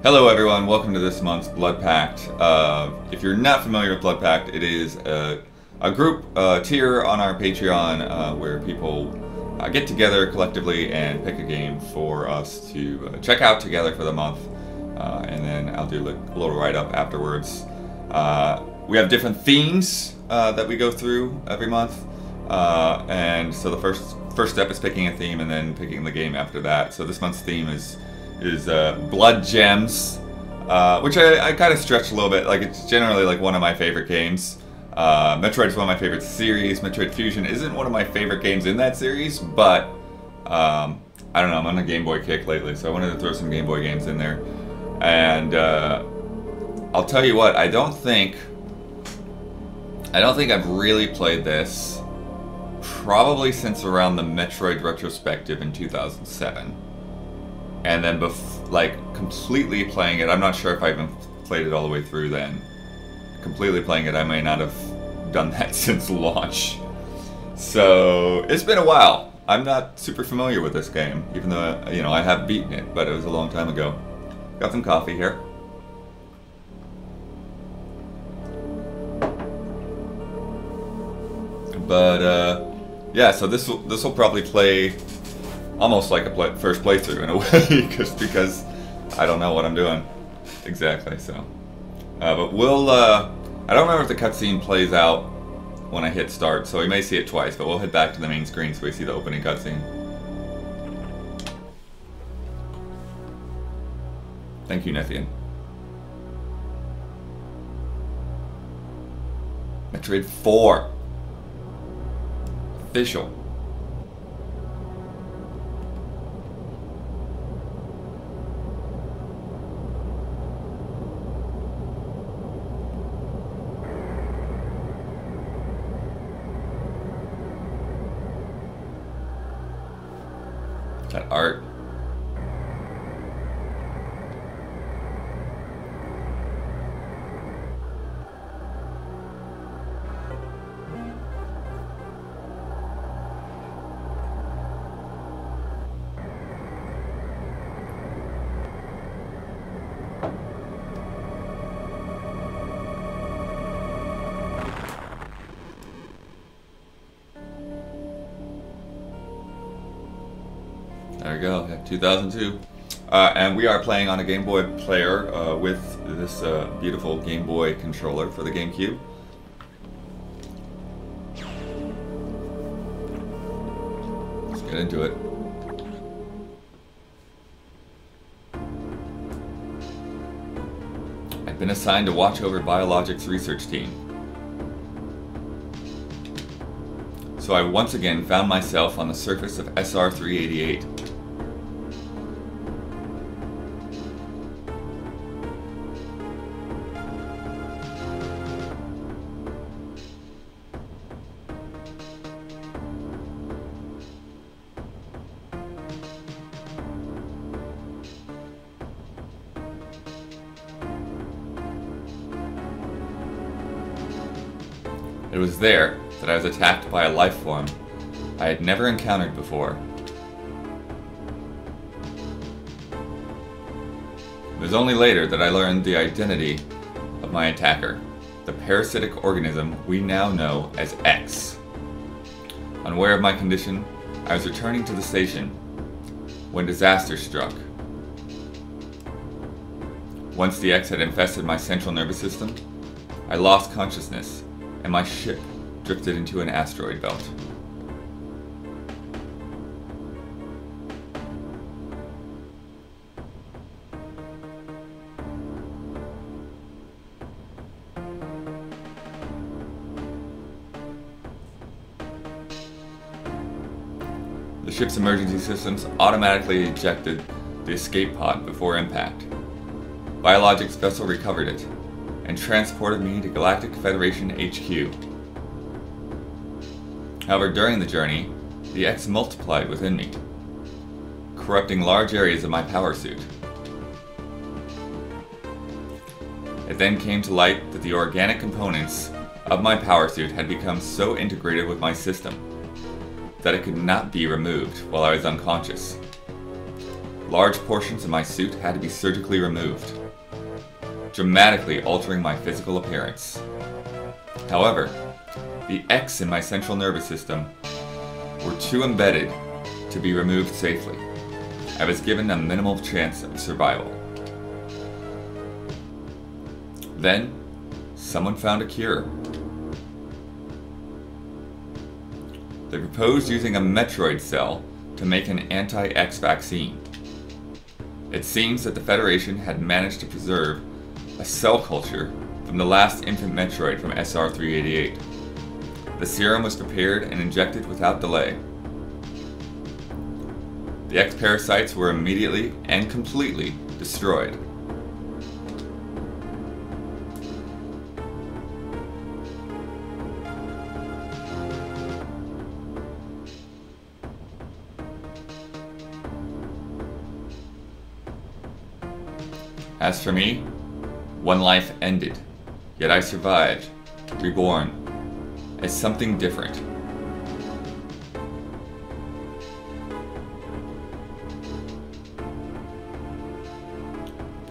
Hello everyone, welcome to this month's Blood Pact. If you're not familiar with Blood Pact, it is a group tier on our Patreon where people get together collectively and pick a game for us to check out together for the month. And then I'll do a little write-up afterwards. We have different themes that we go through every month. And so the first step is picking a theme and then picking the game after that. So this month's theme is Blood Gems, which I kind of stretched a little bit. Like, it's generally like one of my favorite games. Metroid is one of my favorite series. Metroid Fusion isn't one of my favorite games in that series, but I don't know, I'm on a Game Boy kick lately, so I wanted to throw some Game Boy games in there. And I'll tell you what, I don't think I've really played this probably since around the Metroid retrospective in 2007. And then, completely playing it, I'm not sure if I even played it all the way through then. Completely playing it, I may not have done that since launch. So, it's been a while. I'm not super familiar with this game, even though, I have beaten it, but it was a long time ago. Got some coffee here. But, yeah, so this will probably play almost like a first playthrough in a way, just because I don't know what I'm doing exactly. So, but we'll. I don't remember if the cutscene plays out when I hit start, so we may see it twice. But we'll head back to the main screen so we see the opening cutscene. Thank you, Nethian. Metroid 4 official. That art. There we go, 2002. And we are playing on a Game Boy player with this beautiful Game Boy controller for the GameCube. Let's get into it. I've been assigned to watch over Biologics research team. So I once again found myself on the surface of SR-388. It was there that I was attacked by a life form I had never encountered before. It was only later that I learned the identity of my attacker, the parasitic organism we now know as X. Unaware of my condition, I was returning to the station when disaster struck. Once the X had infested my central nervous system, I lost consciousness and my ship drifted into an asteroid belt. The ship's emergency systems automatically ejected the escape pod before impact. Biologics vessel recovered it and transported me to Galactic Federation HQ. However, during the journey, the X multiplied within me, corrupting large areas of my power suit. It then came to light that the organic components of my power suit had become so integrated with my system that it could not be removed while I was unconscious. large portions of my suit had to be surgically removed, dramatically altering my physical appearance. However, the X in my central nervous system were too embedded to be removed safely. I was given a minimal chance of survival. Then, someone found a cure. They proposed using a Metroid cell to make an anti-X vaccine. It seems that the Federation had managed to preserve a cell culture from the last infant Metroid from SR-388. The serum was prepared and injected without delay. The X parasites were immediately and completely destroyed. As for me, one life ended, yet I survived, reborn, as something different.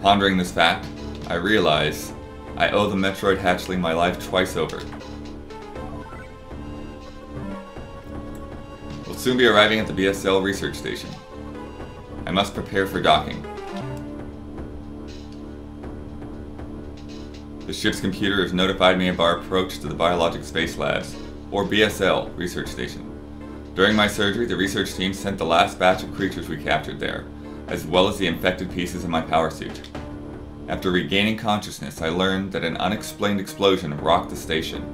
Pondering this fact, I realize I owe the Metroid hatchling my life twice over. We'll soon be arriving at the BSL research station. I must prepare for docking. The ship's computer has notified me of our approach to the Biologic Space Labs, or BSL, research station. During my surgery, the research team sent the last batch of creatures we captured there, as well as the infected pieces of my power suit. After regaining consciousness, I learned that an unexplained explosion rocked the station.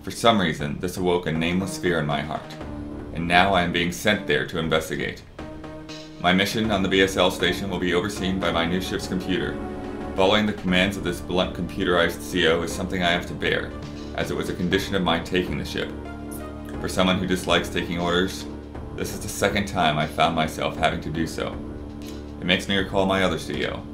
For some reason, this awoke a nameless fear in my heart, and now I am being sent there to investigate. My mission on the BSL station will be overseen by my new ship's computer. Following the commands of this blunt computerized CO is something I have to bear, as it was a condition of my taking the ship. For someone who dislikes taking orders, this is the second time I found myself having to do so. It makes me recall my other CO.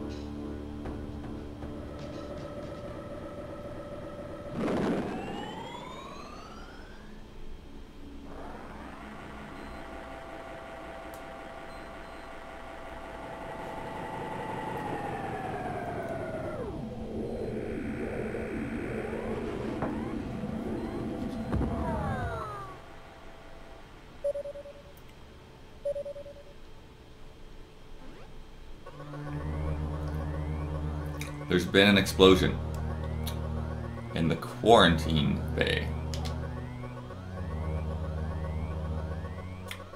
There's been an explosion in the quarantine bay.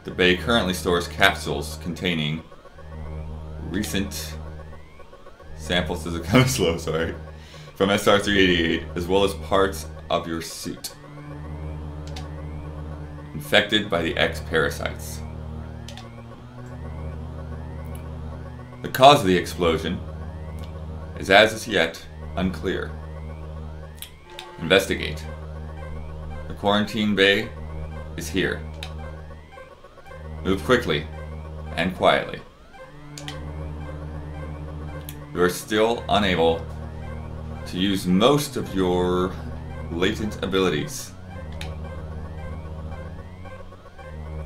The bay currently stores capsules containing recent samples, this is kind of slow, sorry, from SR-388, as well as parts of your suit, infected by the X parasites. The cause of the explosion is as yet unclear. Investigate. The quarantine bay is here. Move quickly and quietly. You are still unable to use most of your latent abilities.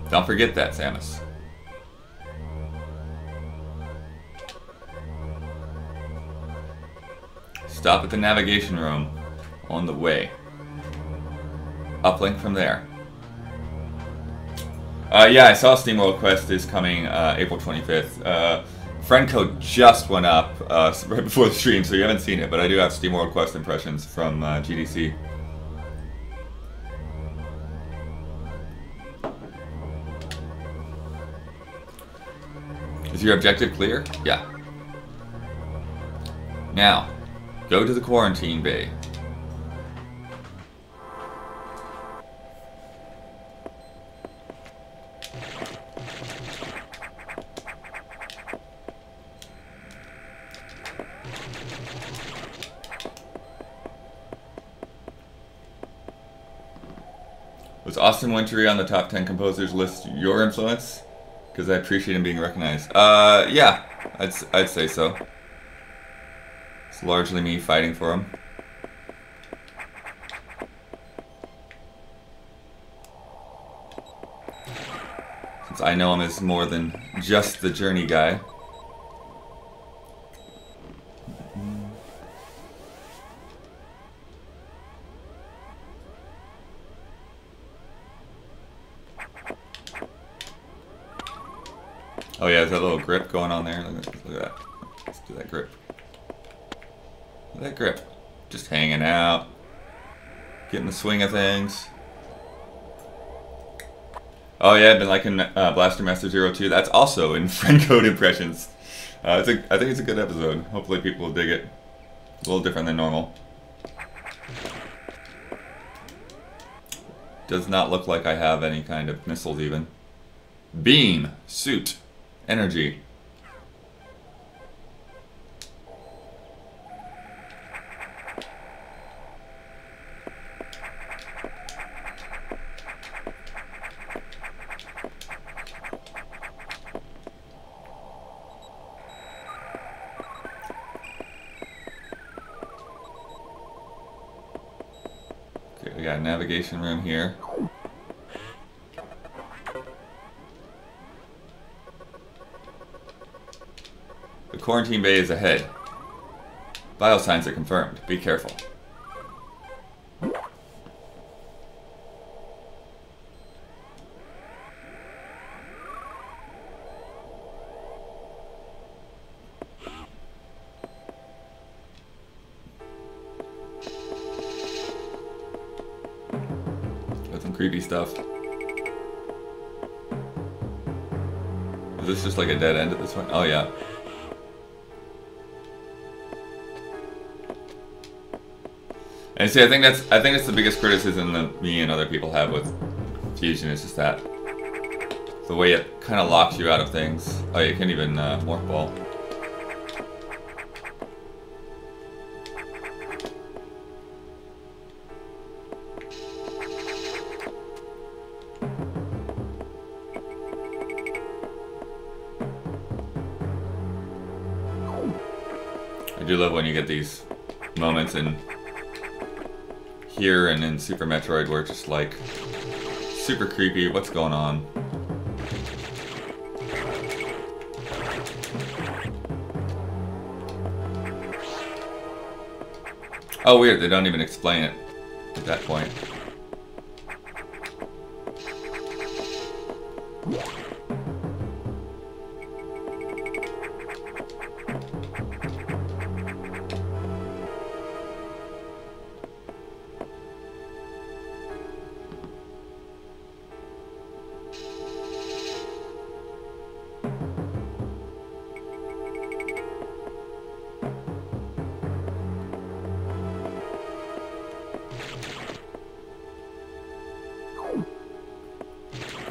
Don't forget that, Samus. Stop at the navigation room on the way. Uplink from there. Yeah, I saw SteamWorld Quest is coming April 25th. Friend code just went up right before the stream, so you haven't seen it, but I do have SteamWorld Quest impressions from GDC. Is your objective clear? Yeah. Now, go to the quarantine bay. Was Austin Wintory on the top 10 composers list your influence? Because I appreciate him being recognized. Yeah, I'd say so. It's largely me fighting for him. Since I know him as more than just the Journey guy. Oh yeah, there's that little grip going on there. Look at that. Let's do that grip. Look at that grip. Just hanging out. Getting the swing of things. Oh yeah, I've been liking Blaster Master 02. That's also in friend code impressions. I think it's a good episode. Hopefully people will dig it. A little different than normal. Does not look like I have any kind of missiles even. Beam. Suit. Energy. Okay, we got a navigation room here. The quarantine bay is ahead. Biosigns are confirmed. Be careful. Got some creepy stuff. Is this just like a dead end at this point? Oh yeah. And see, I think that's the biggest criticism that me and other people have with Fusion is just that the way it kind of locks you out of things. Oh, you can't even morph ball. I do love when you get these moments in here and in Super Metroid where it's just like super creepy. What's going on? Oh weird, they don't even explain it at that point.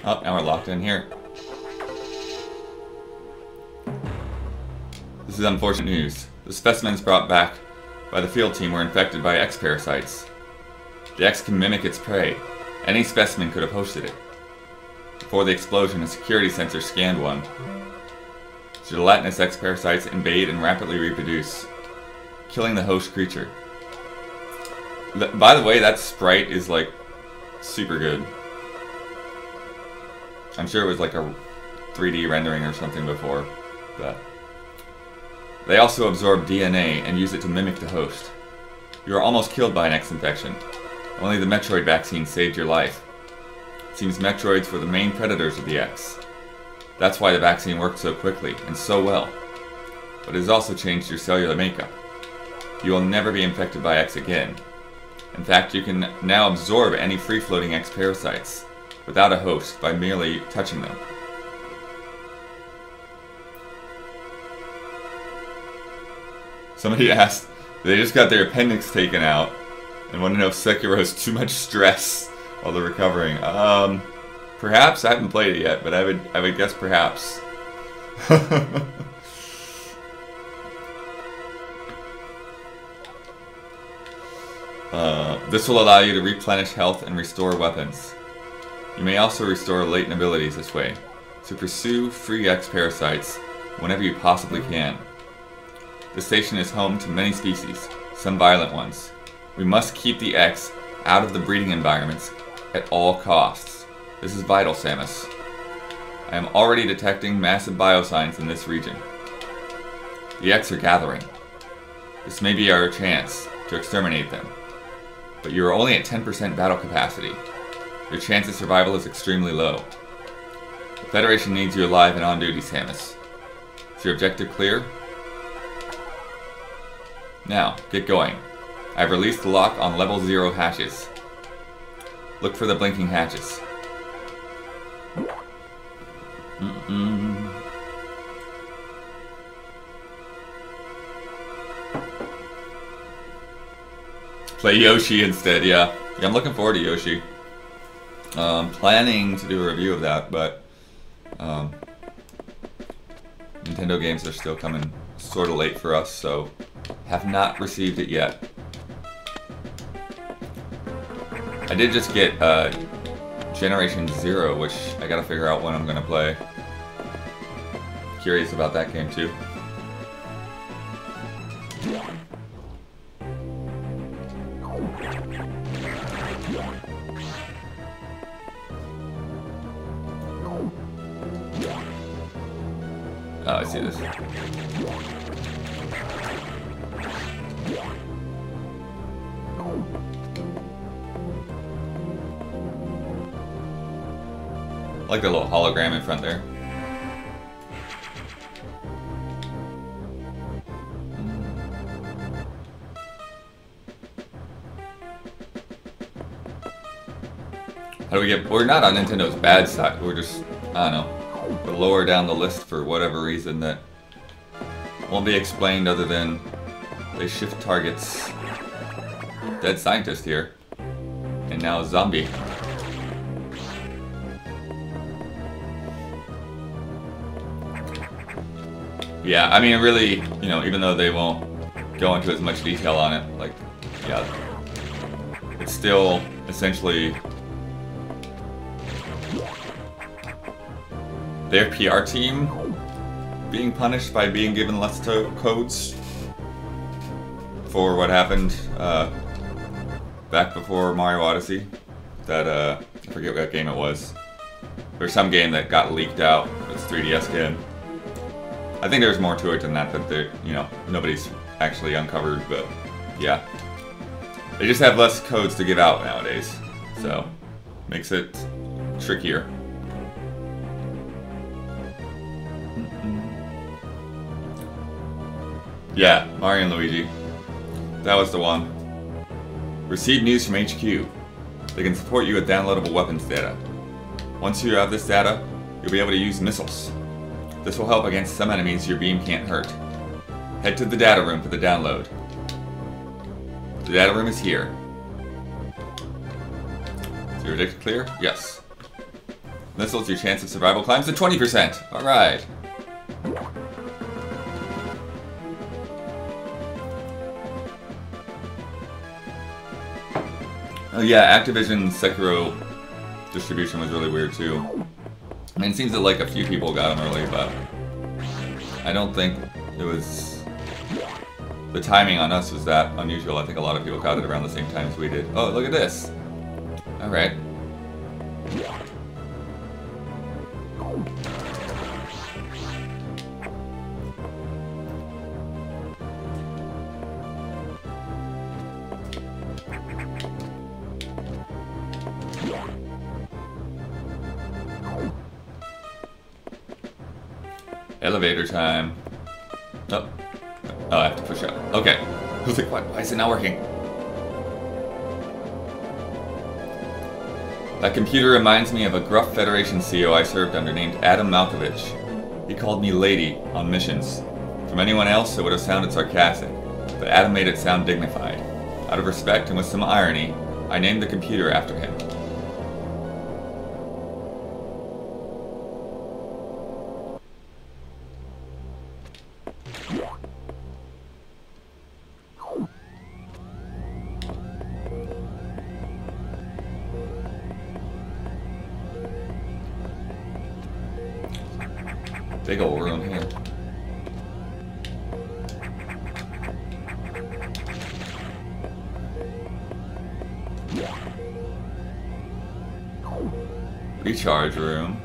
Oh, now we're locked in here. This is unfortunate news. The specimens brought back by the field team were infected by X parasites. The X can mimic its prey. Any specimen could have hosted it. Before the explosion, a security sensor scanned one. Gelatinous X parasites invade and rapidly reproduce, killing the host creature. By the way, that sprite is like super good. I'm sure it was like a 3D rendering or something before, but they also absorb DNA and use it to mimic the host. You are almost killed by an X infection. Only the Metroid vaccine saved your life. It seems Metroids were the main predators of the X. That's why the vaccine worked so quickly and so well. But it has also changed your cellular makeup. You will never be infected by X again. In fact, you can now absorb any free-floating X parasites without a host by merely touching them. Somebody asked, they just got their appendix taken out and want to know if Sekiro has too much stress while they're recovering. Perhaps? I haven't played it yet, but I would guess perhaps. This will allow you to replenish health and restore weapons. You may also restore latent abilities this way, so pursue free X parasites whenever you possibly can. The station is home to many species, some violent ones. We must keep the X out of the breeding environments at all costs. This is vital, Samus. I am already detecting massive biosigns in this region. The X are gathering. This may be our chance to exterminate them. But you are only at 10% battle capacity. Your chance of survival is extremely low. The Federation needs you alive and on duty, Samus. Is your objective clear? Now, get going. I've released the lock on level 0 hatches. Look for the blinking hatches. Play Yoshi instead, yeah. Yeah, I'm looking forward to Yoshi. Planning to do a review of that, but Nintendo games are still coming sort of late for us, so have not received it yet. I did just get Generation 0, which I gotta figure out when I'm gonna play. Curious about that game too. Oh, I see this. I like the little hologram in front there. How do we get... We're not on Nintendo's bad side. We're just... I don't know. We're lower down the list for whatever reason that won't be explained other than they shift targets. Dead scientist here. And now a zombie. Yeah, I mean, really, you know, even though they won't go into as much detail on it, like, yeah, it's still essentially their PR team being punished by being given less codes for what happened back before Mario Odyssey. That, I forget what game it was. There's some game that got leaked out. It's 3DS game. I think there's more to it than that you know, nobody's actually uncovered, but yeah. They just have less codes to give out nowadays, so makes it trickier. Yeah, Mario and Luigi. That was the one. Receive news from HQ. They can support you with downloadable weapons data. Once you have this data, you'll be able to use missiles. This will help against some enemies your beam can't hurt. Head to the data room for the download. The data room is here. Is your objective clear? Yes. Missiles, your chance of survival climbs to 20%. Alright. Oh yeah, Activision's Sekiro distribution was really weird too. I mean, it seems that like a few people got them early, but I don't think it was... The timing on us was that unusual. I think a lot of people got it around the same time as we did. Oh, look at this! Alright. Elevator time. Oh. Oh, I have to push up. Okay. I was like, what? Why is it not working? That computer reminds me of a gruff Federation CO I served under named Adam Malkovich. He called me Lady on missions. From anyone else, it would have sounded sarcastic, but Adam made it sound dignified. Out of respect and with some irony, I named the computer after him. Big old room here. Recharge room.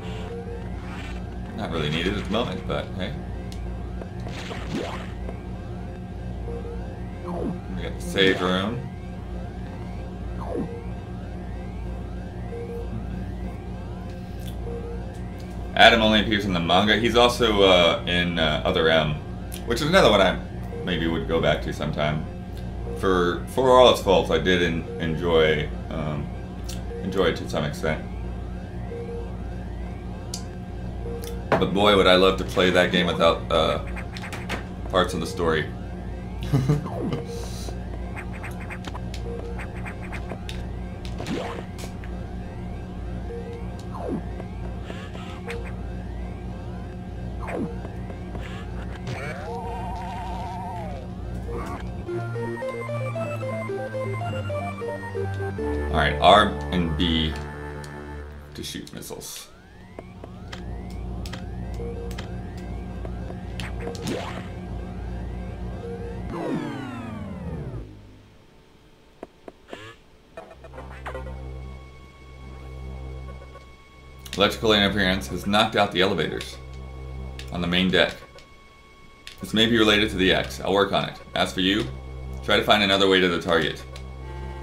Not really needed at the moment, but hey. We got the save room. Adam only appears in the manga. He's also in Other M, which is another one I maybe would go back to sometime. For all its faults, I did enjoy it to some extent. But boy, would I love to play that game without parts of the story. Alright, R and B to shoot missiles. Electrical interference has knocked out the elevators on the main deck. This may be related to the X. I'll work on it. As for you, try to find another way to the target.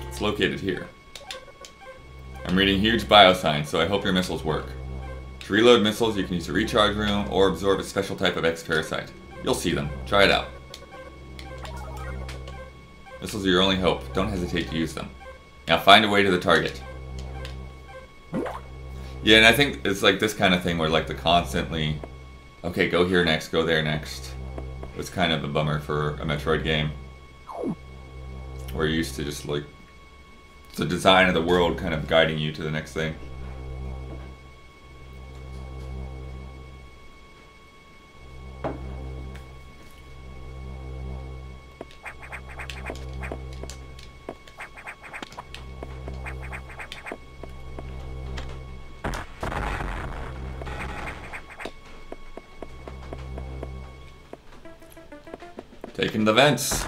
It's located here. I'm reading huge bioscience, so I hope your missiles work. To reload missiles, you can use a recharge room or absorb a special type of X parasite. You'll see them. Try it out. Missiles are your only hope. Don't hesitate to use them. Now find a way to the target. Yeah, and I think it's like this kind of thing where like the constantly, okay, go here next, go there next. It's kind of a bummer for a Metroid game. Where you're used to just like the design of the world kind of guiding you to the next thing. Taking the vents.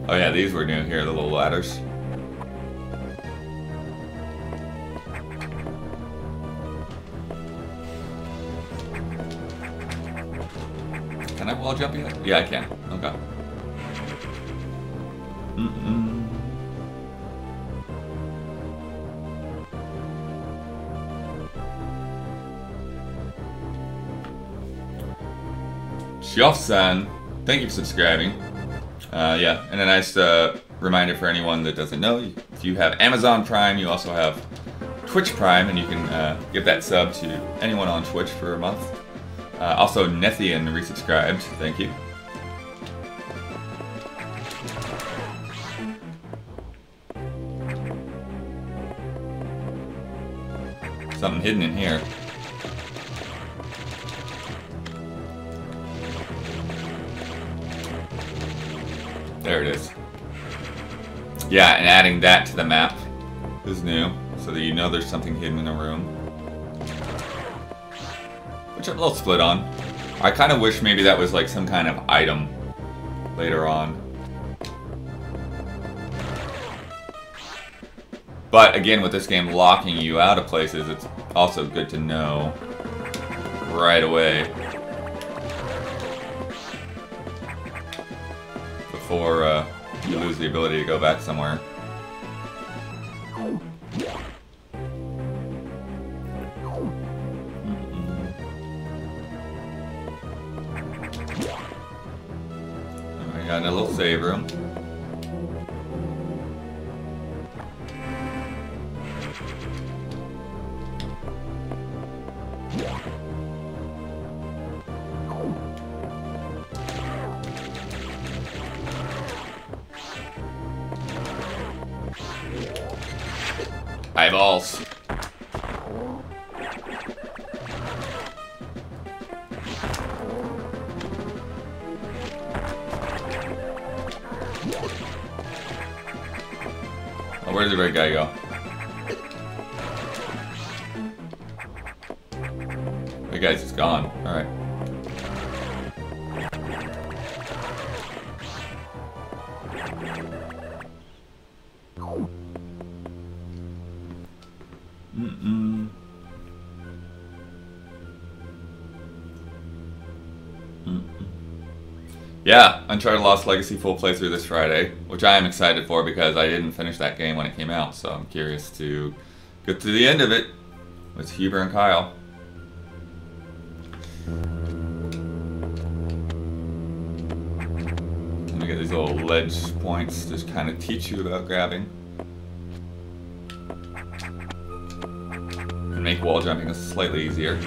Oh yeah, these were new here, the little ladders. Can I wall jump yet? Yeah, I can. Okay. Shioff-san, thank you for subscribing. Yeah, and a nice reminder for anyone that doesn't know, if you have Amazon Prime, you also have Twitch Prime, and you can give that sub to anyone on Twitch for a month. Also, Nethian resubscribed, thank you. Something hidden in here. There it is. Yeah, and adding that to the map is new, so that you know there's something hidden in a room. Which I'm a little split on. I kind of wish maybe that was like some kind of item later on. But again, with this game locking you out of places, it's also good to know right away. Before you lose the ability to go back somewhere. We got a little save room. Eyeballs. Oh, where did the red guy go? The guy's just gone. Alright. Mm-mm. Yeah, Uncharted Lost Legacy full playthrough this Friday, which I am excited for because I didn't finish that game when it came out, so I'm curious to get to the end of it with Huber and Kyle. Let me get these little ledge points to kind of teach you about grabbing. And make wall jumping slightly easier.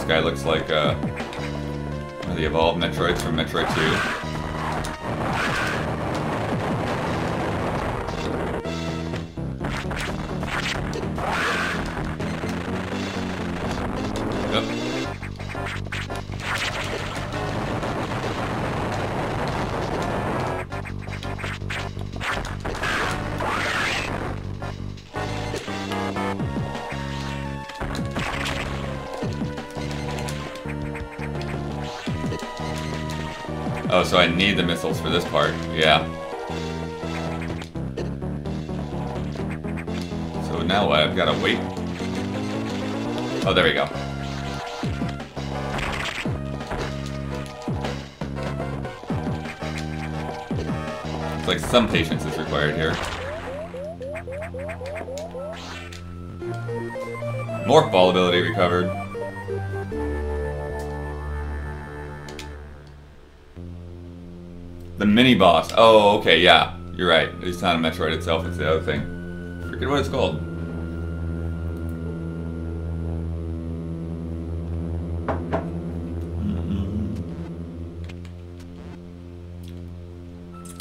Guy looks like one of the evolved Metroids from Metroid 2. Yep. Oh, so I need the missiles for this part. Yeah. So now what? I've got to wait. Oh, there we go. It's like some patience is required here. Morph ball ability recovered. The mini-boss. Oh, okay, yeah. You're right. It's not a Metroid itself, it's the other thing. Forget what it's called.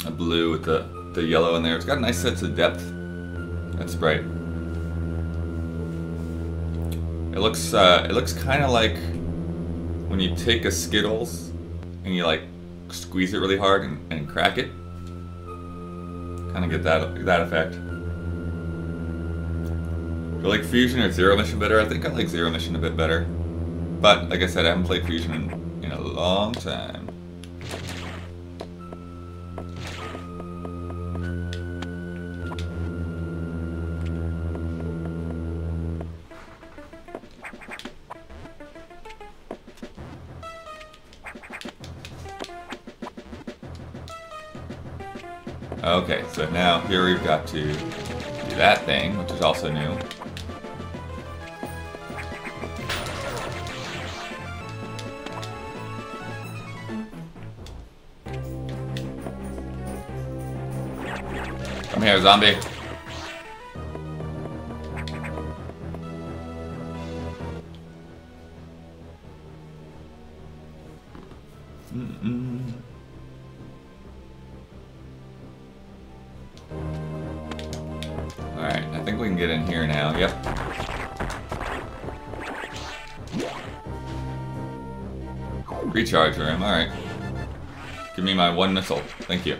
A blue with the yellow in there. It's got a nice sense of depth. That's bright. It looks kind of like when you take a Skittles and you like squeeze it really hard and crack it. Kind of get that effect. Do I like Fusion or Zero Mission better? I think I like Zero Mission a bit better. But like I said, I haven't played Fusion in a long time. Okay, so now here we've got to do that thing, which is also new. Come here, zombie. Alright, I think we can get in here now. Yep. Recharge room, alright. Give me my one missile. Thank you.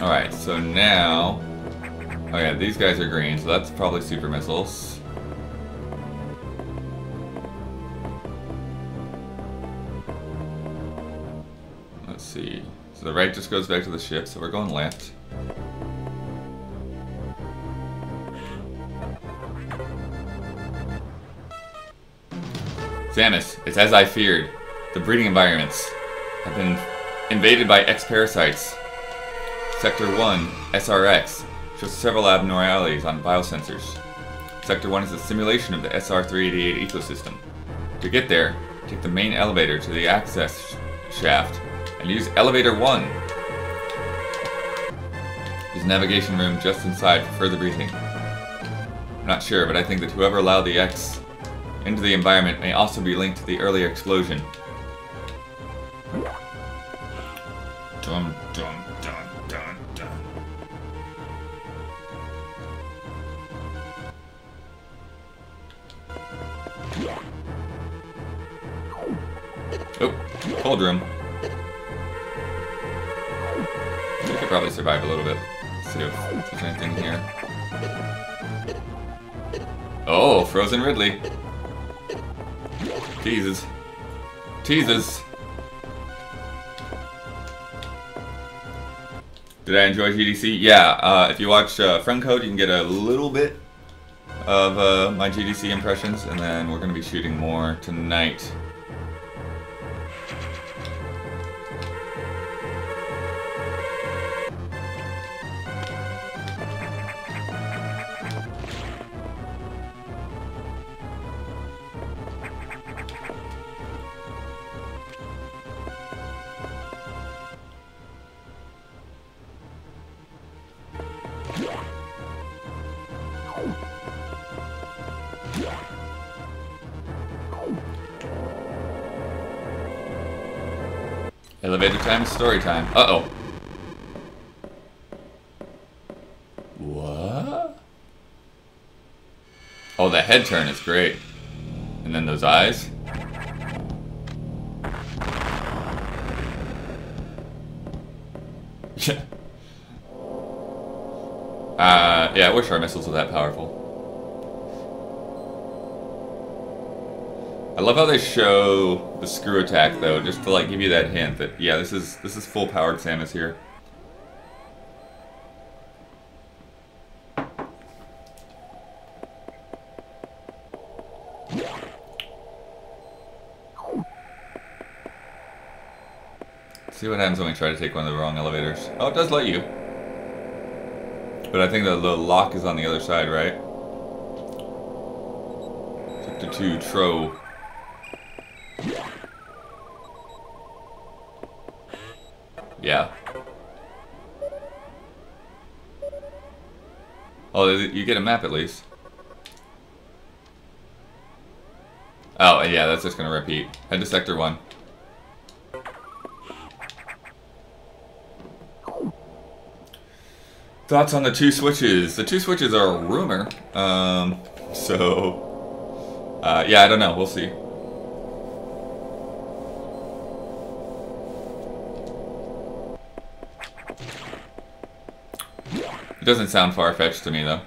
Alright, so now... Oh yeah, these guys are green, so that's probably super missiles. Let's see. So the right just goes back to the ship, so we're going left. Samus, it's as I feared. The breeding environments have been invaded by X-parasites. Sector 1, SRX, shows several abnormalities on biosensors. Sector 1 is a simulation of the SR-388 ecosystem. To get there, take the main elevator to the access shaft and use Elevator 1. There's a navigation room just inside for further briefing. I'm not sure, but I think that whoever allowed the X into the environment may also be linked to the earlier explosion. Dum dum dum dum dum. Oh, cold room. We could probably survive a little bit. Let's see if there's anything here. Oh, frozen Ridley. Teases. Teases. Did I enjoy GDC? Yeah, if you watch Friend Code, you can get a little bit of my GDC impressions, and then we're going to be shooting more tonight. Elevator time is story time. Uh-oh. What? Oh, the head turn is great. And then those eyes. Yeah, I wish our missiles were that powerful. I love how they show the screw attack though, just to like give you that hint that yeah, this is full powered Samus here. Let's see what happens when we try to take one of the wrong elevators. Oh, it does let you. But I think the lock is on the other side, right? Sector 2, Tro. Yeah. Oh, you get a map at least. Oh, yeah, that's just gonna repeat. Head to Sector 1. Thoughts on the two switches? The two switches are a rumor. Yeah, I don't know. We'll see. It doesn't sound far-fetched to me, though.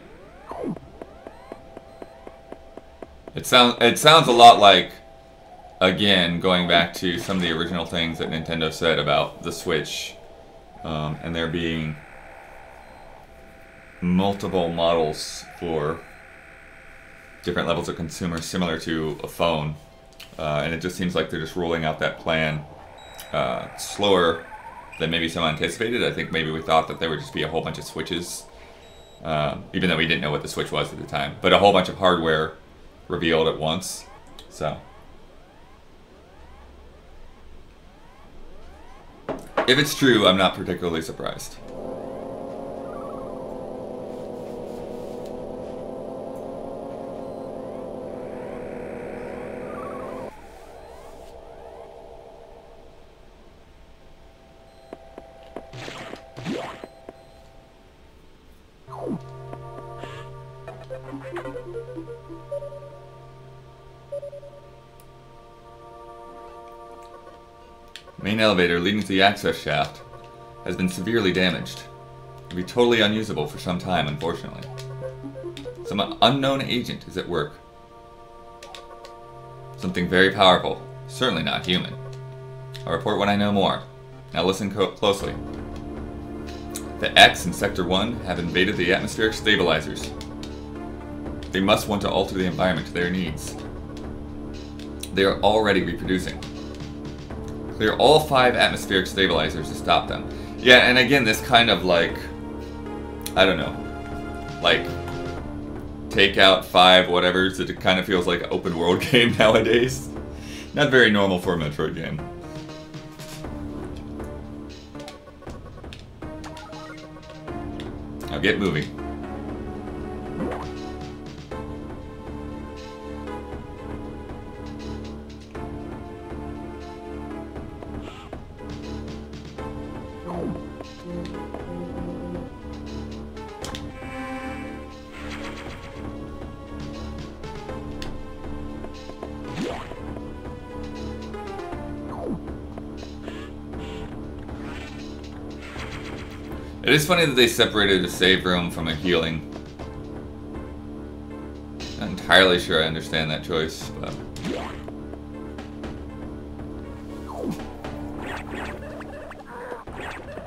It sounds a lot like, again, going back to some of the original things that Nintendo said about the Switch, and there being multiple models for different levels of consumers, similar to a phone, and it just seems like they're just rolling out that plan slower than maybe some anticipated. I think maybe we thought that there would just be a whole bunch of Switches, even though we didn't know what the Switch was at the time, but a whole bunch of hardware revealed at once. So if it's true, I'm not particularly surprised. Main elevator leading to the access shaft has been severely damaged. It will be totally unusable for some time, unfortunately. Some unknown agent is at work. Something very powerful, certainly not human. I'll report when I know more. Now listen closely. The X in Sector 1 have invaded the atmospheric stabilizers. They must want to alter the environment to their needs. They are already reproducing. Clear all 5 atmospheric stabilizers to stop them. Yeah, and again, this kind of like, I don't know, like, take out 5 whatevers. It kind of feels like an open world game nowadays. Not very normal for a Metroid game. Now get moving. It is funny that they separated a save room from a healing. Not entirely sure I understand that choice, but...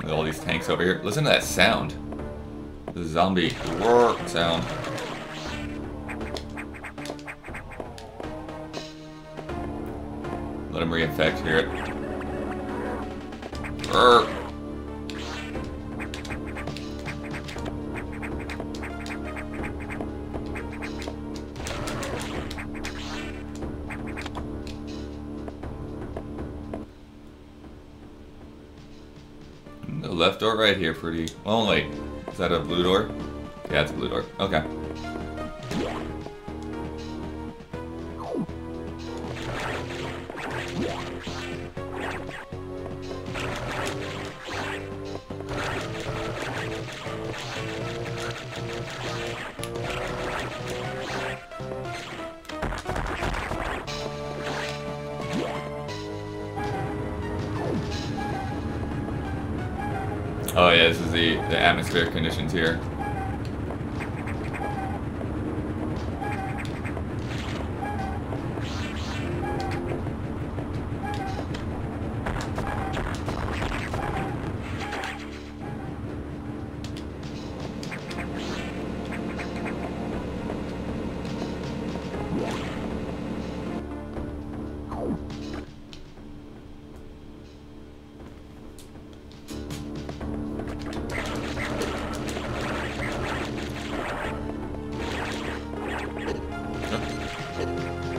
With all these tanks over here. Listen to that sound. The zombie roar sound. Let him reinfect, hear it. Roar. Left or right here, pretty... Oh, wait. Is that a blue door? Yeah, it's a blue door. Okay. Oh yeah, this is the atmospheric conditions here.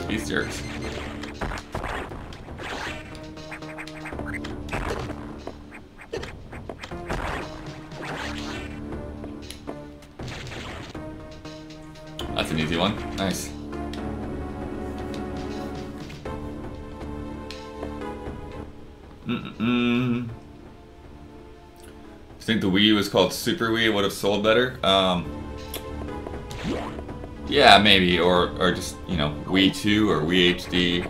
These jerks. That's an easy one. Nice. I think the Wii was called Super Wii. It would have sold better. Yeah, maybe, or just, you know, Wii 2 or Wii HD.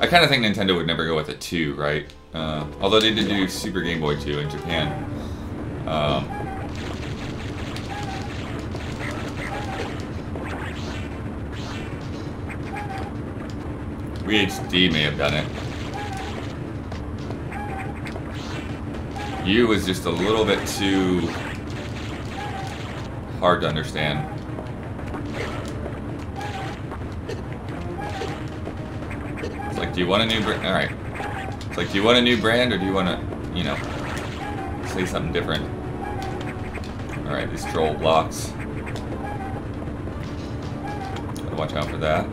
I kind of think Nintendo would never go with a 2, right? Although they did do Super Game Boy 2 in Japan. Wii HD may have done it. U was just a little bit too hard to understand. It's like, do you want a new brand? All right. It's like, do you want a new brand or do you want to, you know, say something different? All right, these troll blocks. Gotta watch out for that.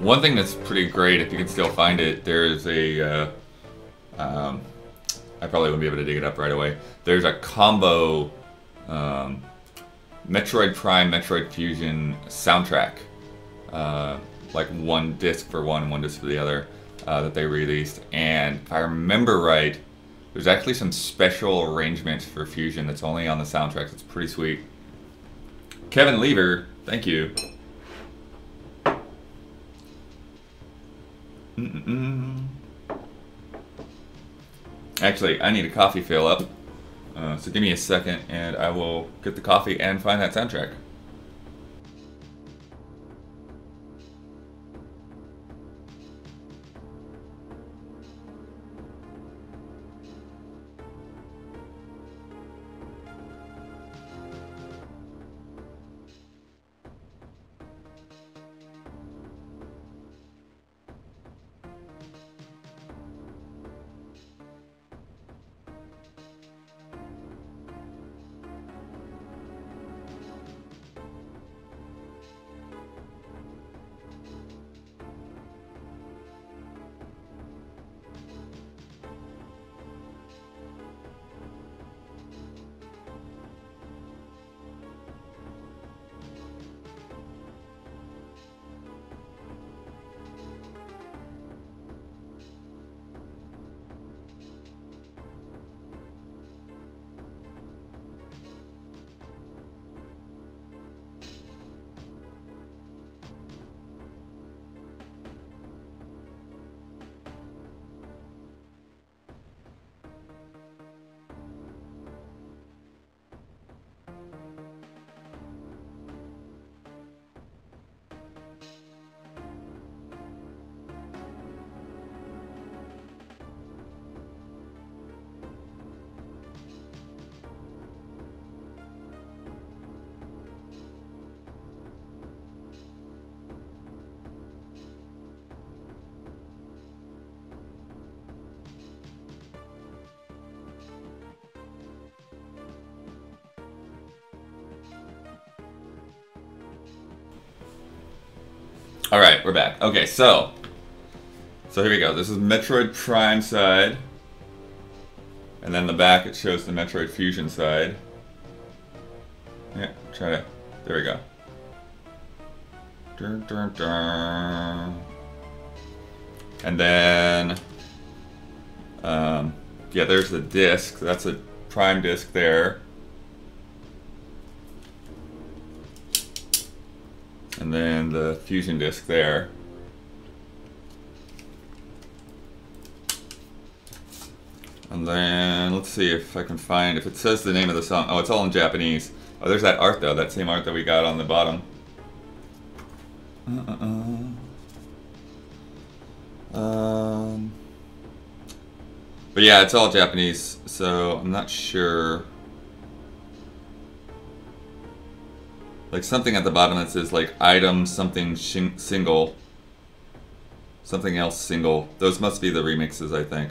One thing that's pretty great, if you can still find it, there's a, I probably wouldn't be able to dig it up right away. There's a combo Metroid Prime, Metroid Fusion soundtrack. Like one disc for one and one disc for the other that they released. And if I remember right, there's actually some special arrangements for Fusion that's only on the soundtrack. It's pretty sweet. Kevin Lever, thank you. Actually, I need a coffee fill up, so give me a second and I will get the coffee and find that soundtrack. Alright, we're back. Okay, so here we go. This is Metroid Prime side. And then the back, it shows the Metroid Fusion side. Yeah, try to... There we go. Dun, dun, dun. And then... yeah, there's the disc. That's a Prime disc there. And then the Fusion disc there. And then, let's see if I can find, if it says the name of the song. Oh, it's all in Japanese. Oh, there's that art though, that same art that we got on the bottom. But yeah, it's all Japanese, so I'm not sure. Like something at the bottom that says like item something single. Something else single. Those must be the remixes, I think.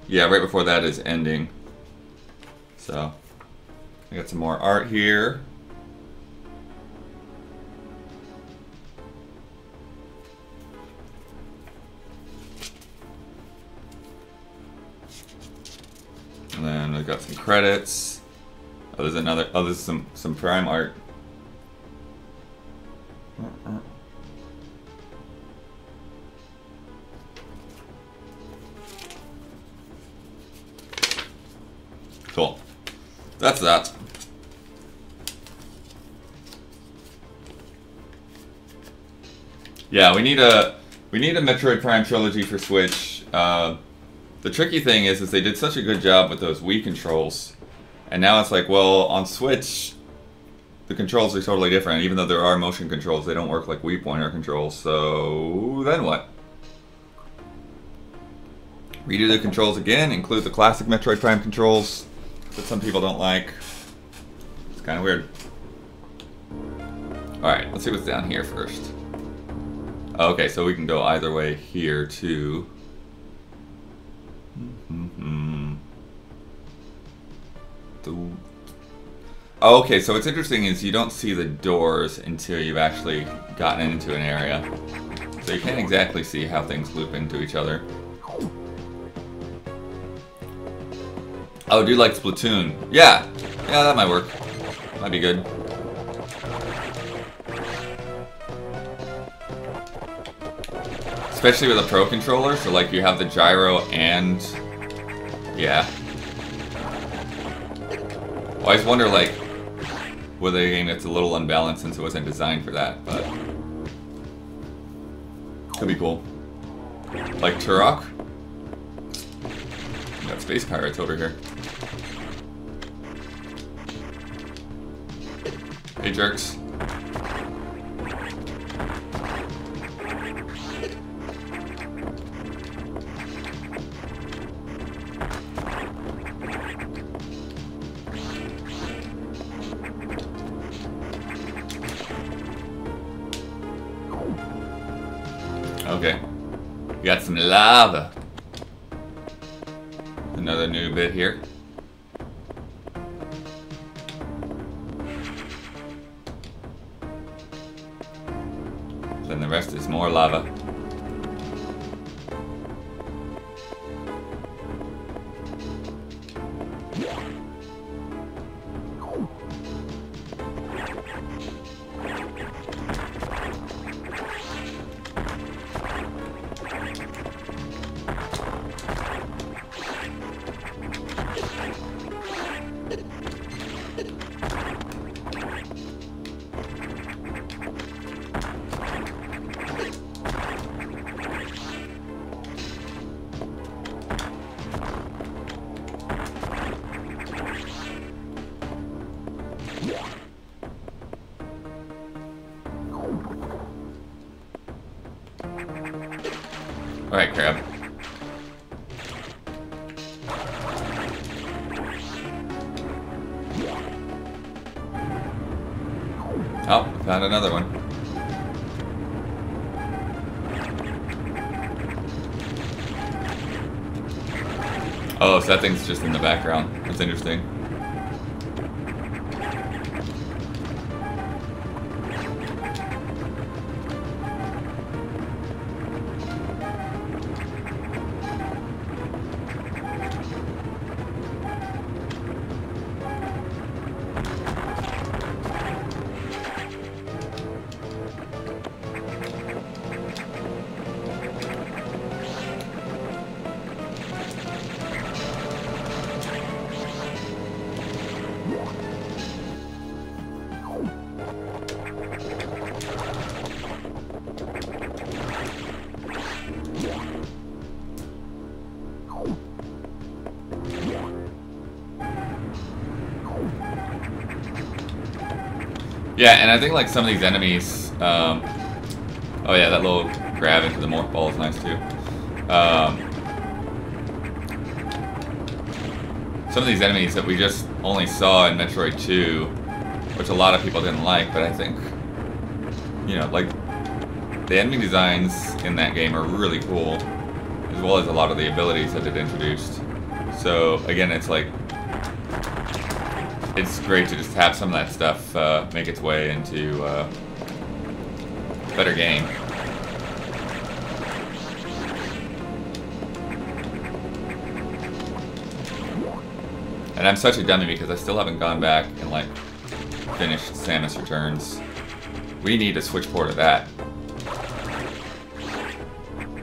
Yeah, right before that is ending. So, I got some more art here. And then we got some credits. Oh, there's another. Oh, there's some Prime art. Cool. That's that. Yeah, we need a Metroid Prime trilogy for Switch. The tricky thing is they did such a good job with those Wii controls, and now it's like, well, on Switch, the controls are totally different. Even though there are motion controls, they don't work like Wii pointer controls. So then what? Redo the controls again, include the classic Metroid Prime controls that some people don't like. It's kind of weird. Alright, let's see what's down here first. Okay, so we can go either way here too. Okay, so what's interesting is you don't see the doors until you've actually gotten into an area. So you can't exactly see how things loop into each other. Oh, dude likes Splatoon. Yeah, that might work. Might be good. Especially with a Pro controller, so like you have the gyro and... Yeah. I always wonder like, whether a game that's a little unbalanced since it wasn't designed for that, but... Could be cool. Like Turok? We got space pirates over here. Hey jerks. Okay. We got some lava. Another new bit here. Then the rest is more lava. Alright, crab. Oh, found another one. Oh, so that thing's just in the background. That's interesting. Yeah, and I think like some of these enemies, oh yeah, that little grab into the morph ball is nice too. Some of these enemies that we just only saw in Metroid 2, which a lot of people didn't like, but I think, you know, like, the enemy designs in that game are really cool, as well as a lot of the abilities that it introduced. So, again, it's like, it's great to just have some of that stuff make its way into a better game. And I'm such a dummy because I still haven't gone back and, like, finished Samus Returns. We need a Switch port of that.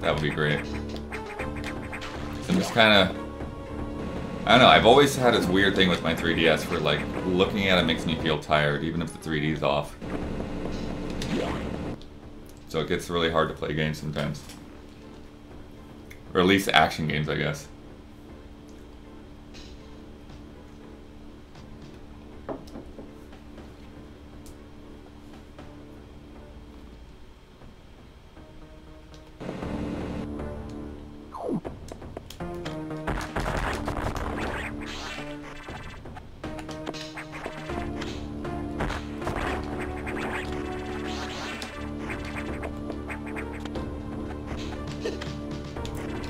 That would be great. So I'm just kind of... I don't know, I've always had this weird thing with my 3DS where, like, looking at it makes me feel tired, even if the 3D's off. So it gets really hard to play games sometimes. Or at least action games, I guess.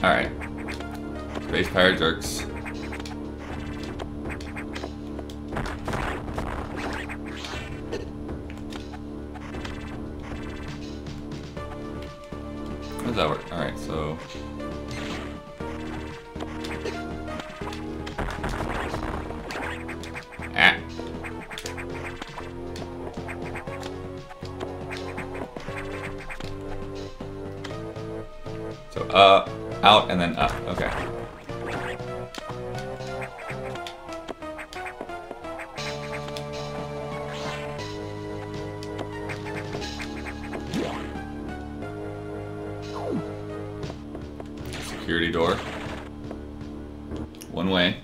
Alright. Space Pirate Jerks. How does that work? Alright, so... Ah. So, out and then up. Okay. Security door. One way.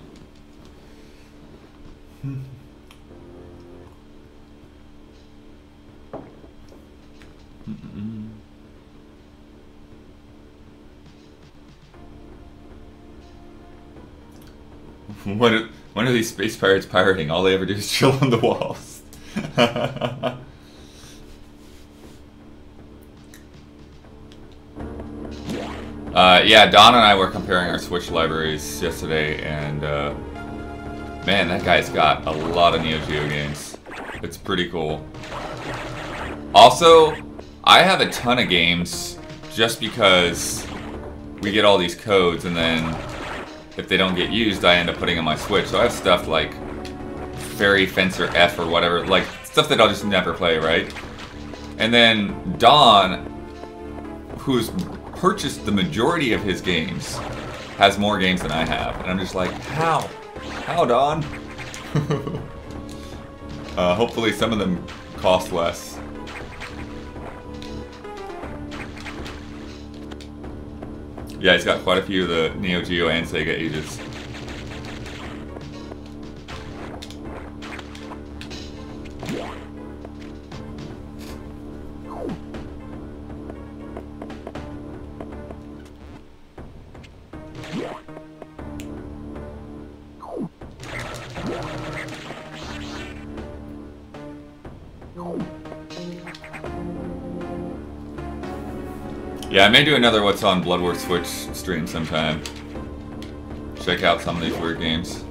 When are these space pirates pirating? All they ever do is chill on the walls. Yeah, Don and I were comparing our Switch libraries yesterday, and man, that guy's got a lot of Neo Geo games. It's pretty cool. Also, I have a ton of games just because we get all these codes, and then if they don't get used, I end up putting on my Switch. So I have stuff like Fairy Fencer F or whatever, like stuff that I'll just never play, right? And then Don, who's purchased the majority of his games, has more games than I have. And I'm just like, how? How, Don? Hopefully some of them cost less. Yeah, he's got quite a few of the Neo Geo and Sega ages. Yeah, I may do another What's on Bloodworth Switch stream sometime. Check out some of these weird games.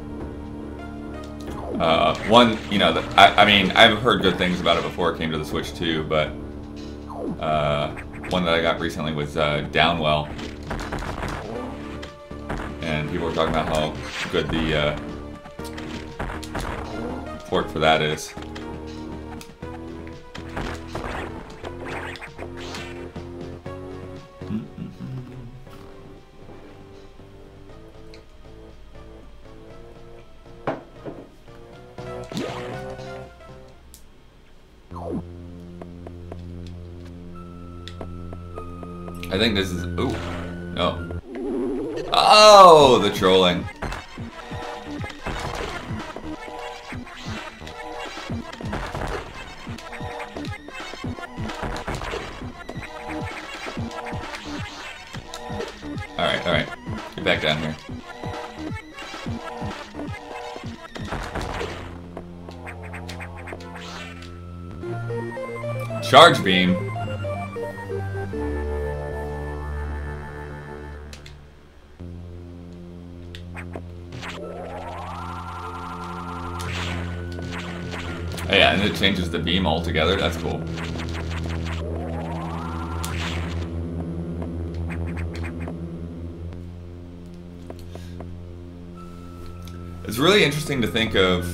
One, you know, I mean, I've heard good things about it before it came to the Switch too, but one that I got recently was Downwell. And people were talking about how good the port for that is. I think this is... Ooh. No. Oh, the trolling. Get back down here. Charge beam. Oh, yeah, and it changes the beam altogether. That's cool. It's really interesting to think of,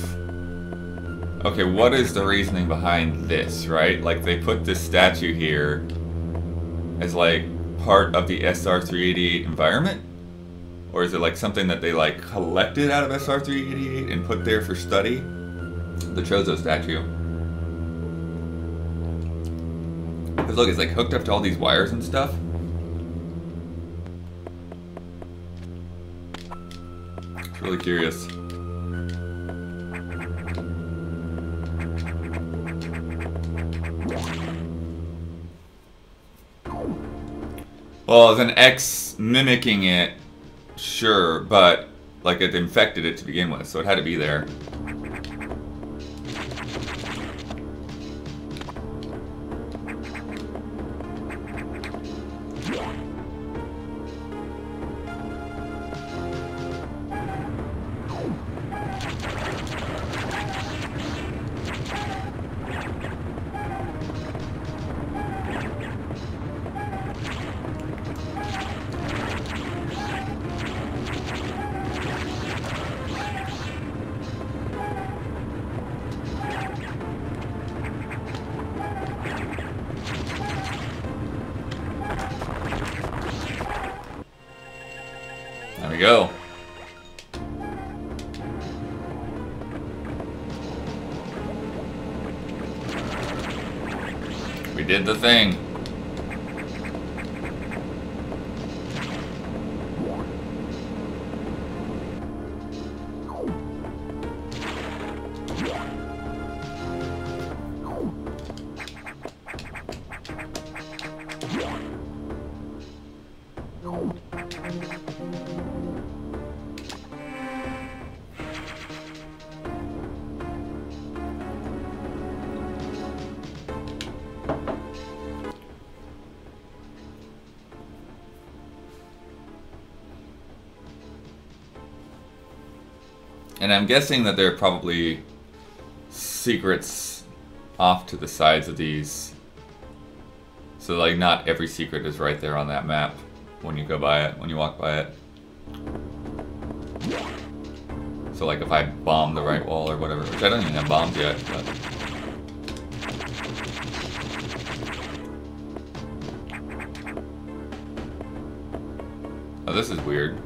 okay, what is the reasoning behind this, right? Like, they put this statue here as, like, part of the SR-388 environment? Or is it, like, something that they, like, collected out of SR-388 and put there for study? The Chozo statue. Because look, it's, like, hooked up to all these wires and stuff. It's really curious. Well, as an X mimicking it, sure, but like it infected it to begin with, so it had to be there. There we go. We did the thing. And I'm guessing that there are probably secrets off to the sides of these. So like not every secret is right there on that map when you go by it, when you walk by it. So like if I bomb the right wall or whatever, which I don't even have bombs yet, but... Oh, this is weird,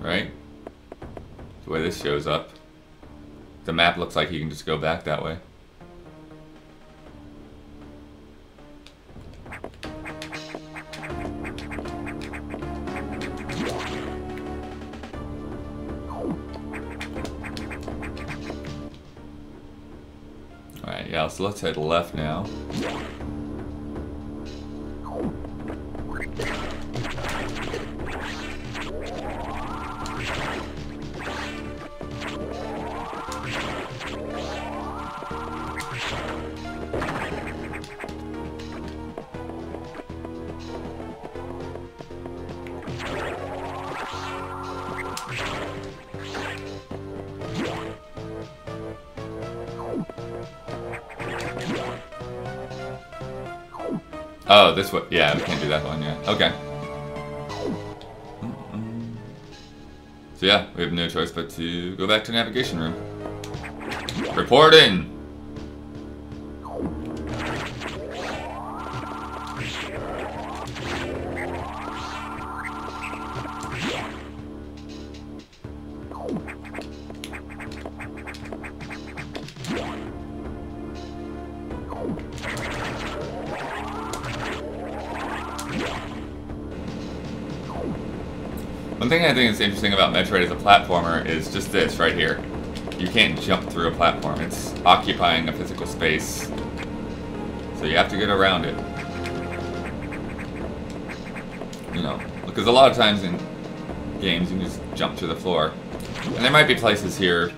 right? The way this shows up. The map looks like you can just go back that way. Alright, yeah, so let's head left now. Oh, this one. Yeah, we can't do that one yet. Okay. So yeah, we have no choice but to go back to navigation room. Reporting! One thing I think is interesting about Metroid as a platformer is just this right here. You can't jump through a platform. It's occupying a physical space. So you have to get around it. You know, because a lot of times in games, you can just jump through the floor. And there might be places here,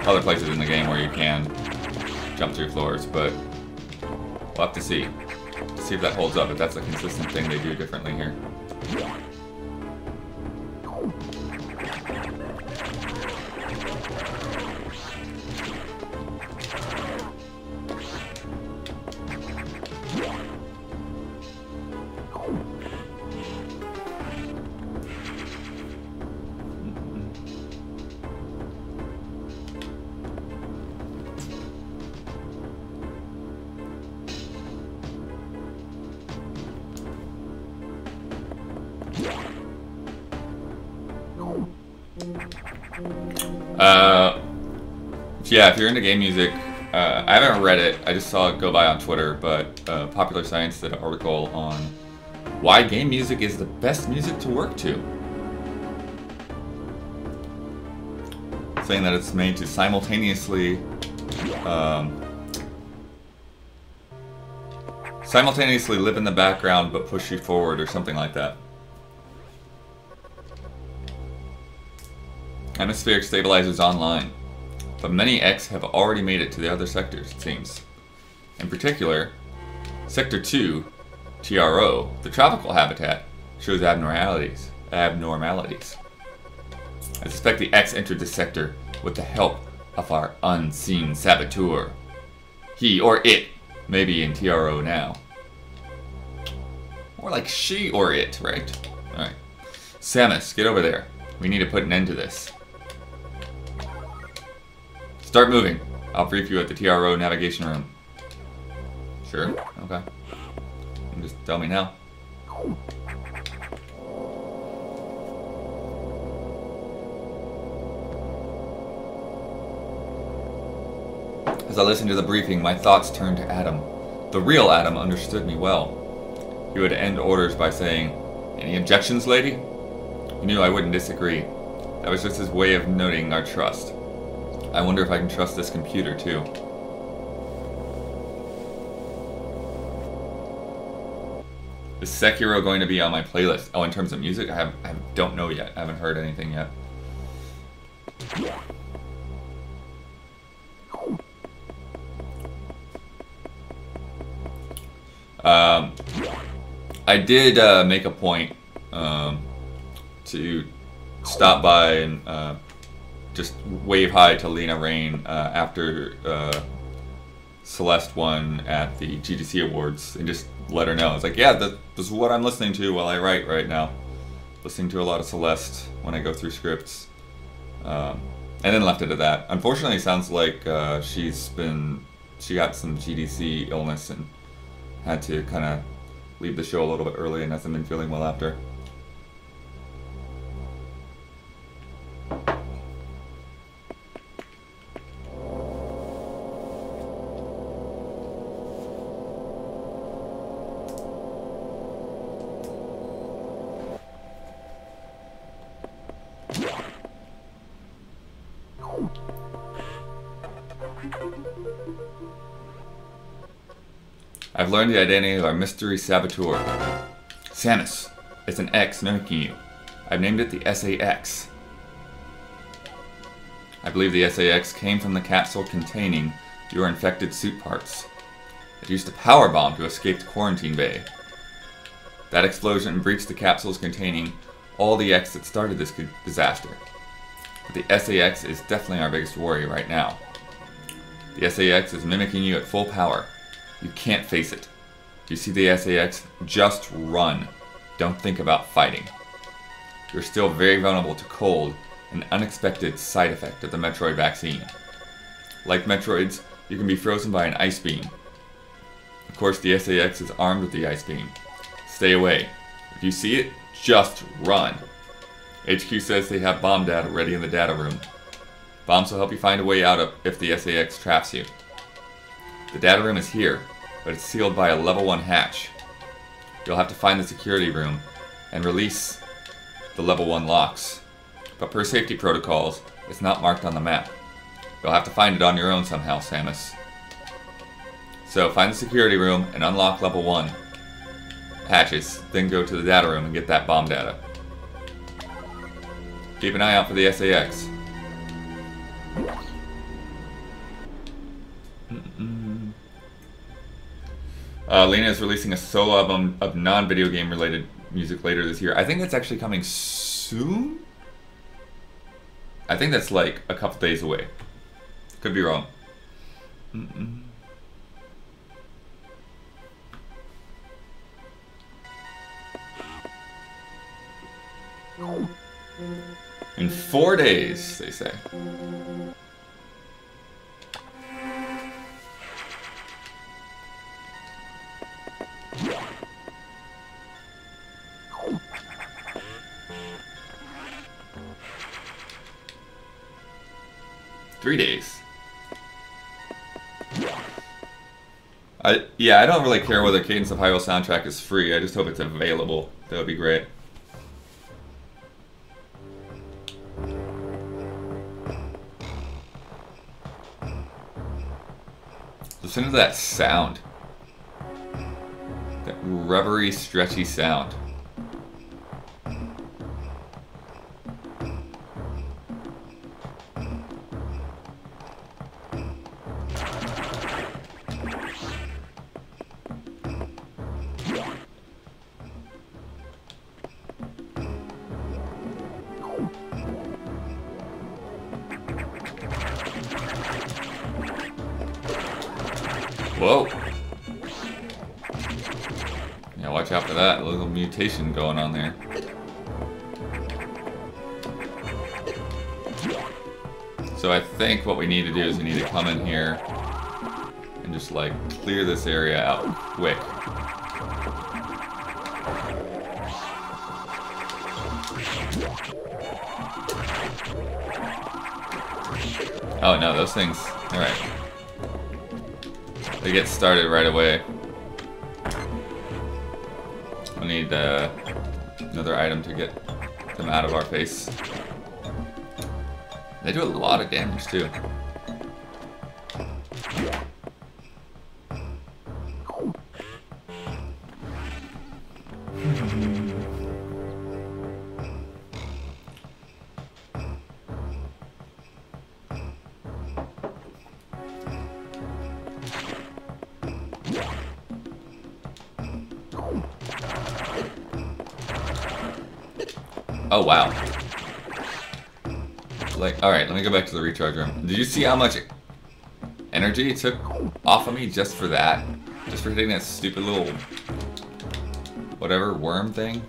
other places in the game where you can jump through floors, but we'll have to see. See if that holds up, if that's a consistent thing they do differently here. Yeah, if you're into game music, I haven't read it, I just saw it go by on Twitter, but Popular Science did an article on why game music is the best music to work to. Saying that it's made to simultaneously live in the background but push you forward or something like that. Atmospheric stabilizers online. But many X have already made it to the other sectors, it seems. In particular, Sector 2, TRO, the tropical habitat, shows abnormalities. I suspect the X entered this sector with the help of our unseen saboteur. He or it may be in TRO now. More like she or it, right? Alright. Samus, get over there. We need to put an end to this. Start moving. I'll brief you at the TRO navigation room. Sure? Okay. You can just tell me now. As I listened to the briefing, my thoughts turned to Adam. The real Adam understood me well. He would end orders by saying, "Any objections, lady?" He knew I wouldn't disagree. That was just his way of noting our trust. I wonder if I can trust this computer, too. Is Sekiro going to be on my playlist? Oh, in terms of music? I don't know yet. I haven't heard anything yet. I did make a point to stop by and just wave hi to Lena Rain after Celeste won at the GDC Awards and just let her know. It's like, yeah, this is what I'm listening to while I write right now. Listening to a lot of Celeste when I go through scripts. And then left it at that. Unfortunately, it sounds like she got some GDC illness and had to kind of leave the show a little bit early and hasn't been feeling well after. I've learned the identity of our mystery saboteur. Samus, it's an X mimicking you. I've named it the SAX. I believe the SAX came from the capsule containing your infected suit parts. It used a power bomb to escape the quarantine bay. That explosion breached the capsules containing all the X that started this disaster. But the SAX is definitely our biggest worry right now. The SAX is mimicking you at full power. You can't face it. You see the SAX? Just run. Don't think about fighting. You're still very vulnerable to cold, an unexpected side effect of the Metroid vaccine. Like Metroids, you can be frozen by an ice beam. Of course, the SAX is armed with the ice beam. Stay away. If you see it, just run. HQ says they have bomb data ready in the data room. Bombs will help you find a way out if the SAX traps you. The data room is here, but it's sealed by a level 1 hatch. You'll have to find the security room and release the level 1 locks. But per safety protocols, it's not marked on the map. You'll have to find it on your own somehow, Samus. So find the security room and unlock level 1. hatches, then go to the data room and get that bomb data. Keep an eye out for the SAX. Lena is releasing a solo album of non-video game related music later this year. I think that's actually coming soon? I think that's like a couple days away. Could be wrong. In 4 days, they say. Three days. Yeah, I don't really care whether Cadence of Hyrule soundtrack is free. I just hope it's available. That would be great. Listen to that sound. That rubbery, stretchy sound. Whoa. Yeah, watch out for that. A little mutation going on there. So I think what we need to do is we need to come in here and just like clear this area out quick. Oh no, those things. Alright. They get started right away. We need another item to get them out of our face. They do a lot of damage too. Oh wow. Like, alright, let me go back to the recharge room. Did you see how much energy it took off of me just for that? Just for hitting that stupid little whatever worm thing?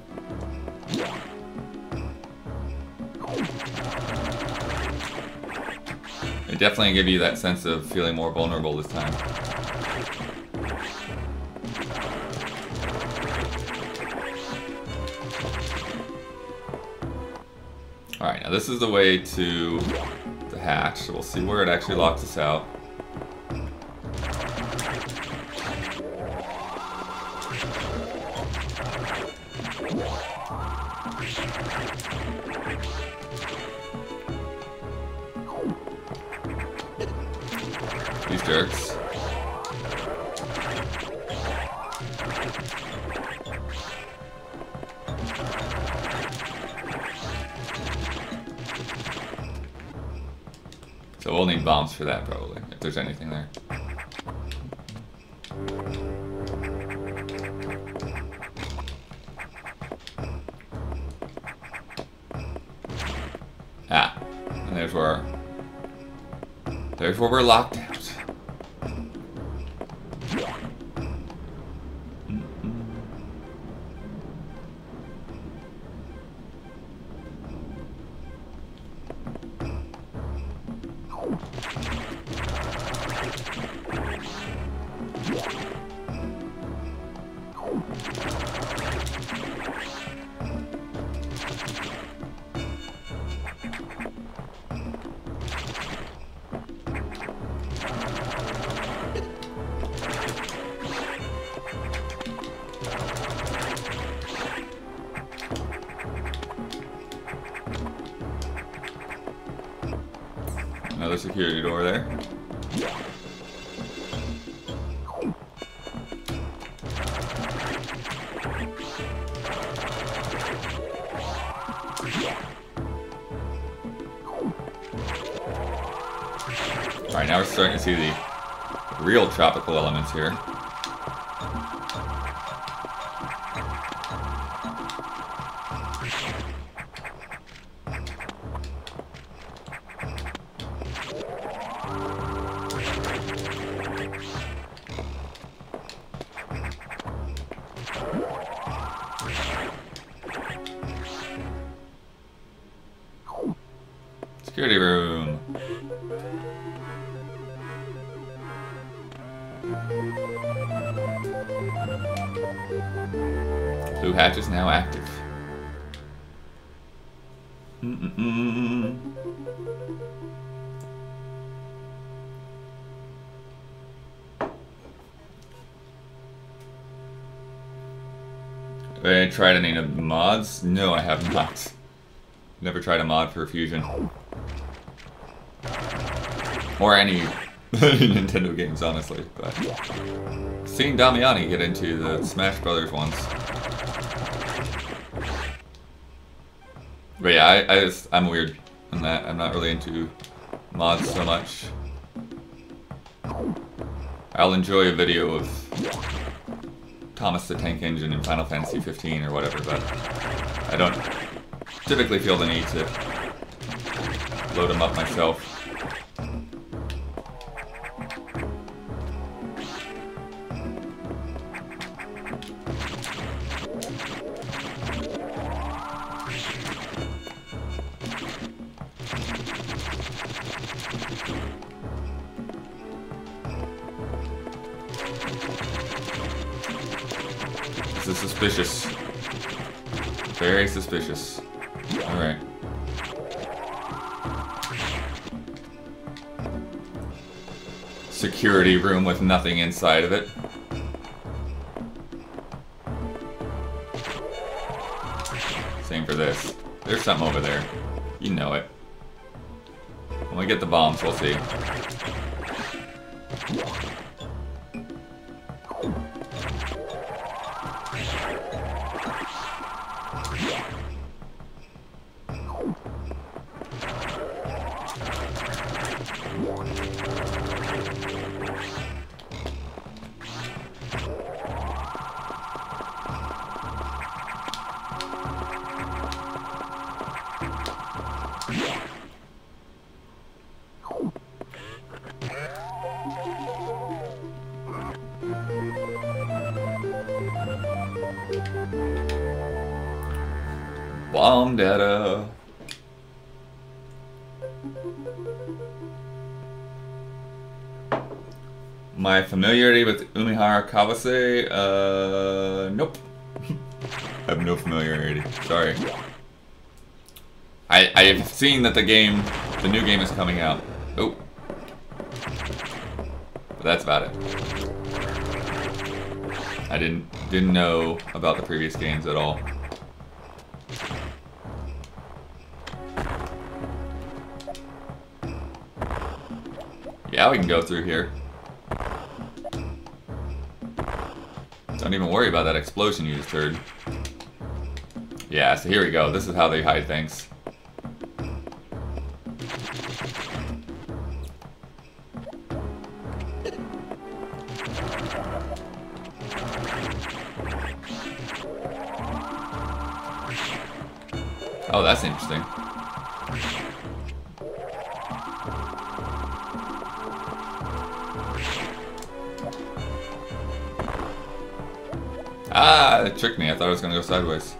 It definitely gave you that sense of feeling more vulnerable this time. Alright, now this is the way to the hatch, so we'll see where it actually locks us out. These jerks. So we'll need bombs for that probably, if there's anything there. Ah, and there's where we're locked out. Another security door there. Alright, now we're starting to see the real tropical elements here. Security room. Blue hatch is now active. Have I tried any of the mods? No, I have not. Never tried a mod for Fusion. Or any Nintendo games, honestly. But seeing Damiani get into the Smash Brothers ones. But yeah, I'm weird on that. I'm not really into mods so much. I'll enjoy a video of Thomas the Tank Engine in Final Fantasy 15 or whatever, but I don't typically feel the need to load them up myself. This is suspicious. Very suspicious. Alright. Security room with nothing inside of it. Same for this. There's something over there. You know it. When we get the bombs, we'll see. Bomb data. My familiarity with Umihara Kawase, nope. I have no familiarity, sorry. I have seen that the new game is coming out. Oh. But that's about it. I didn't know about the previous games at all. Yeah, we can go through here. Don't even worry about that explosion you just heard. Yeah, so here we go. This is how they hide things. Oh, that's interesting. Ah, it tricked me. I thought it was going to go sideways.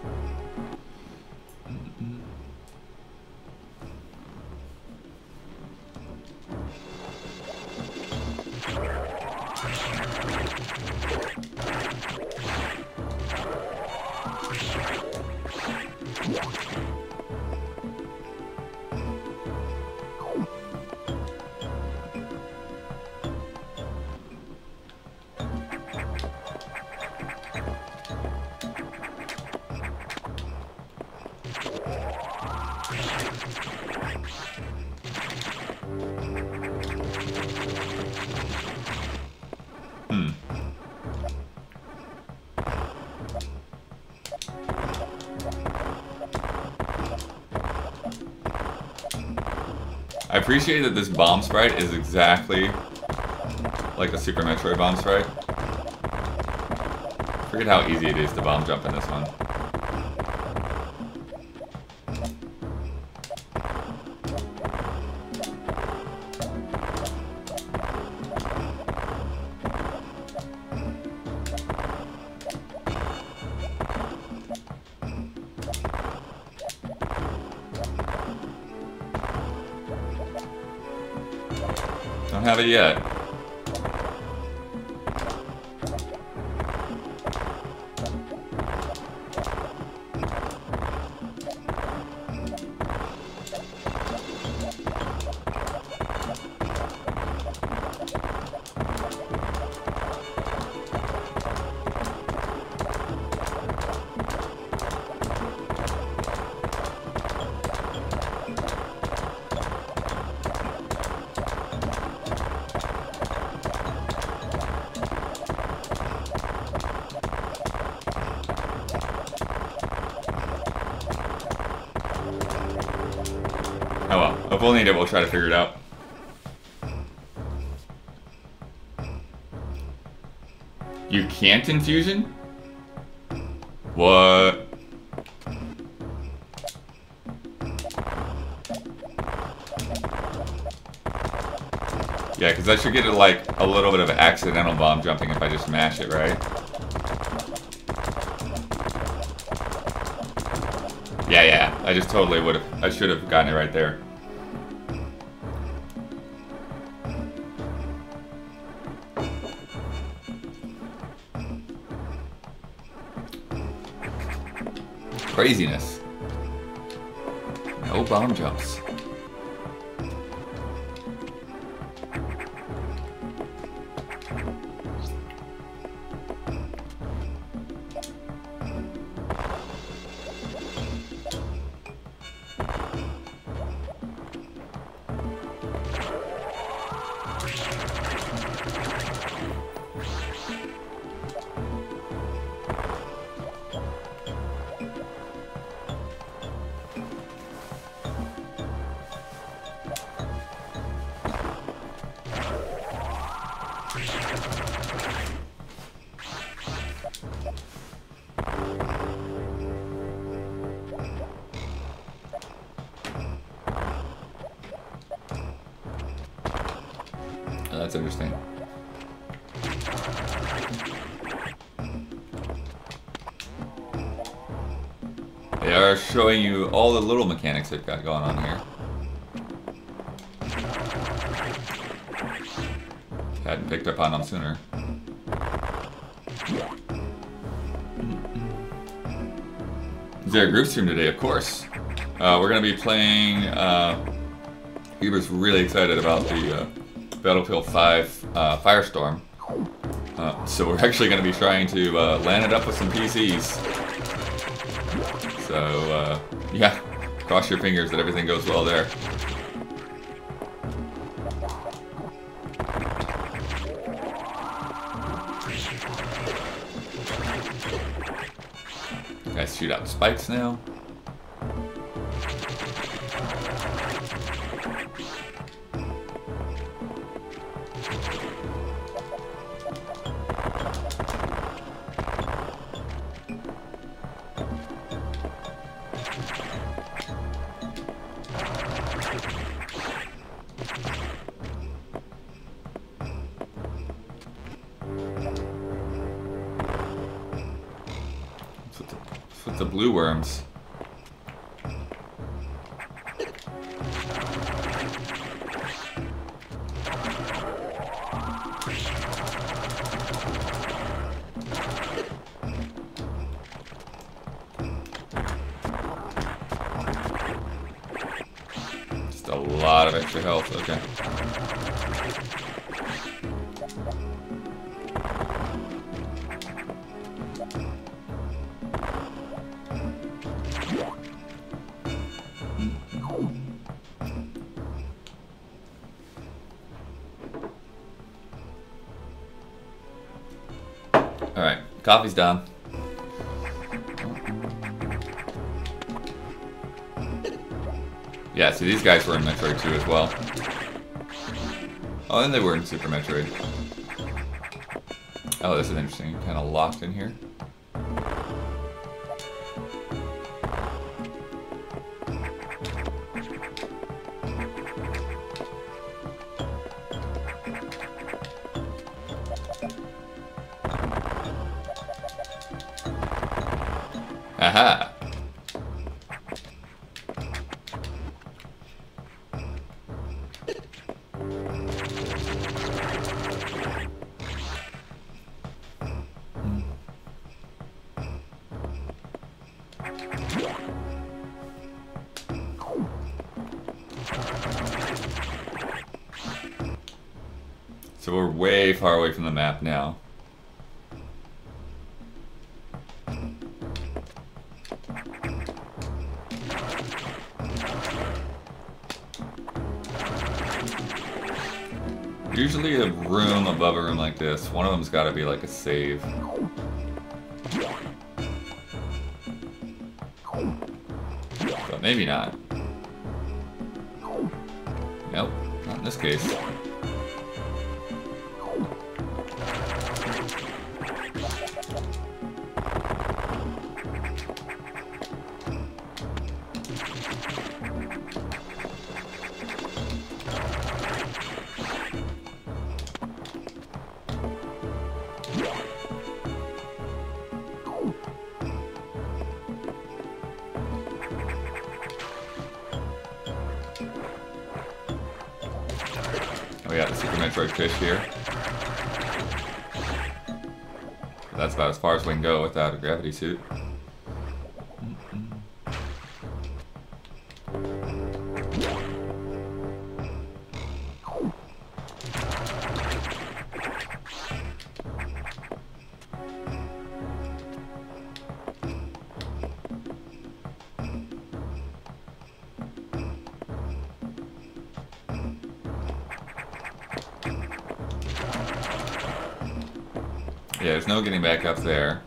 I appreciate that this bomb sprite is exactly like the Super Metroid bomb sprite. Forget how easy it is to bomb jump in this one. Don't have it yet. Oh well, if we'll need it, we'll try to figure it out. You can't infusion? What? Yeah, because I should get like a little bit of accidental bomb jumping if I just mash it, right? Yeah, I just totally would have. I should have gotten it right there. Craziness. No bomb jumps. That's interesting. They are showing you all the little mechanics they've got going on here. Hadn't picked up on them sooner. Is there a group stream today? Of course. We're going to be playing... Huber's really excited about the Battlefield 5 Firestorm. So we're actually going to be trying to land it up with some PCs. So, yeah, cross your fingers that everything goes well there. Guys shoot out spikes now. With the blue worms. Just a lot of extra health, okay. Alright, coffee's done. Yeah, see, these guys were in Metroid 2 as well. Oh, and they were in Super Metroid. Oh, this is interesting. Kind of locked in here. Aha! So we're way far away from the map now. Usually a room above a room like this, one of them's got to be like a save. But maybe not. Nope, not in this case. We got the Super Metroid fish here. That's about as far as we can go without a gravity suit. Yeah, there's no getting back up there.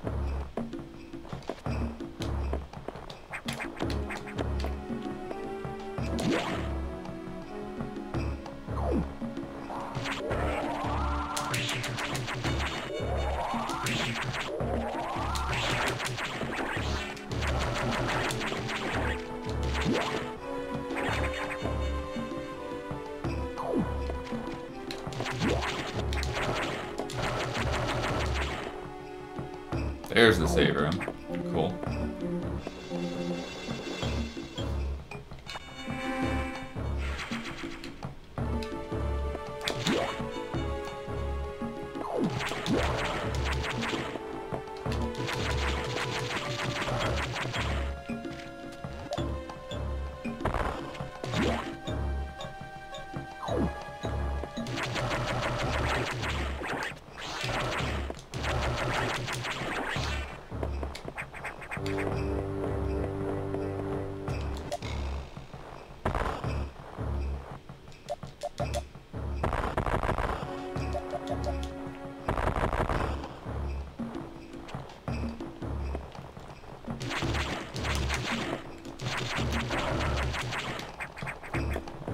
There's the save room. Cool.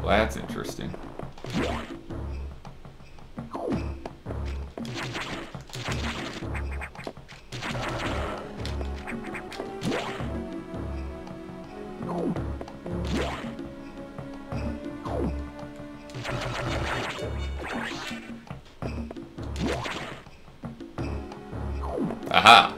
Well, that's interesting. Aha!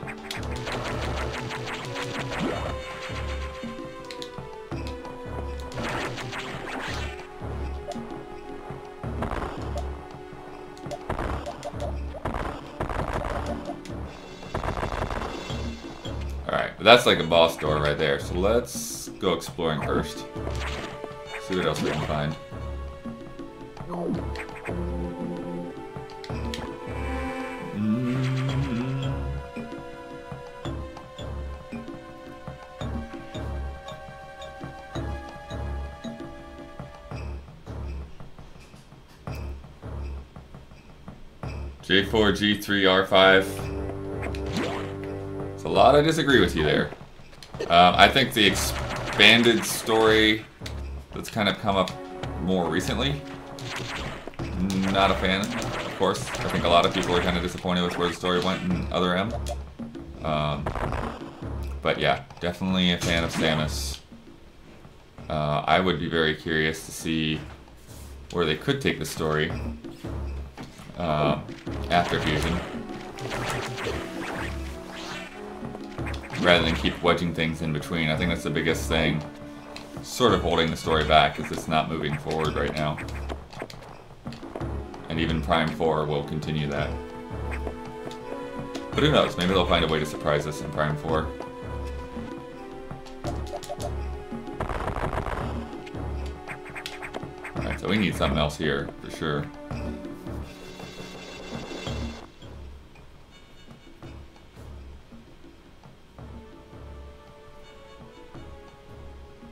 Alright, that's like a boss door right there, so let's go exploring first. See what else we can find. J4, G3, R5. There's a lot I disagree with you there. I think the expanded story, that's kind of come up more recently. Not a fan, of course. I think a lot of people are kind of disappointed with where the story went in Other M. But yeah, definitely a fan of Samus. I would be very curious to see where they could take the story after Fusion, rather than keep wedging things in between. I think that's the biggest thing sort of holding the story back, is it's not moving forward right now. And even Prime 4 will continue that. But who knows, maybe they'll find a way to surprise us in Prime 4. Alright, so we need something else here, for sure.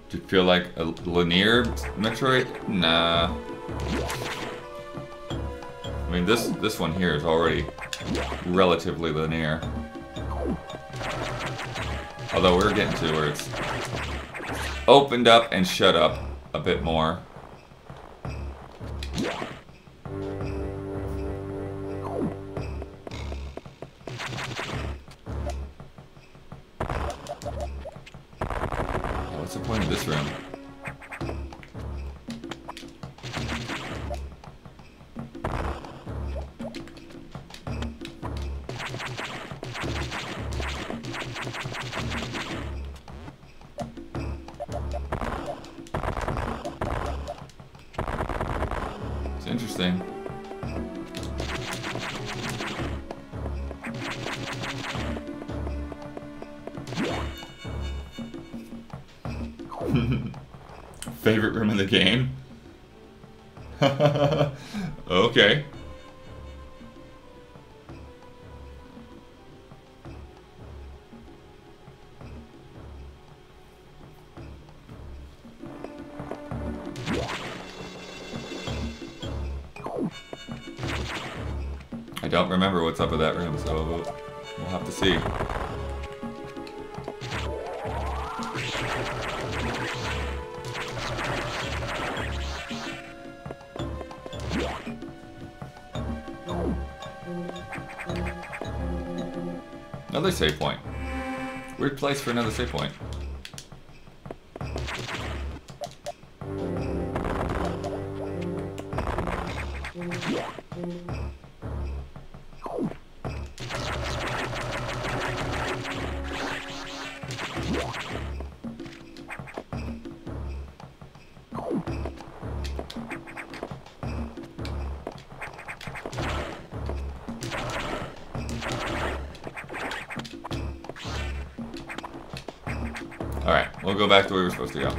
Do you feel like a linear Metroid? Nah. I mean, this one here is already relatively linear. Although we're getting to where it's opened up and shut up a bit more. What's the point of this room? It's interesting. Favorite room in the game? Okay. I don't remember what's up with that room, so we'll have to see. Another save point. Weird place for another save point. Alright, we'll go back to where we were supposed to go.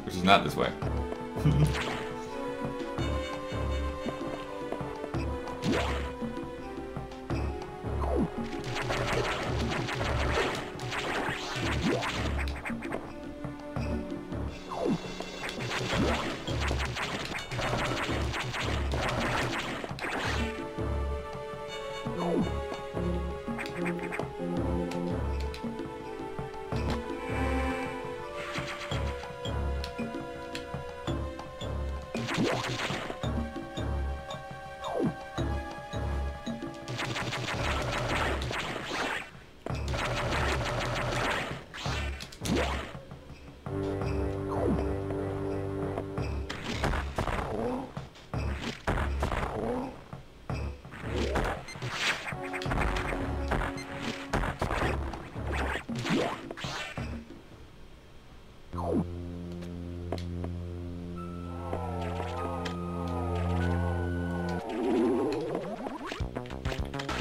Which is not this way.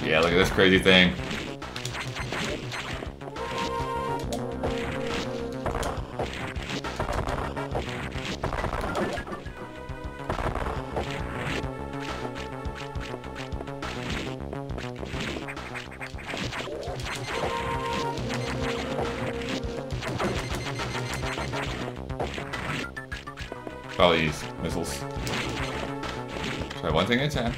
Yeah, look at this crazy thing. Probably use missiles. Try one thing at a time.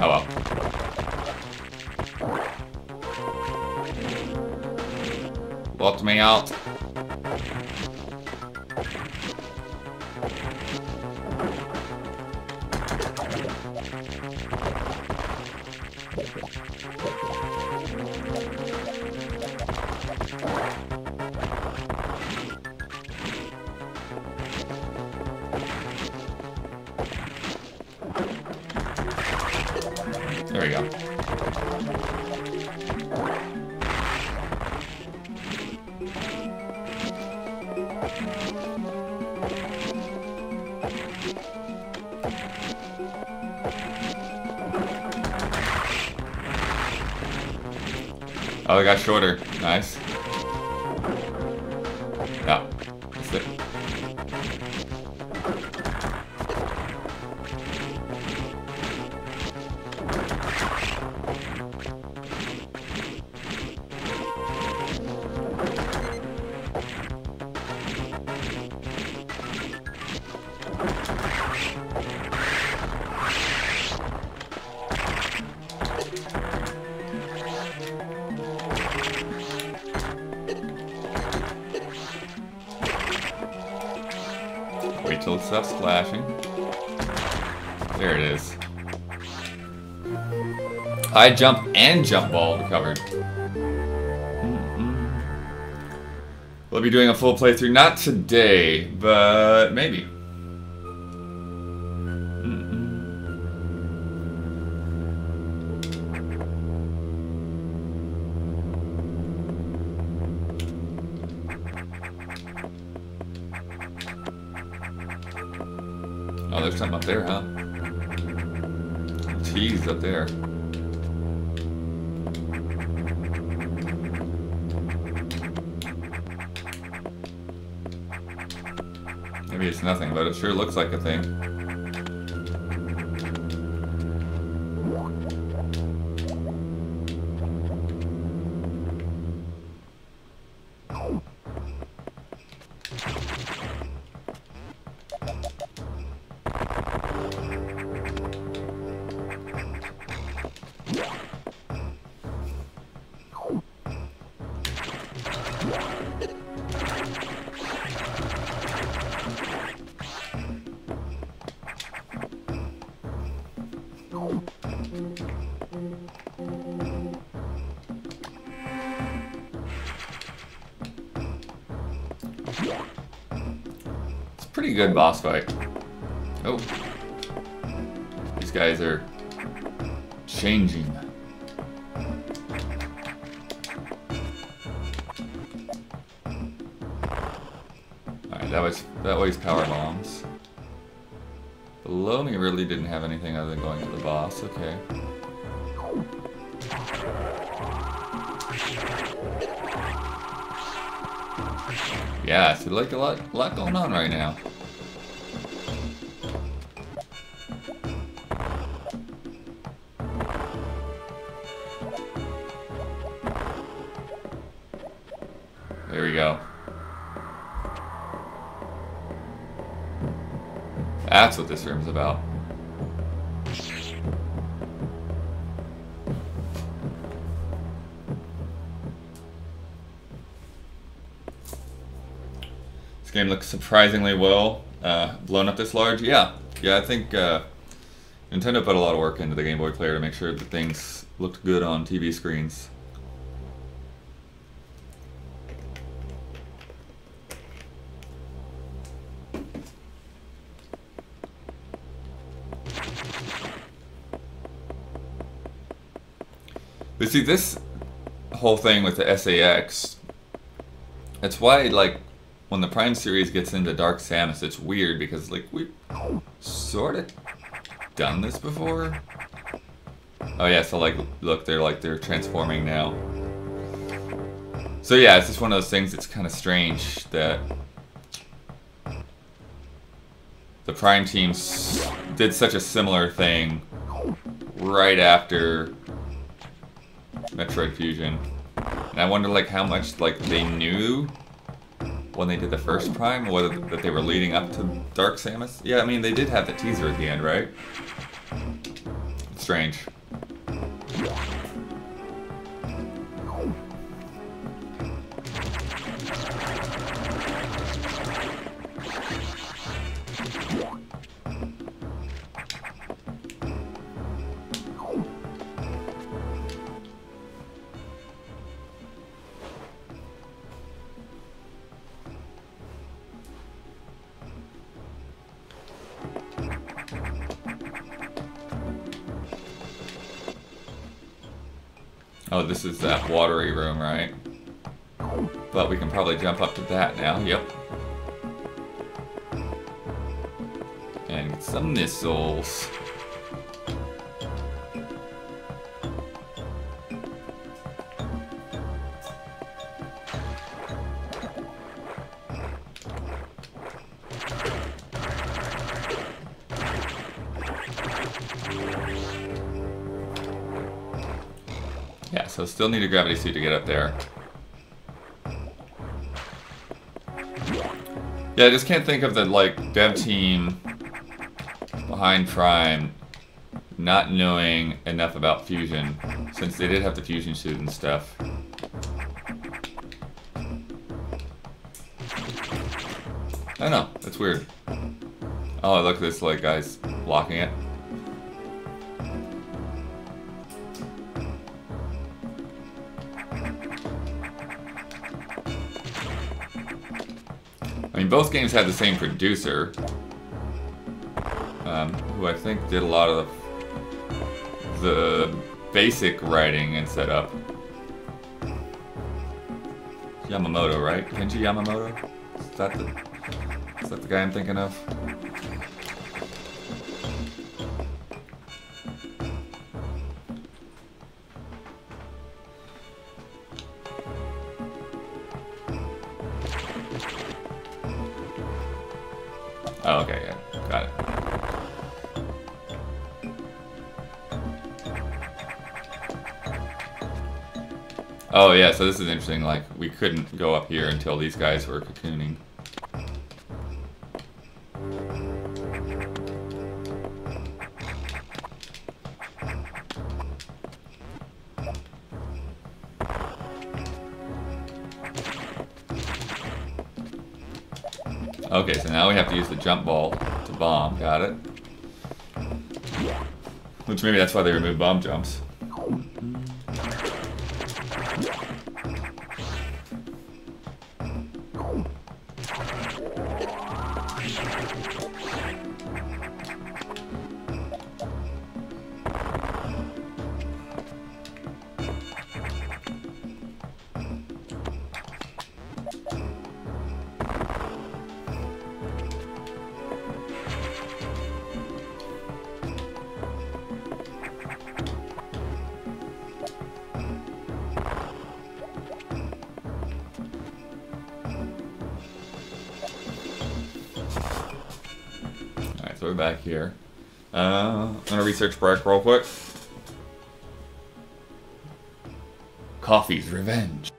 Oh well. Locked me out. There we go. Oh, it got shorter. Nice. Yeah, that's it. Wait till it stops splashing. There it is. High jump and jump ball recovered. We'll be doing a full playthrough, not today, but maybe. Oh, there's something up there, huh? Tease up there. Maybe it's nothing, but it sure looks like a thing. It's a pretty good boss fight. Oh. These guys are changing. Alright, that was power bombs. Below me really didn't have anything other than going to the boss, okay. Yeah, so like a lot going on right now. There we go. That's what this room's about. This game looks surprisingly well. Blown up this large? Yeah, I think Nintendo put a lot of work into the Game Boy player to make sure that things looked good on TV screens. But see, this whole thing with the SAX, that's why, like, when the Prime series gets into Dark Samus, it's weird because, like, we've sort of done this before. Oh yeah, so like, look, they're transforming now. So yeah, it's just one of those things that's kind of strange that the Prime teams did such a similar thing right after Metroid Fusion. And I wonder like how much like they knew when they did the first Prime, whether that they were leading up to Dark Samus. Yeah, I mean they did have the teaser at the end, right? It's strange. Oh, this is that watery room, right? But we can probably jump up to that now. Yep. And get some missiles. Yeah, so still need a gravity suit to get up there. Yeah, I just can't think of the, like, dev team behind Prime not knowing enough about Fusion, since they did have the Fusion suit and stuff. I don't know, that's weird. Oh, look at this, like, guy's blocking it. I mean, both games had the same producer, who I think did a lot of the basic writing and setup. Yamamoto, right? Kenji Yamamoto? Is that the guy I'm thinking of? Oh, okay, yeah, got it. Oh yeah, so this is interesting, like, we couldn't go up here until these guys were cocooning. Okay, so now we have to use the jump ball to bomb, got it. Which maybe that's why they removed bomb jumps. So we're back here. I'm gonna research Breck real quick. Coffee's Revenge.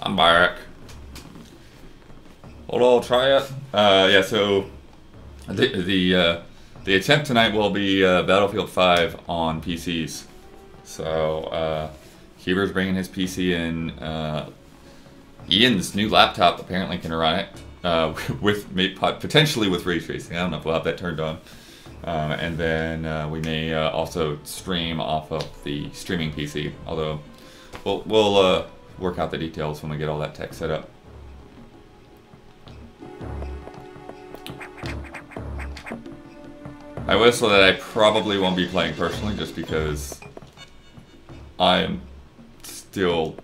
I'm back. Hold on, try it. Yeah, so the attempt tonight will be Battlefield 5 on PCs. So Huber's bringing his PC in. Ian's new laptop apparently can run it with potentially with ray tracing. I don't know if we'll have that turned on. And then we may also stream off of the streaming PC. Although we'll work out the details when we get all that tech set up. I whistle that I probably won't be playing personally just because I am still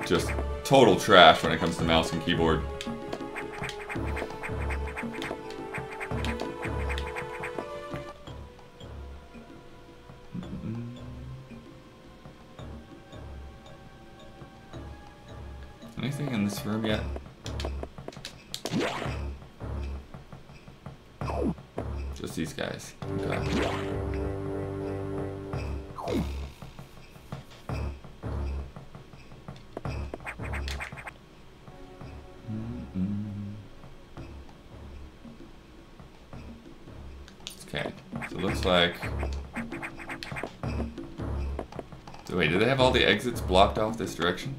just total trash when it comes to mouse and keyboard. Anything in this room yet? Just these guys. Okay. Okay, so it looks like... Wait, do they have all the exits blocked off this direction?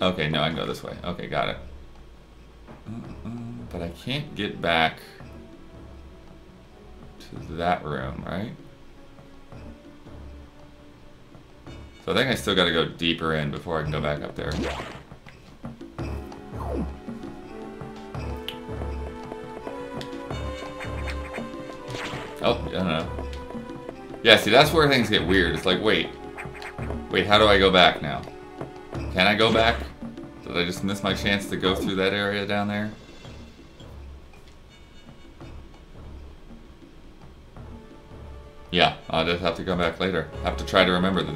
Okay, no, I can go this way. Okay, got it. But I can't get back to that room, right? So I think I still gotta go deeper in before I can go back up there. Oh, I don't know. Yeah, see, that's where things get weird. It's like, wait, how do I go back now? Can I go back? Did I just miss my chance to go through that area down there? Yeah, I'll just have to come back later. Have to try to remember that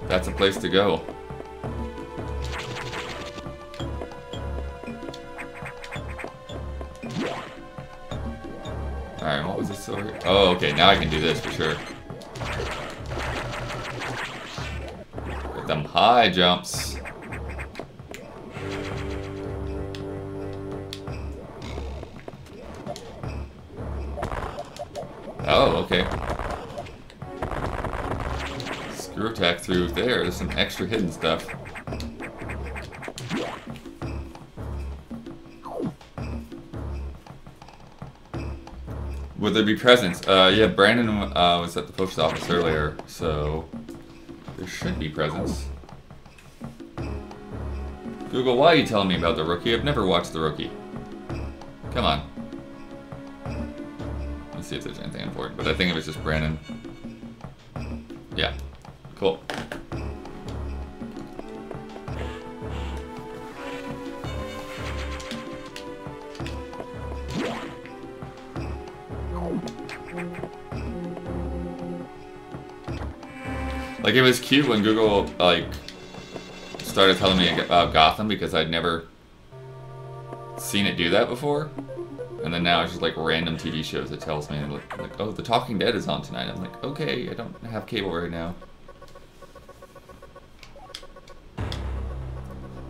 that's a place to go. Alright, what was this over here? Oh, okay, now I can do this for sure. With them high jumps. Oh, okay. Screw attack through there. There's some extra hidden stuff. Would there be presents? Yeah, Brandon was at the post office earlier, so there should be presents. Google, why are you telling me about The Rookie? I've never watched The Rookie. Come on. Let's see if there's anything important, but I think it was just Brandon. Yeah, cool. Like, it was cute when Google, like, started telling me about Gotham because I'd never seen it do that before. And then now it's just, like, random TV shows it tells me. And like, oh, The Talking Dead is on tonight. I'm like, okay, I don't have cable right now.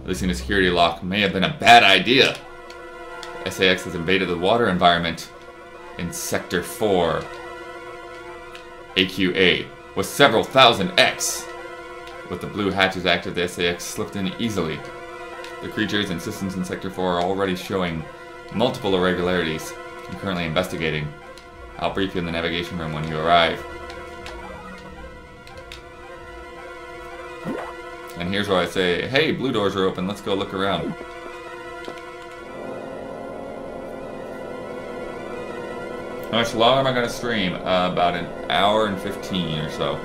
Releasing a security lock may have been a bad idea. SAS has invaded the water environment in Sector 4. AQA. With several thousand X. With the blue hatches active, the SAS slipped in easily. The creatures and systems in Sector 4 are already showing multiple irregularities. I'm currently investigating. I'll brief you in the navigation room when you arrive. And here's where I say, hey, blue doors are open, let's go look around. How much longer am I going to stream? About an hour and 15 or so.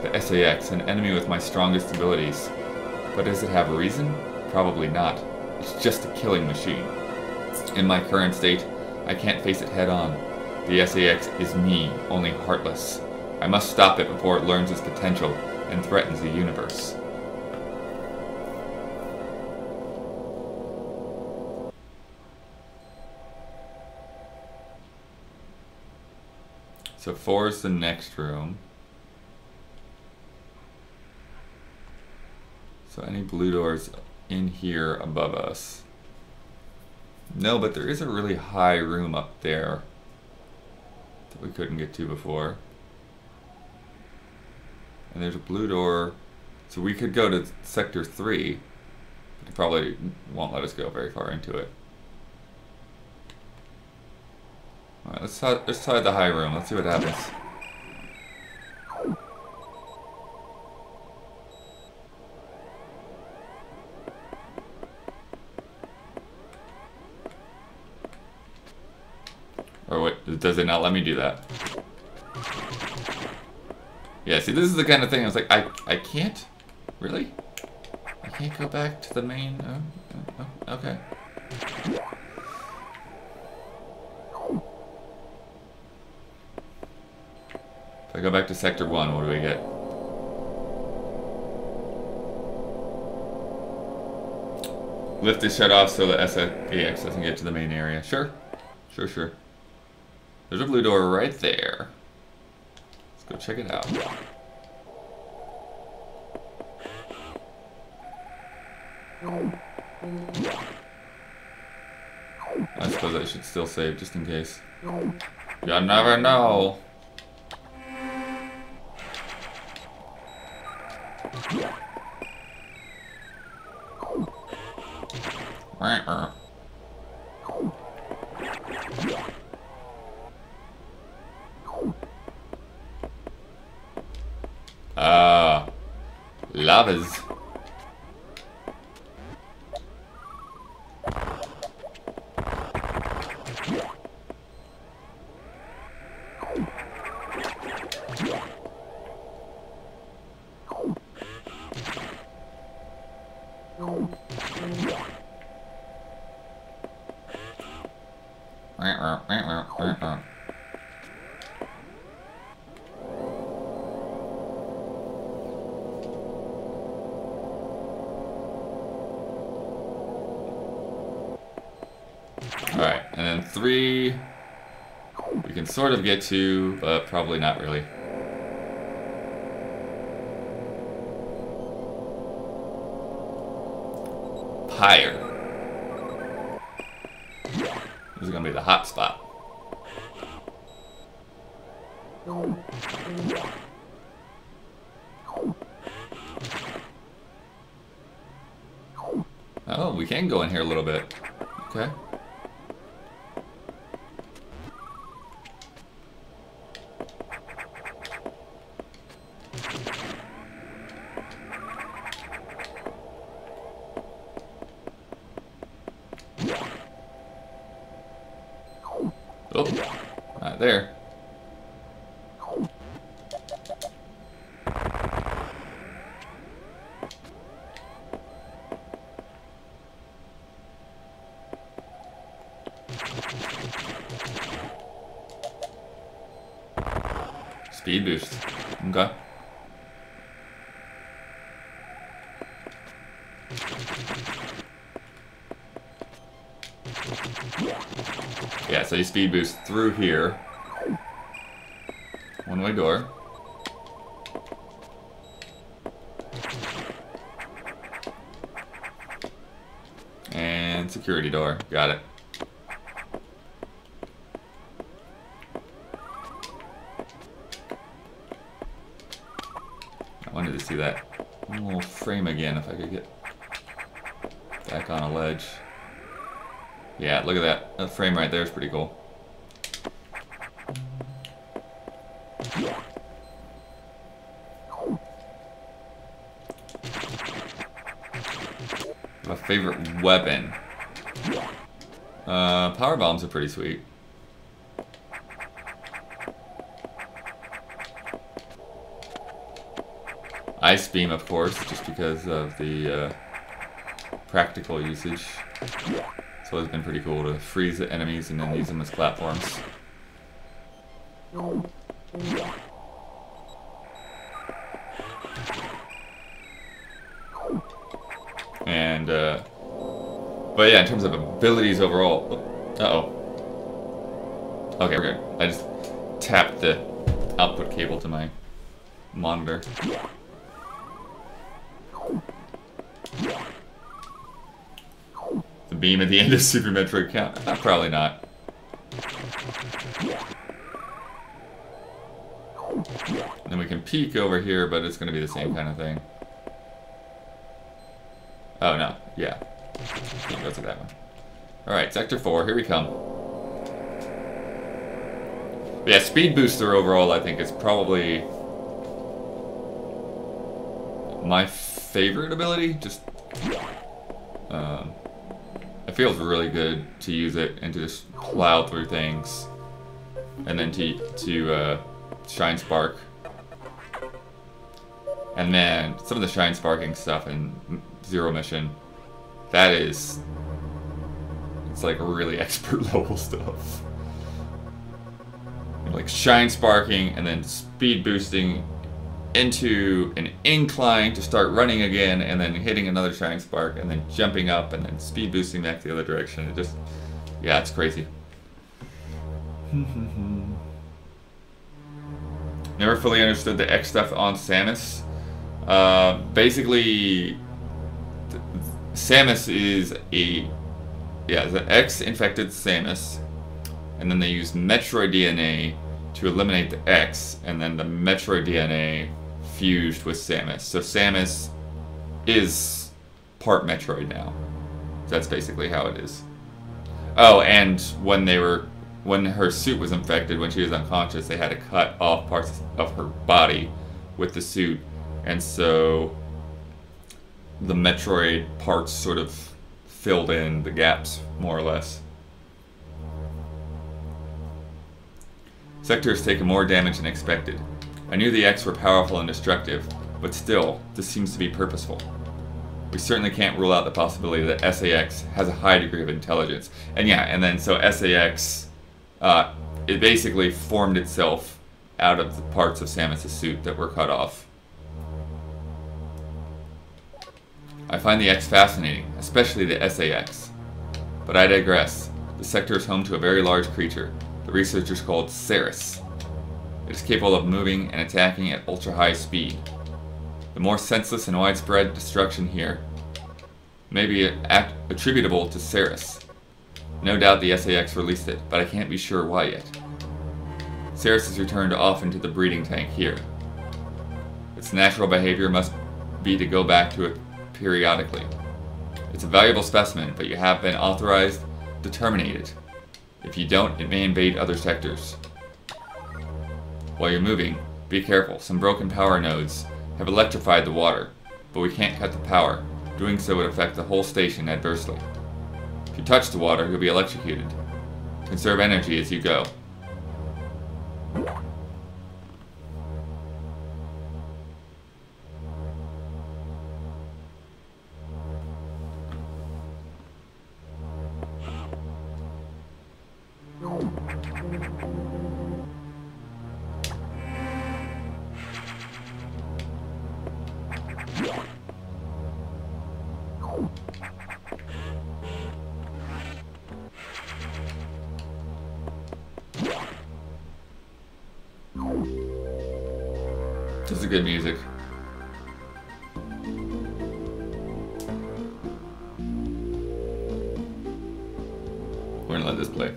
The SAS, an enemy with my strongest abilities. But does it have a reason? Probably not. It's just a killing machine. In my current state, I can't face it head on. The SAS is me, only heartless. I must stop it before it learns its potential and threatens the universe. So 4 is the next room. So any blue doors in here above us? No, but there is a really high room up there that we couldn't get to before. And there's a blue door, so we could go to sector 3. But it probably won't let us go very far into it. Alright, let's try the high room. Let's see what happens. Or wait, does it not let me do that? Yeah, see, this is the kind of thing I was like, I can't? Really? I can't go back to the main... Oh, okay. If I go back to Sector 1, what do we get? Lift is shut off so the SAX doesn't get to the main area. Sure. Sure. There's a blue door right there. Let's go check it out. I suppose I should still save just in case. You never know. Lavas. Alright, and then 3 we can sort of get to, but probably not really. Higher. This is gonna be the hot spot. Oh, we can go in here a little bit. Okay. Oh, not there. Speed boost. Okay. Yeah, so you speed boost through here. One-way door. And security door. Got it. I wanted to see that little frame again if I could get back on a ledge. Yeah, look at that. That frame right there is pretty cool. My favorite weapon. Power bombs are pretty sweet. Ice beam, of course, just because of the practical usage. So it's been pretty cool to freeze the enemies and then use them as platforms. And, but yeah, in terms of abilities overall, uh-oh. Okay, we're good. I just tapped the output cable to my monitor. The beam at the end of Super Metroid count? Probably not. And then we can peek over here, but it's going to be the same kind of thing. Oh, no. Yeah. Can't go to that one. Alright, Sector 4. Here we come. But yeah, Speed Booster overall, I think, is probably my favorite ability. Just, it feels really good to use it and to just plow through things. And then to Shine Spark. And man, some of the Shine Sparking stuff in Zero Mission, that is, it's like really expert level stuff. Like Shine Sparking and then speed boosting into an incline to start running again, and then hitting another Shine Spark, and then jumping up, and then speed boosting back the other direction. It just, yeah, it's crazy. Never fully understood the X stuff on Samus. Basically, Samus is it's an X-infected Samus, and then they use Metroid DNA to eliminate the X, and then the Metroid DNA fused with Samus. So Samus is part Metroid now. That's basically how it is. Oh, and when her suit was infected, when she was unconscious, they had to cut off parts of her body with the suit, and so the Metroid parts sort of filled in the gaps, more or less. Sector has taken more damage than expected. I knew the X were powerful and destructive, but still, this seems to be purposeful. We certainly can't rule out the possibility that SAX has a high degree of intelligence. And yeah, and then so SAX, it basically formed itself out of the parts of Samus' suit that were cut off. I find the X fascinating, especially the SAX. But I digress. The sector is home to a very large creature, the researchers called Ceres. It is capable of moving and attacking at ultra-high speed. The more senseless and widespread destruction here may be attributable to Ceres. No doubt the SAX released it, but I can't be sure why yet. Ceres is returned often to the breeding tank here. Its natural behavior must be to go back to it periodically. It's a valuable specimen, but you have been authorized to terminate it. If you don't, it may invade other sectors. While you're moving, be careful. Some broken power nodes have electrified the water, but we can't cut the power. Doing so would affect the whole station adversely. If you touch the water, you'll be electrocuted. Conserve energy as you go. This is good music. We're gonna let this play.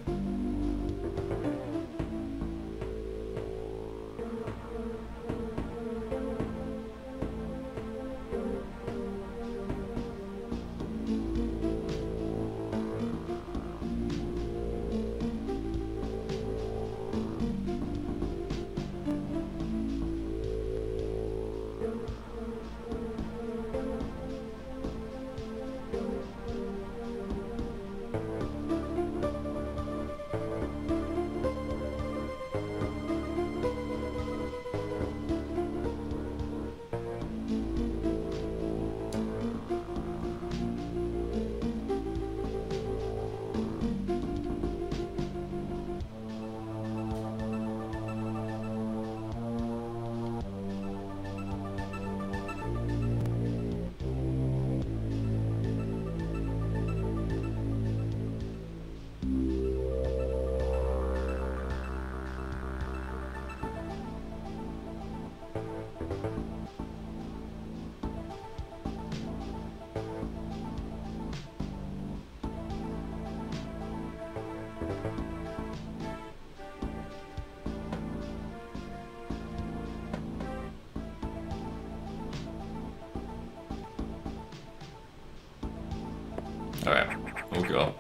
Alright, we'll go.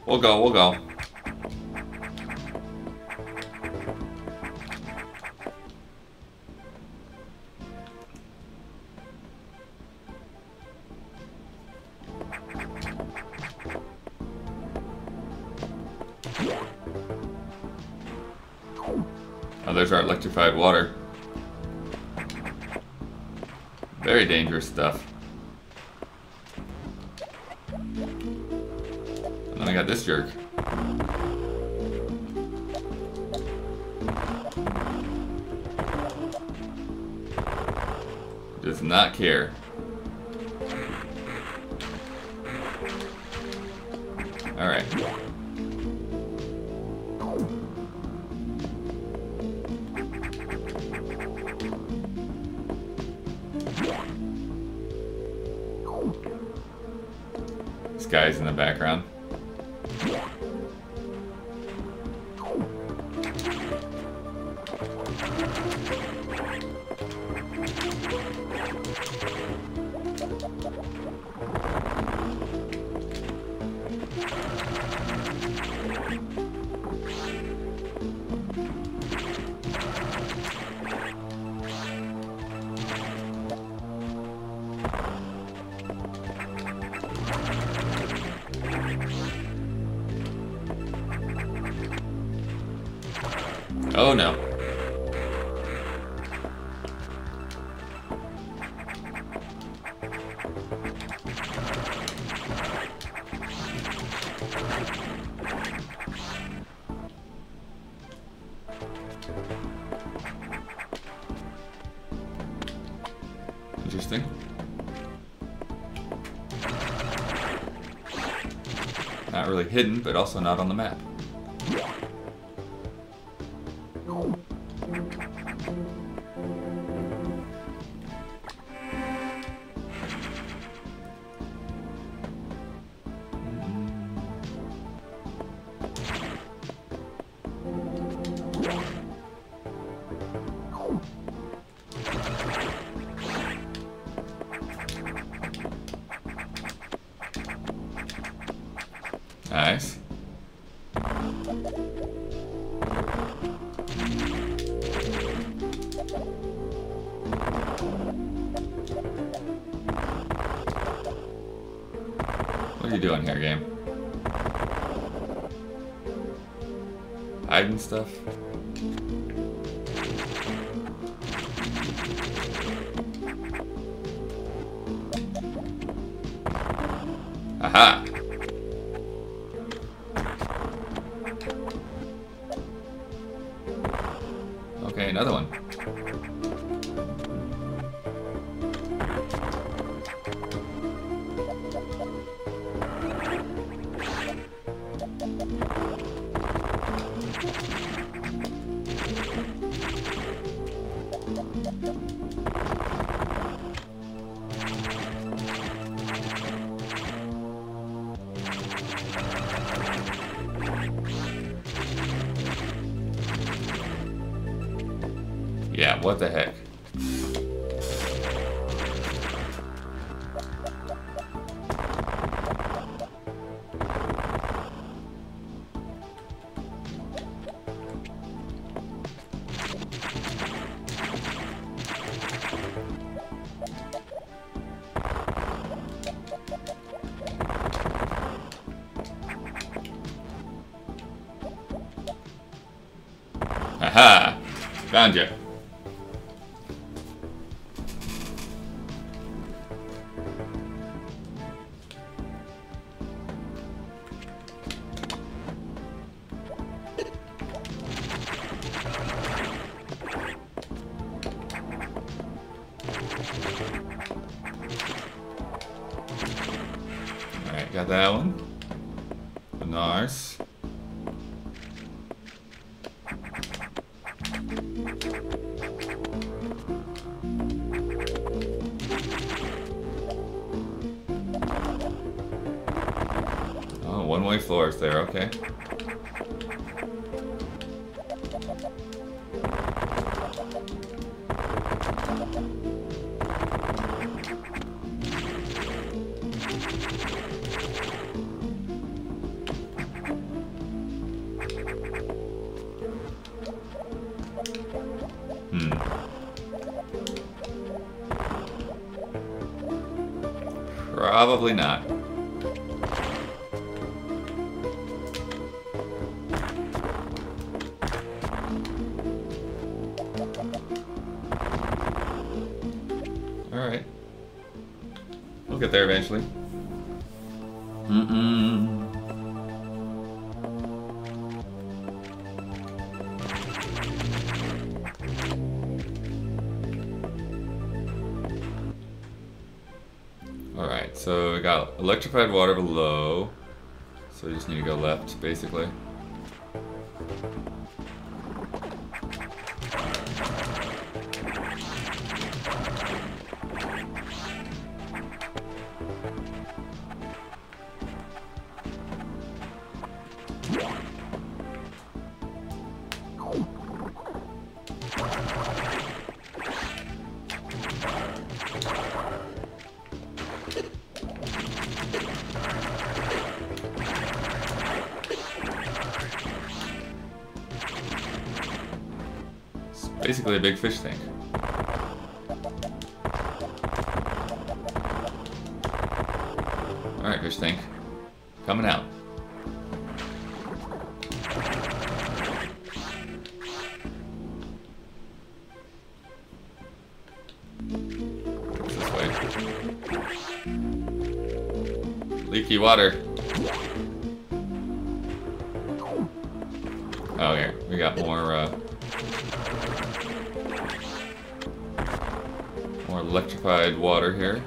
We'll go, we'll go. Oh, there's our electrified water. Very dangerous stuff. And then I got this jerk. Does not care. Alright. This guy's in the background. Oh no. Interesting. Not really hidden, but also not on the map. Nice. What are you doing here, game? Hiding stuff? Aha! Okay, another one. Yeah, what the heck? Aha! Found you. Alright, got that one. Nice. Oh, one-way floors there, okay. Probably not. Alright. We'll get there eventually. Alright, so we got electrified water below. So we just need to go left, basically. Basically a big fish tank. Alright, fish tank. Coming out. This way. Leaky water. Oh, here. We got more electrified water here.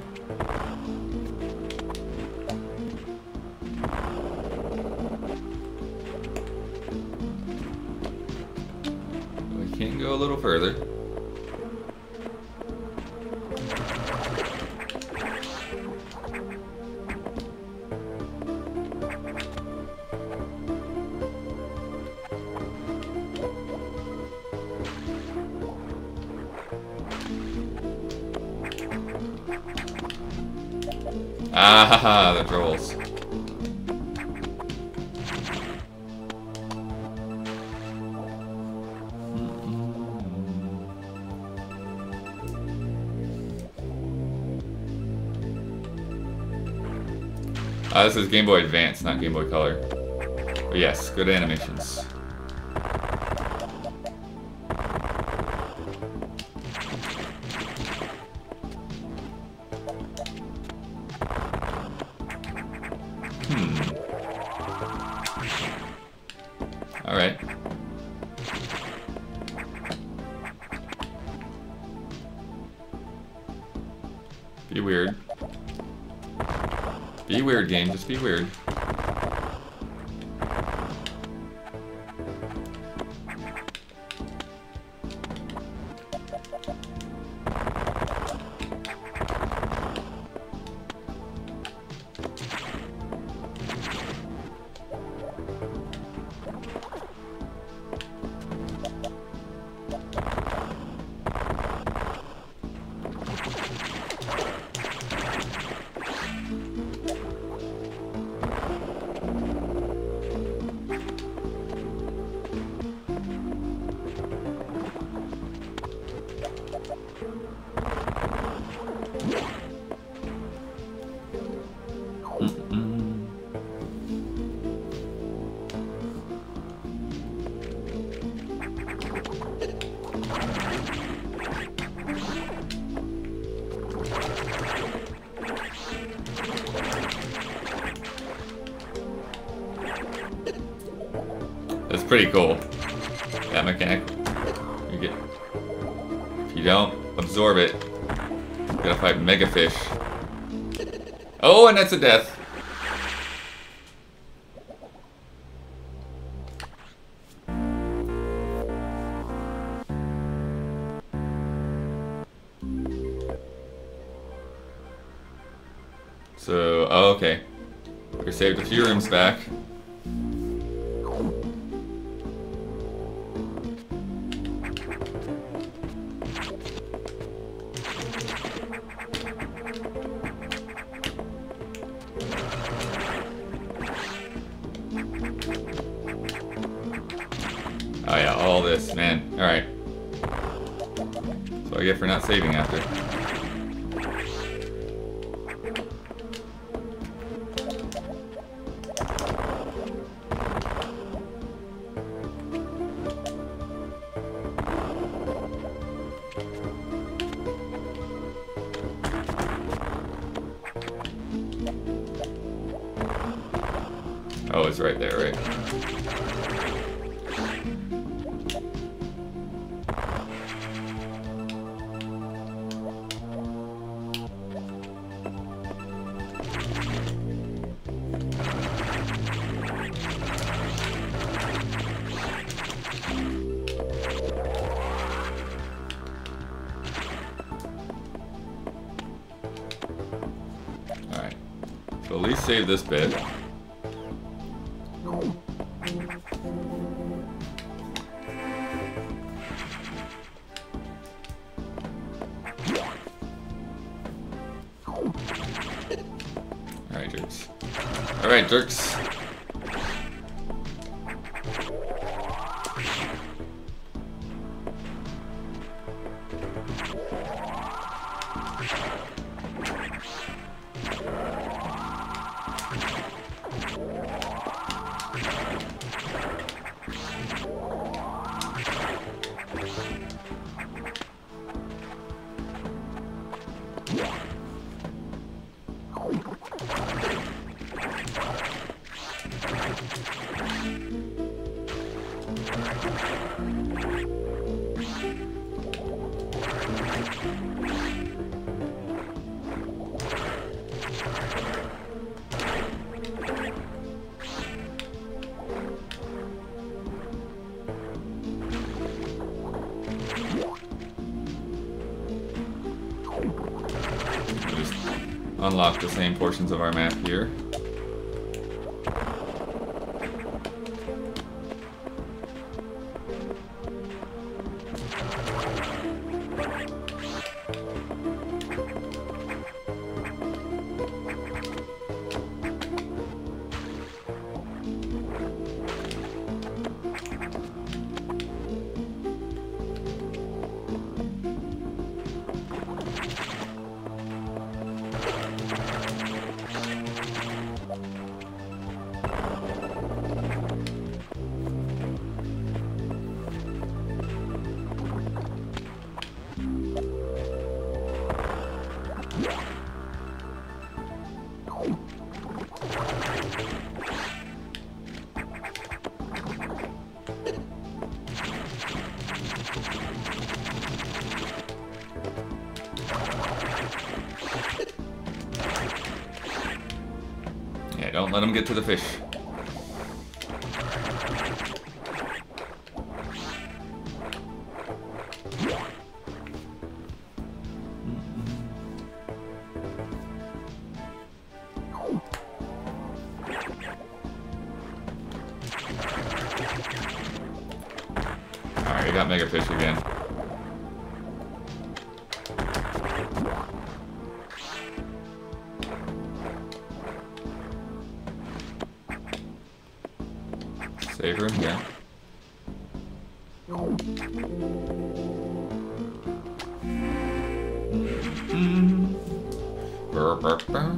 We can go a little further. Ah, the trolls. This is Game Boy Advance, not Game Boy Color. But yes, good animations. Alright. Be weird. Be weird, game. Just be weird. That's pretty cool. That mechanic. You get, if you don't absorb it, you gotta fight mega fish. Oh, and that's a death. So, oh, okay. We saved a few rooms back. Oh yeah, all this, man. Alright. So I get for not saving after. Oh, it's right there, right? Alright. So at least save this bit. Alright, jerks. Alright, jerks. Unlock the same portions of our map here. Yeah, don't let him get to the fish. Alright, you got mega fish again. Save room, yeah. Burr, burr, burr.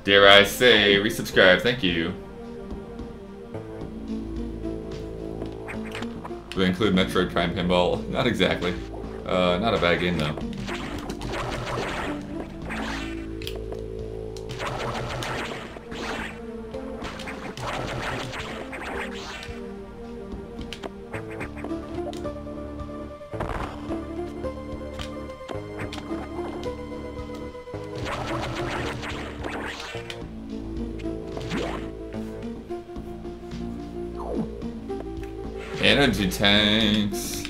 Dare I say, resubscribe, thank you. Will it include Metroid Prime Pinball? Not exactly. Not a bad game though. Energy tanks.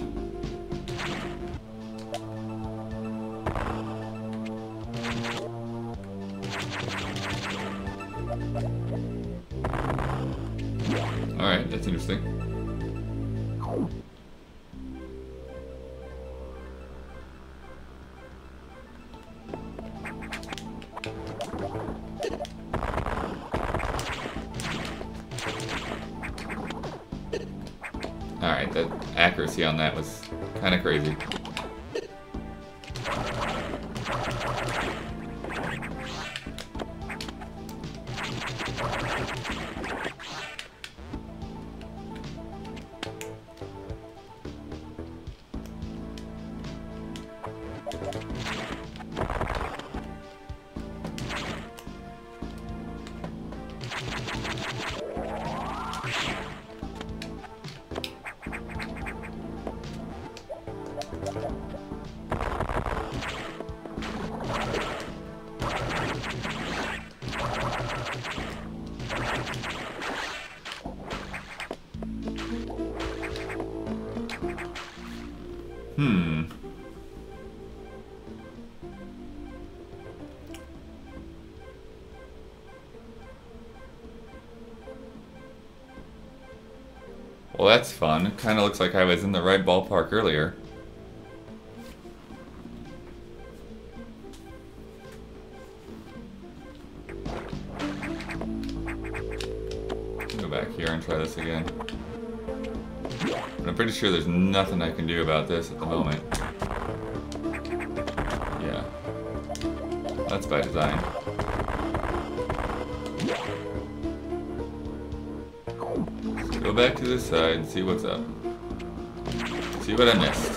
Alright, that's interesting. Alright, the accuracy on that was kind of crazy. Hmm. Well, that's fun. It kind of looks like I was in the right ballpark earlier. Go back here and try this again. But I'm pretty sure there's nothing I can do about this at the moment. Yeah. That's by design. Go back to this side and see what's up. See what I missed.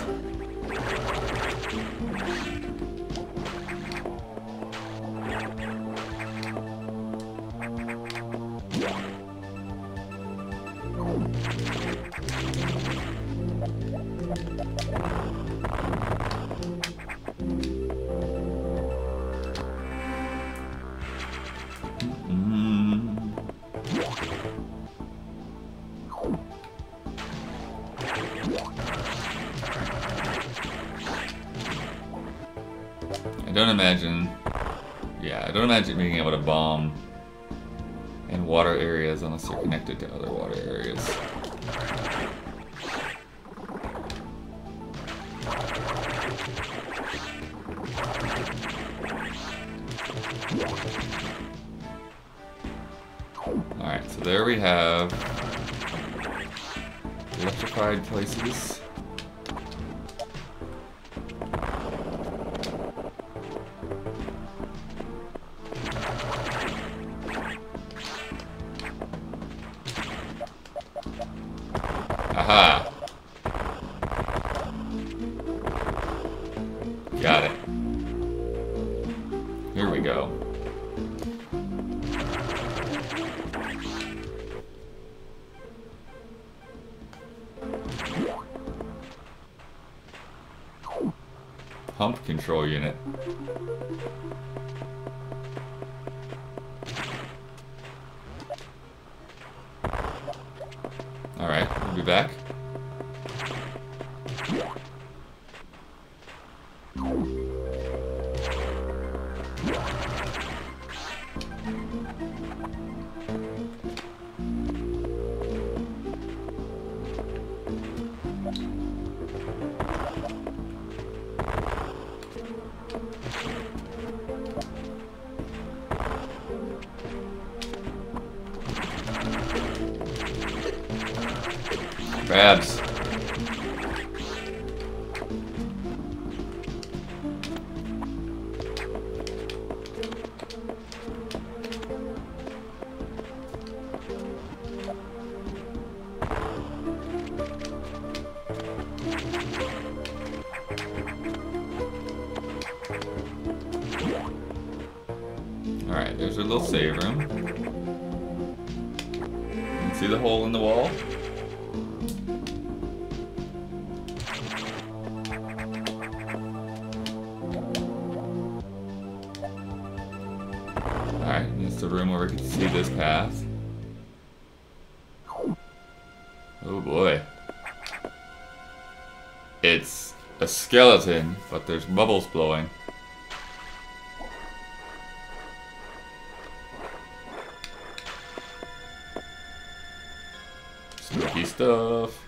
I don't imagine being able to bomb in water areas unless they're connected to other water areas. Alright, so there we have electrified places. Aha! Got it. Here we go. Pump control unit. Alright, we'll be back. Crabs. Alright, there's a little save room. You can see the hole in the wall? Alright, that's the room where we can see this path. Oh boy. It's a skeleton, but there's bubbles blowing. Spooky stuff.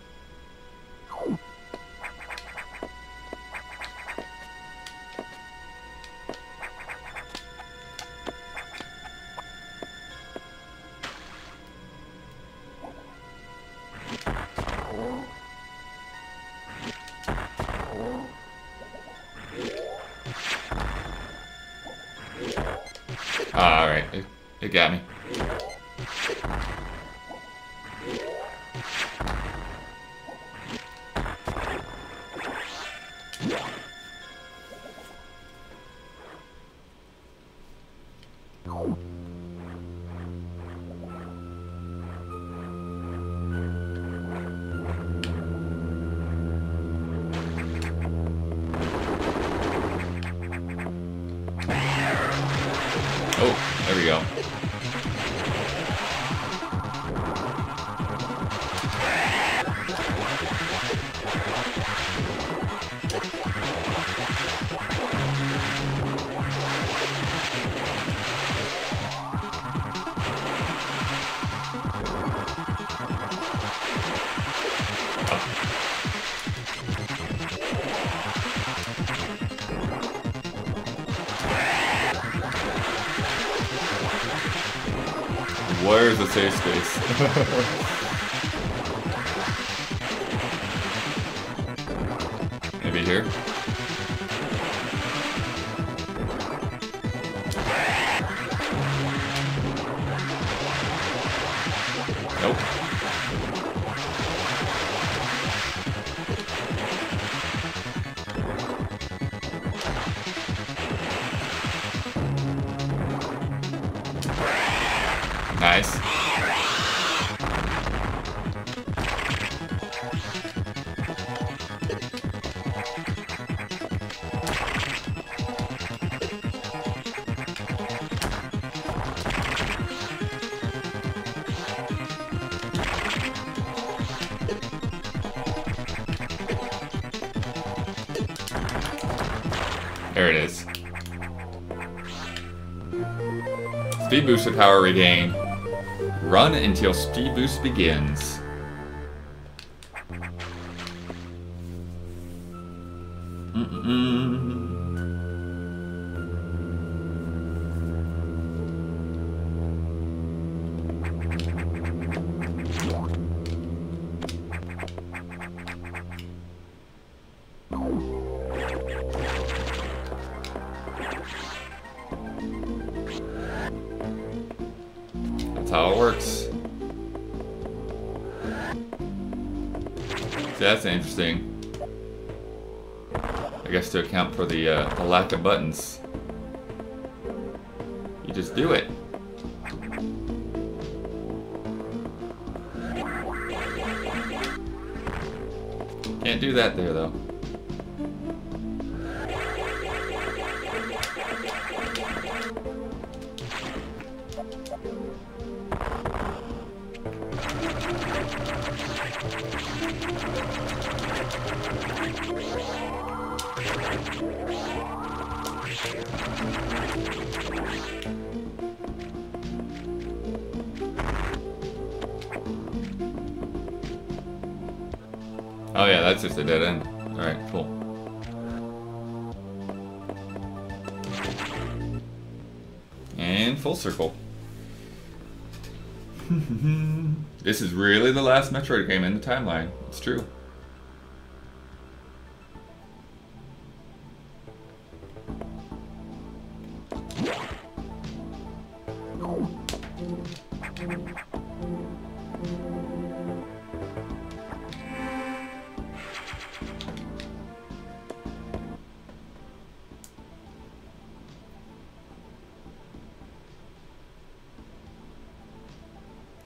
Alright, it got me. Oh, there we go. Where's the safe space? Maybe here? Nope. Nice. There it is. Speed boost with power regained. Run until speed boost begins. That's how it works. See, that's interesting. I guess to account for the lack of buttons. You just do it. Can't do that there, though. Oh yeah, that's just a dead end. Alright, cool. And full circle. This is really the last Metroid game in the timeline. It's true.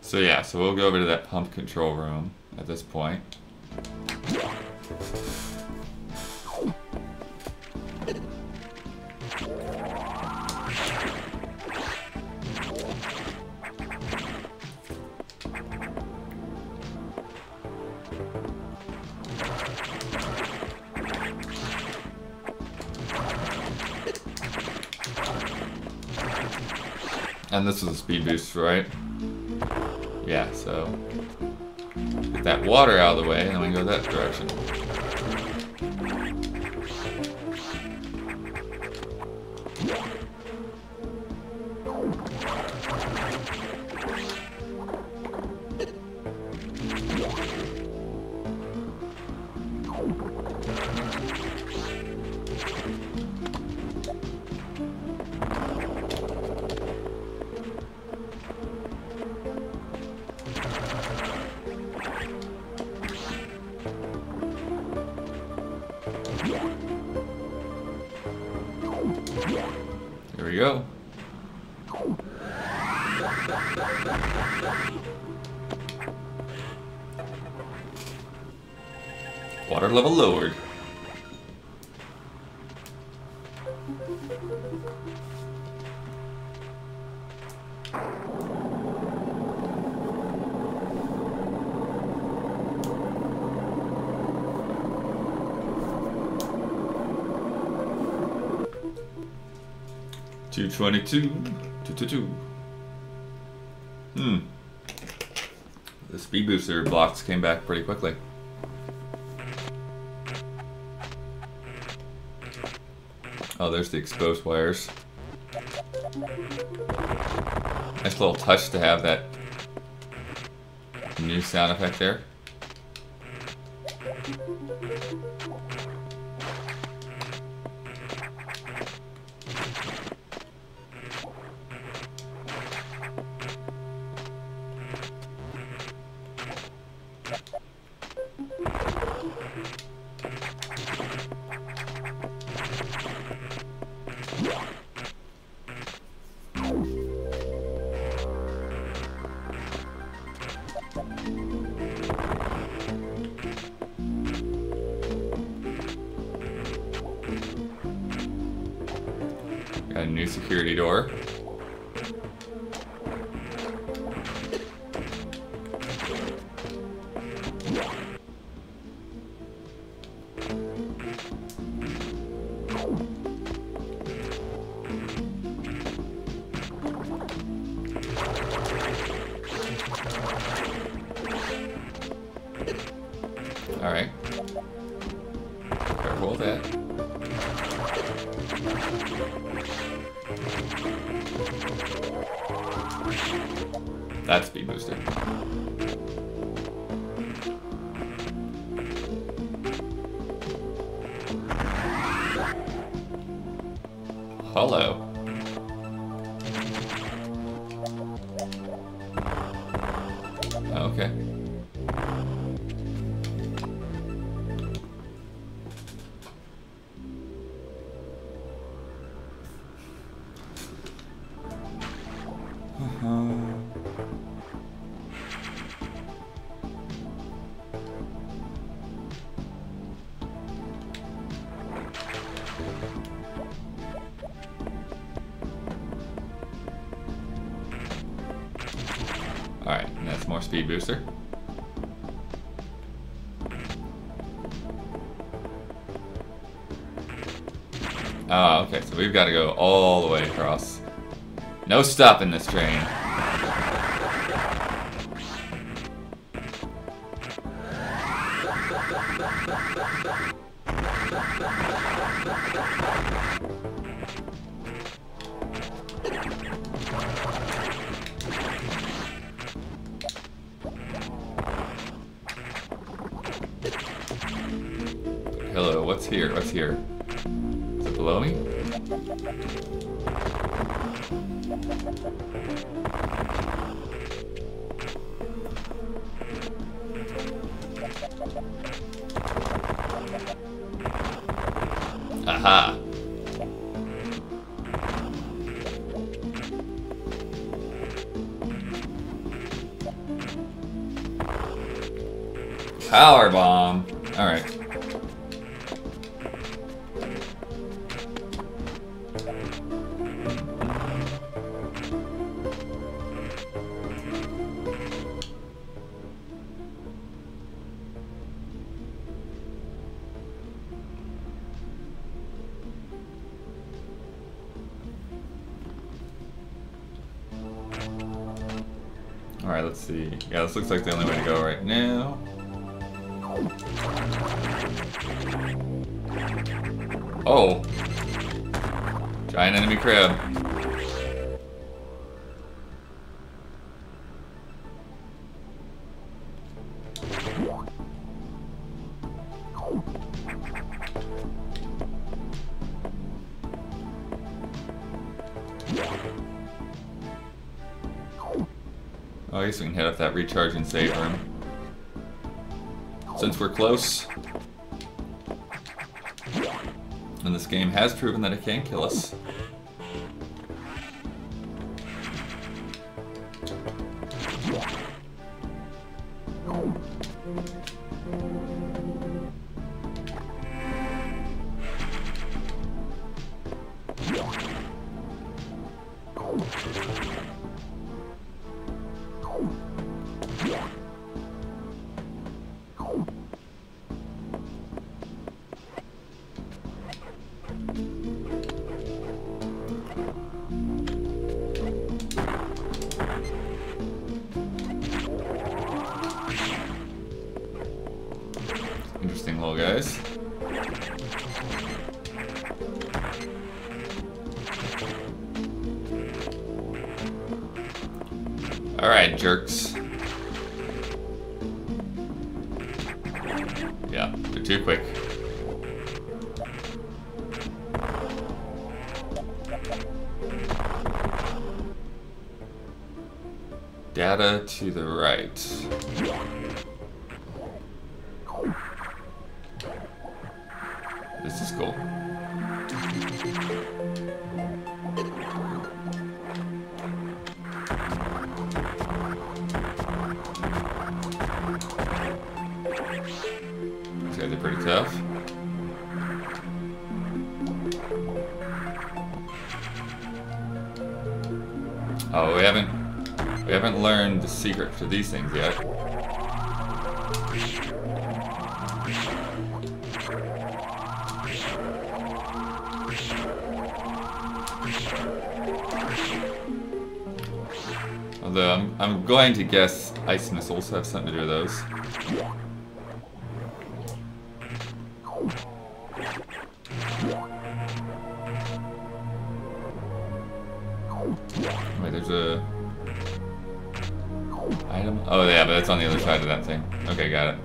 So yeah, so we'll go over to that pump control room at this point. And this is a speed boost, right? Yeah, so get that water out of the way and then we can go that direction. Here we go. Water level lowered. $222. The speed booster blocks came back pretty quickly. Oh, there's the exposed wires. Nice little touch to have that new sound effect there. Got a new security door. All right. Careful with that. That's speed booster. Hello. Okay. Alright, and that's more speed booster. Oh, okay, so we've got to go all the way across. No stopping this train. Hello, what's here? What's here? Is it below me? Aha! Power bomb! Alright. Alright, let's see. Yeah, this looks like the only way to go right now. Oh! Giant enemy crab. Oh, I guess we can head up that recharge and save room. Since we're close. And this game has proven that it can kill us. Alright, jerks. Yeah, they're too quick. Data to the right. This is cool. These guys are pretty tough. Oh, we haven't learned the secret to these things yet. Although I'm going to guess ice missiles have something to do with those. Wait, there's a item? Oh yeah, but that's on the other side of that thing. Okay, got it.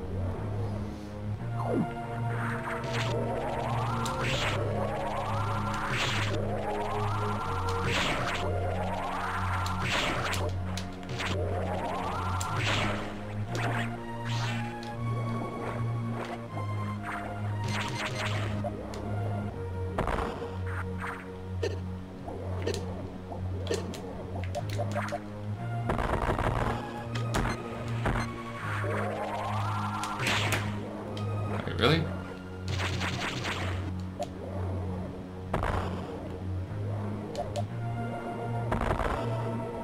Wait, really?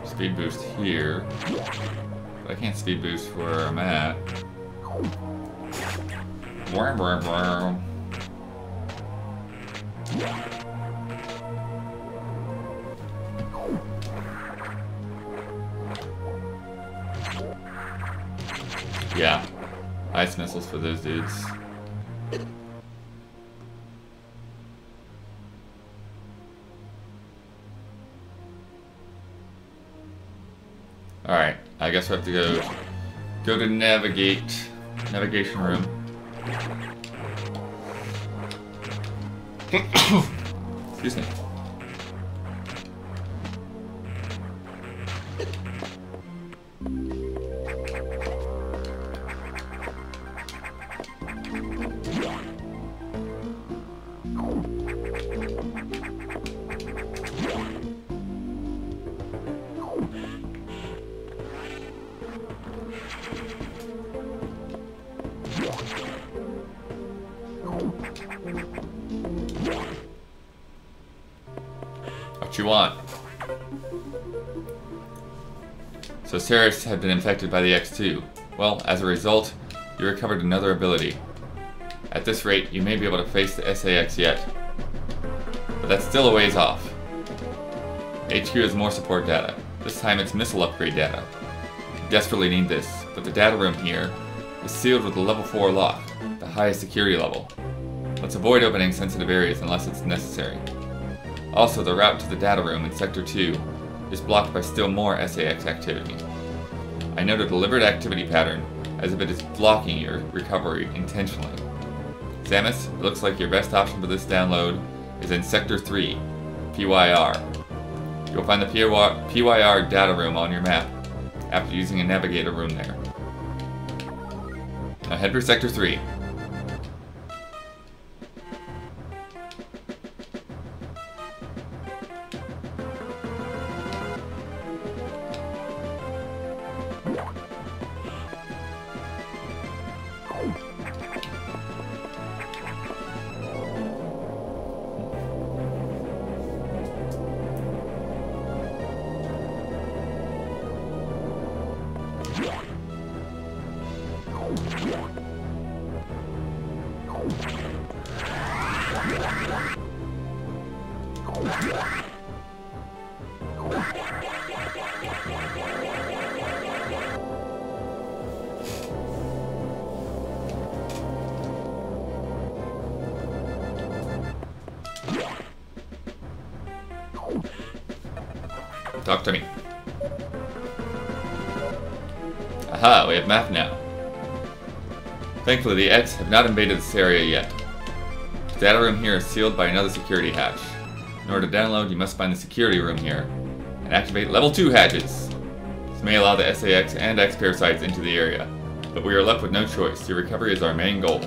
Speed boost here. But I can't speed boost where I'm at. Yeah. Ice missiles for those dudes. Alright, I guess we have to go to navigation room. Excuse me. What you want? So Ceres had been infected by the X2. Well, as a result, you recovered another ability. At this rate, you may be able to face the SAX yet. But that's still a ways off. HQ has more support data. This time it's missile upgrade data. You desperately need this, but the data room here is sealed with a level 4 lock, the highest security level. Let's avoid opening sensitive areas unless it's necessary. Also, the route to the data room in Sector 2 is blocked by still more SAX activity. I note a deliberate activity pattern, as if it is blocking your recovery intentionally. Samus, it looks like your best option for this download is in Sector 3, PYR. You'll find the PYR data room on your map, after using a navigator room there. Now head for Sector 3. Talk to me. Aha, we have map now. Thankfully, the X have not invaded this area yet. The data room here is sealed by another security hatch. In order to download, you must find the security room here and activate level 2 hatches. This may allow the SAX and X parasites into the area, but we are left with no choice. Your recovery is our main goal.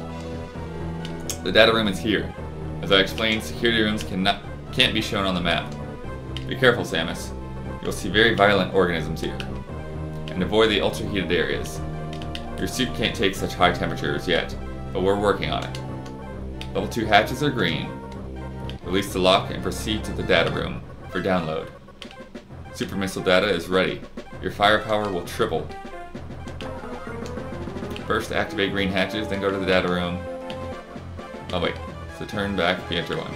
The data room is here. As I explained, security rooms can't be shown on the map. Be careful, Samus. You'll see very violent organisms here. And avoid the ultra-heated areas. Your suit can't take such high temperatures yet, but we're working on it. Level 2 hatches are green. Release the lock and proceed to the data room for download. Super missile data is ready. Your firepower will triple. First activate green hatches, then go to the data room. Oh wait, so turn back the enter one.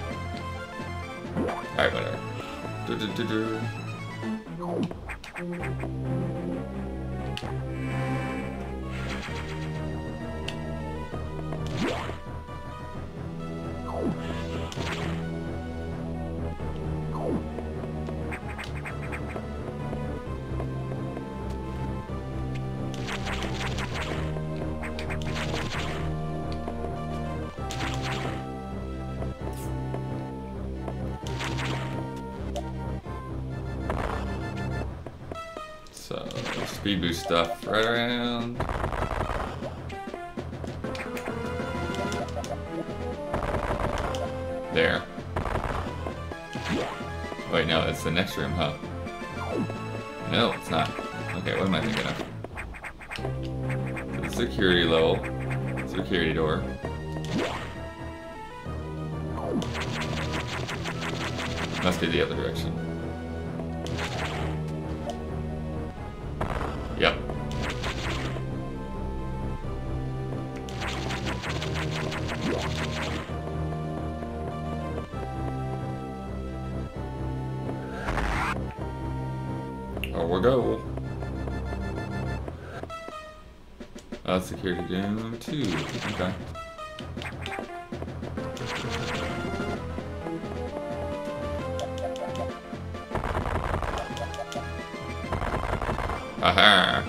Alright, whatever. So, speed boost stuff right around. There. Wait, no, it's the next room, huh? No, it's not. Okay, what am I thinking of? The security level. Security door. Must be the other direction. Yep. Oh, we'll go. Security room 2. Okay. Aha.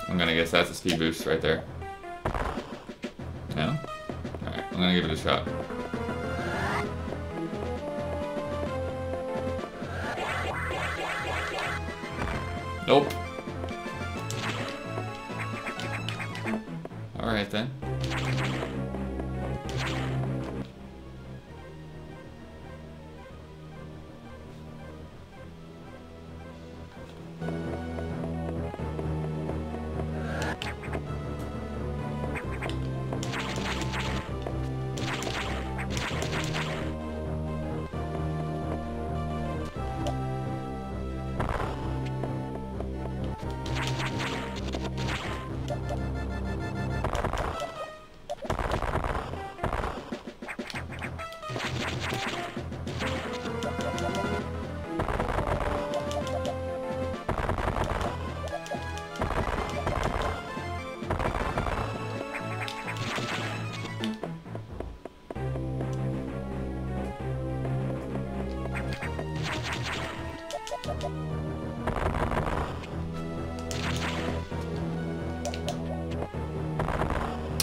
I'm gonna guess that's a speed boost right there. No? Alright, I'm gonna give it a shot. Nope. Alright then.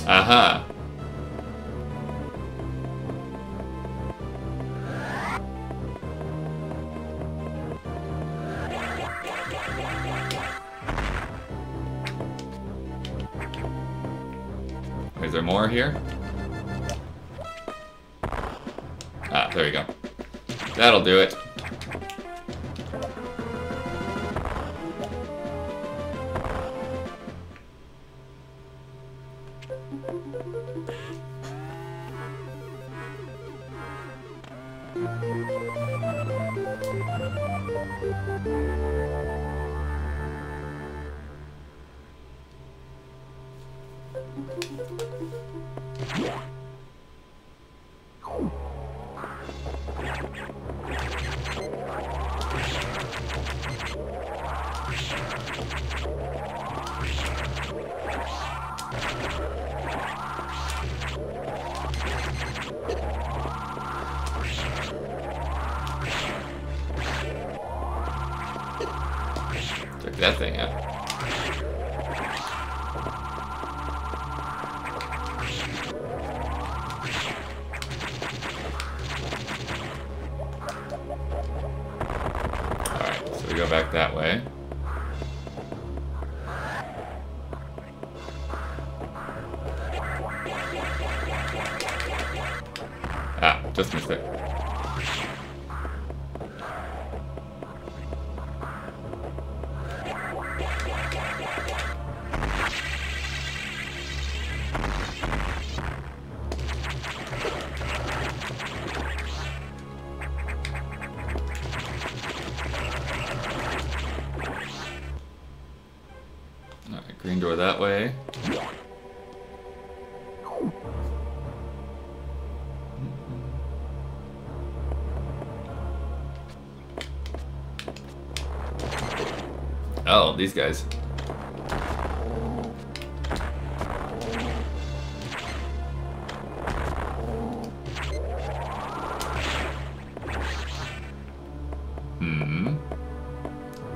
Aha. Is there more here? Ah, there we go. That'll do it. Check that thing out. Alright, so we go back that way. Ah, just missed it. Alright, green door that way. Oh, these guys.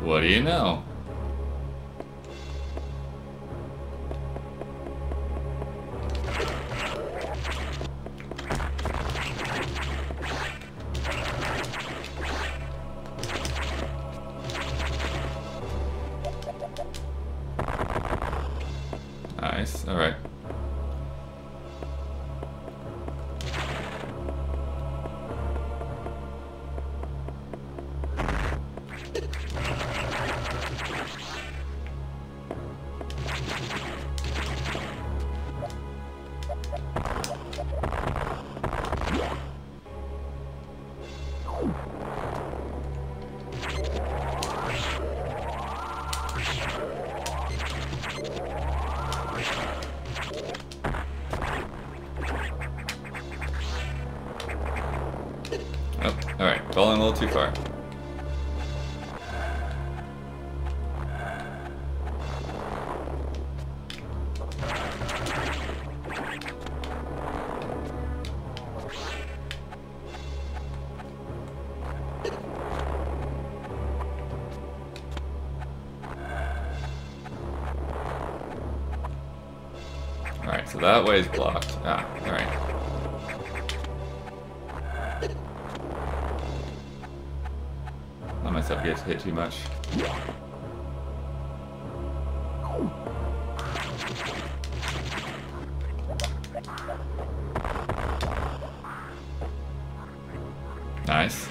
What do you know? Nice, alright. Oh, alright, falling a little too far. Alright, so that way is blocked. Ah, alright. Let myself get hit too much. Nice.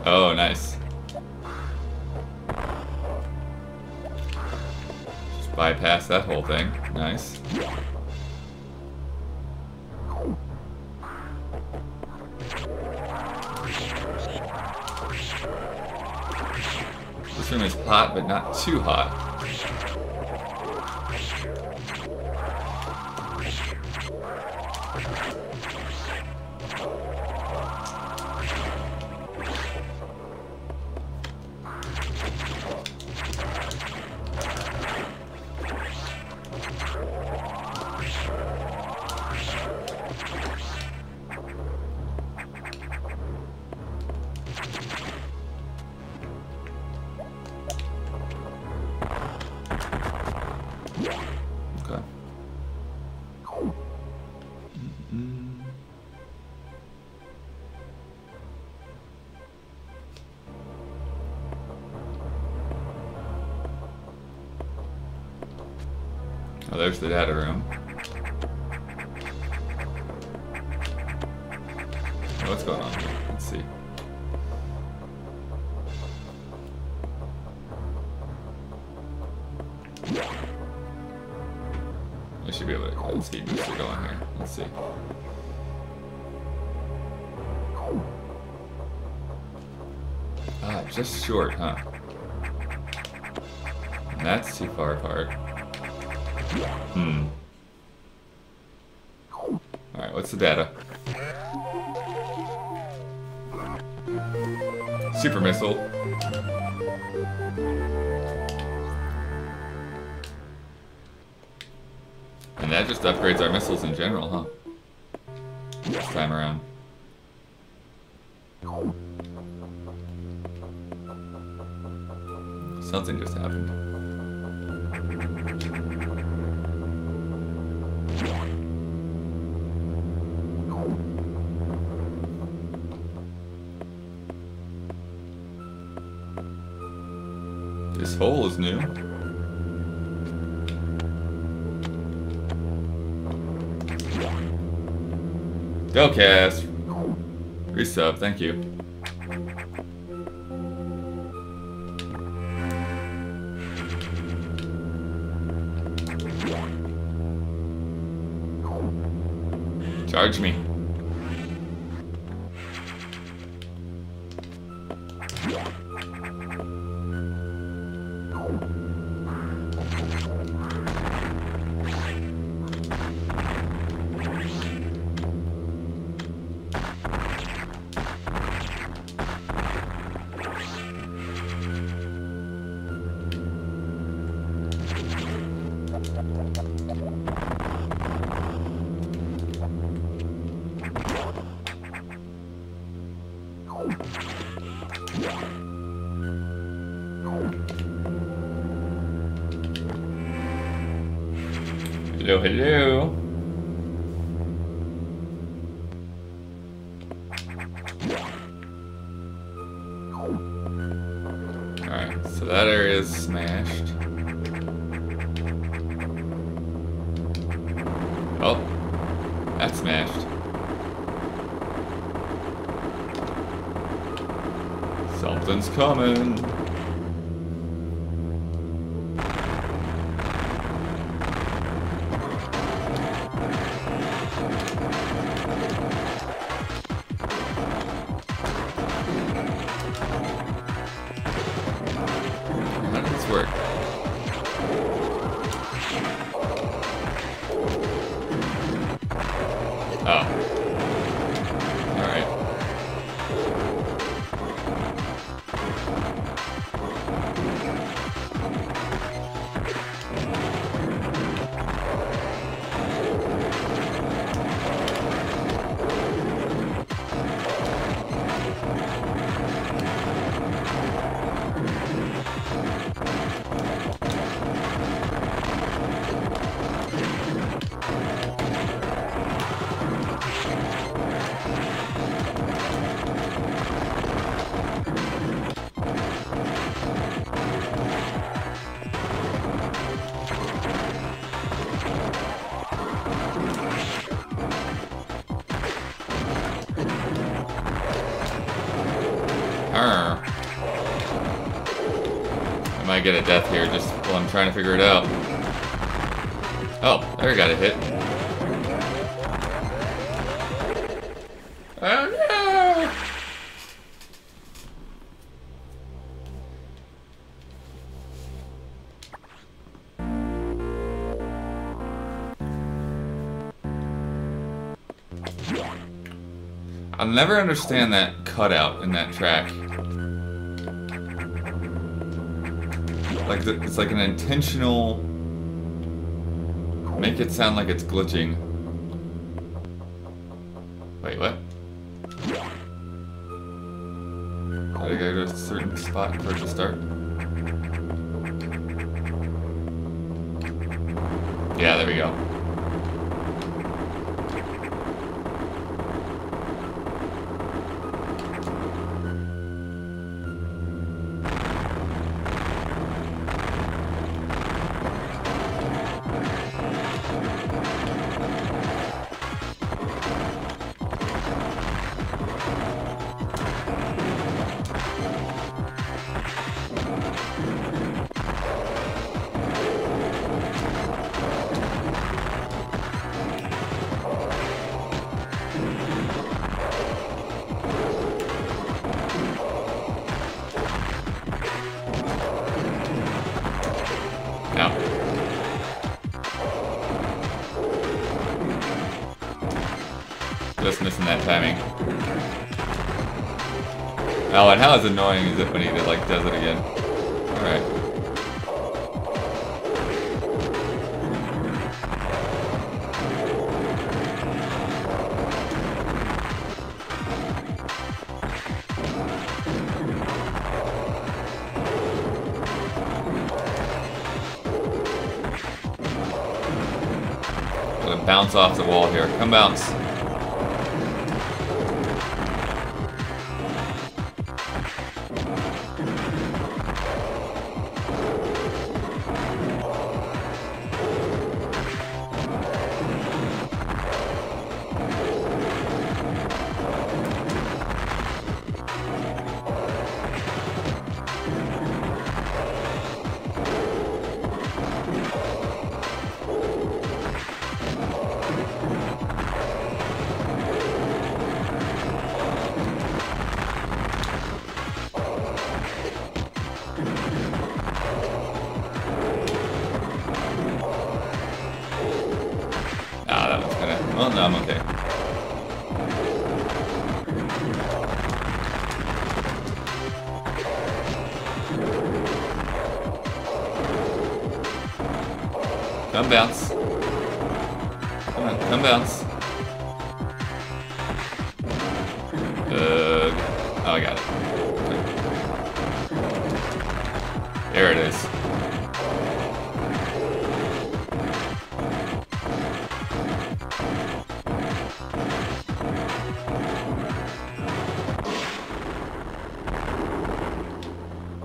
Oh, nice. Just bypass that whole thing. Nice. This room is hot, but not too hot. Okay. Oh, there's the data room. Oh, what's going on here? Let's see. I should be able to get the speed booster going here. Let's see. Ah, just short, huh? That's too far apart. Alright, what's the data? Super missile. And that just upgrades our missiles in general, huh? This time around. Something just happened. This hole is new. Go, Cass. Resub, thank you. Charge me. Hello, hello. Alright, so that area is smashed. Oh, that's smashed. Something's coming. I might get a death here just while I'm trying to figure it out. Oh, there I got a hit. Oh no! I'll never understand that cutout in that track. Like it's like an intentional... Make it sound like it's glitching. Wait, what? I gotta go to a certain spot for it to start? Yeah, there we go. Just missing that timing. Oh, and how annoying is it when he like does it again? Alright. Gonna bounce off the wall here. Come bounce. Oh, no, I'm okay. Come bounce. Come on, come bounce. Oh, I got it. There it is.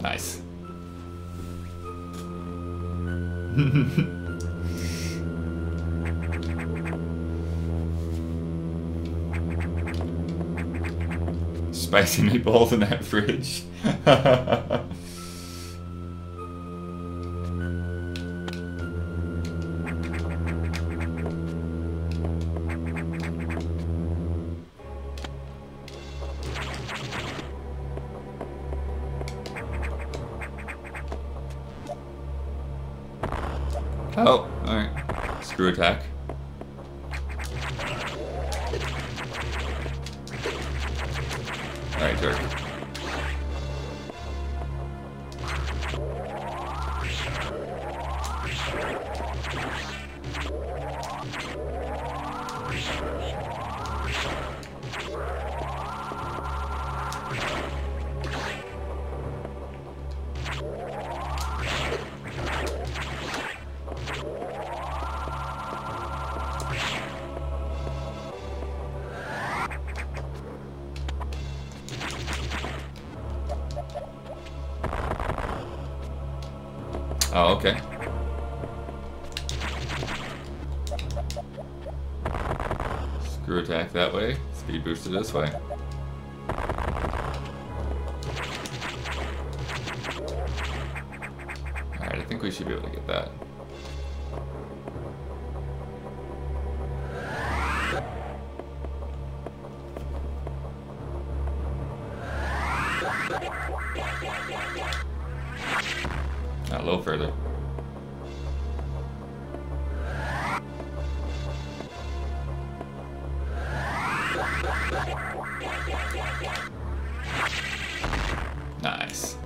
Nice. Spicy meatballs in that fridge. Oh, alright. Screw attack. Alright, Dirk. Oh, okay. Screw attack that way, speed booster this way. Alright, I think we should be able to get that. A little further. Nice.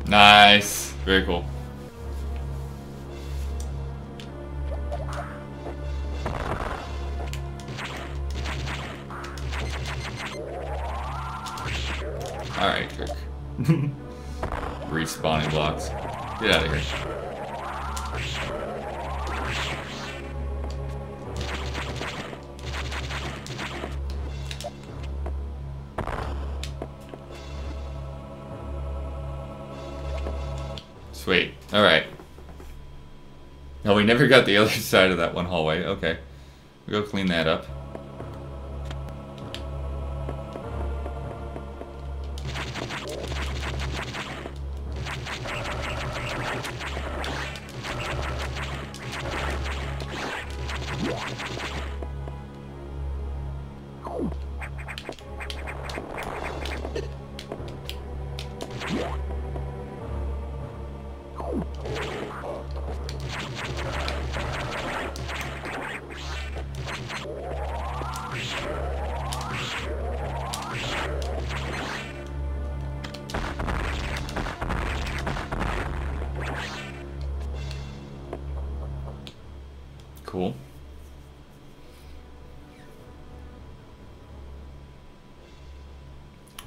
Nice. Very cool. Alright, Kirk. Respawning blocks. Get out of here. Sweet. Alright. No, we never got the other side of that one hallway. Okay. We'll go clean that up. Cool.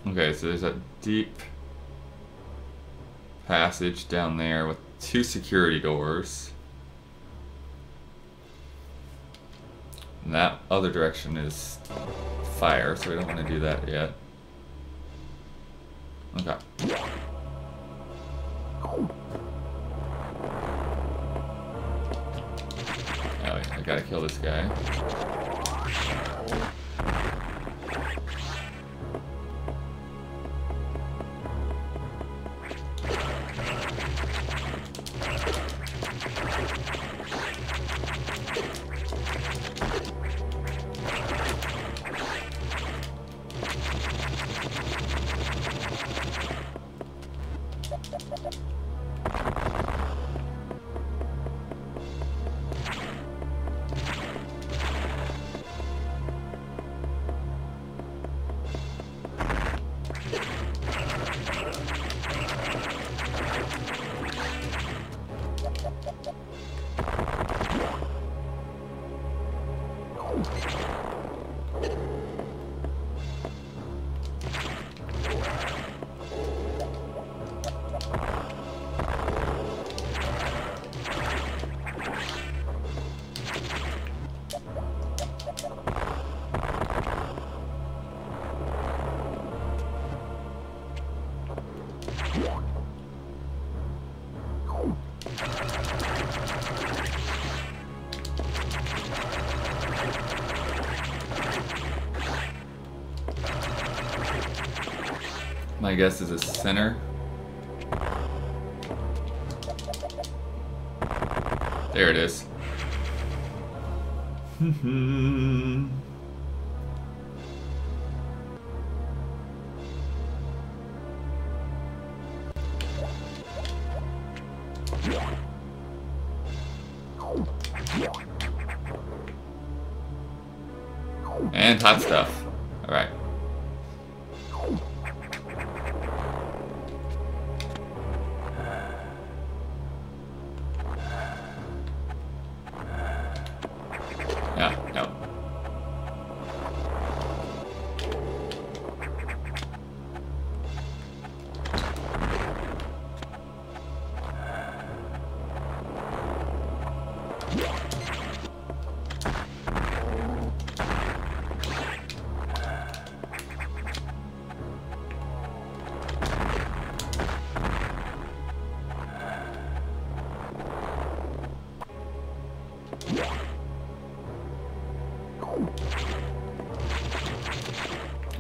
Okay, so there's a deep passage down there with 2 security doors. And that other direction is fire, so we don't want to do that yet. Okay. Oh, I gotta kill this guy. My guess is a center. There it is. And hot stuff. All right. Yeah, no.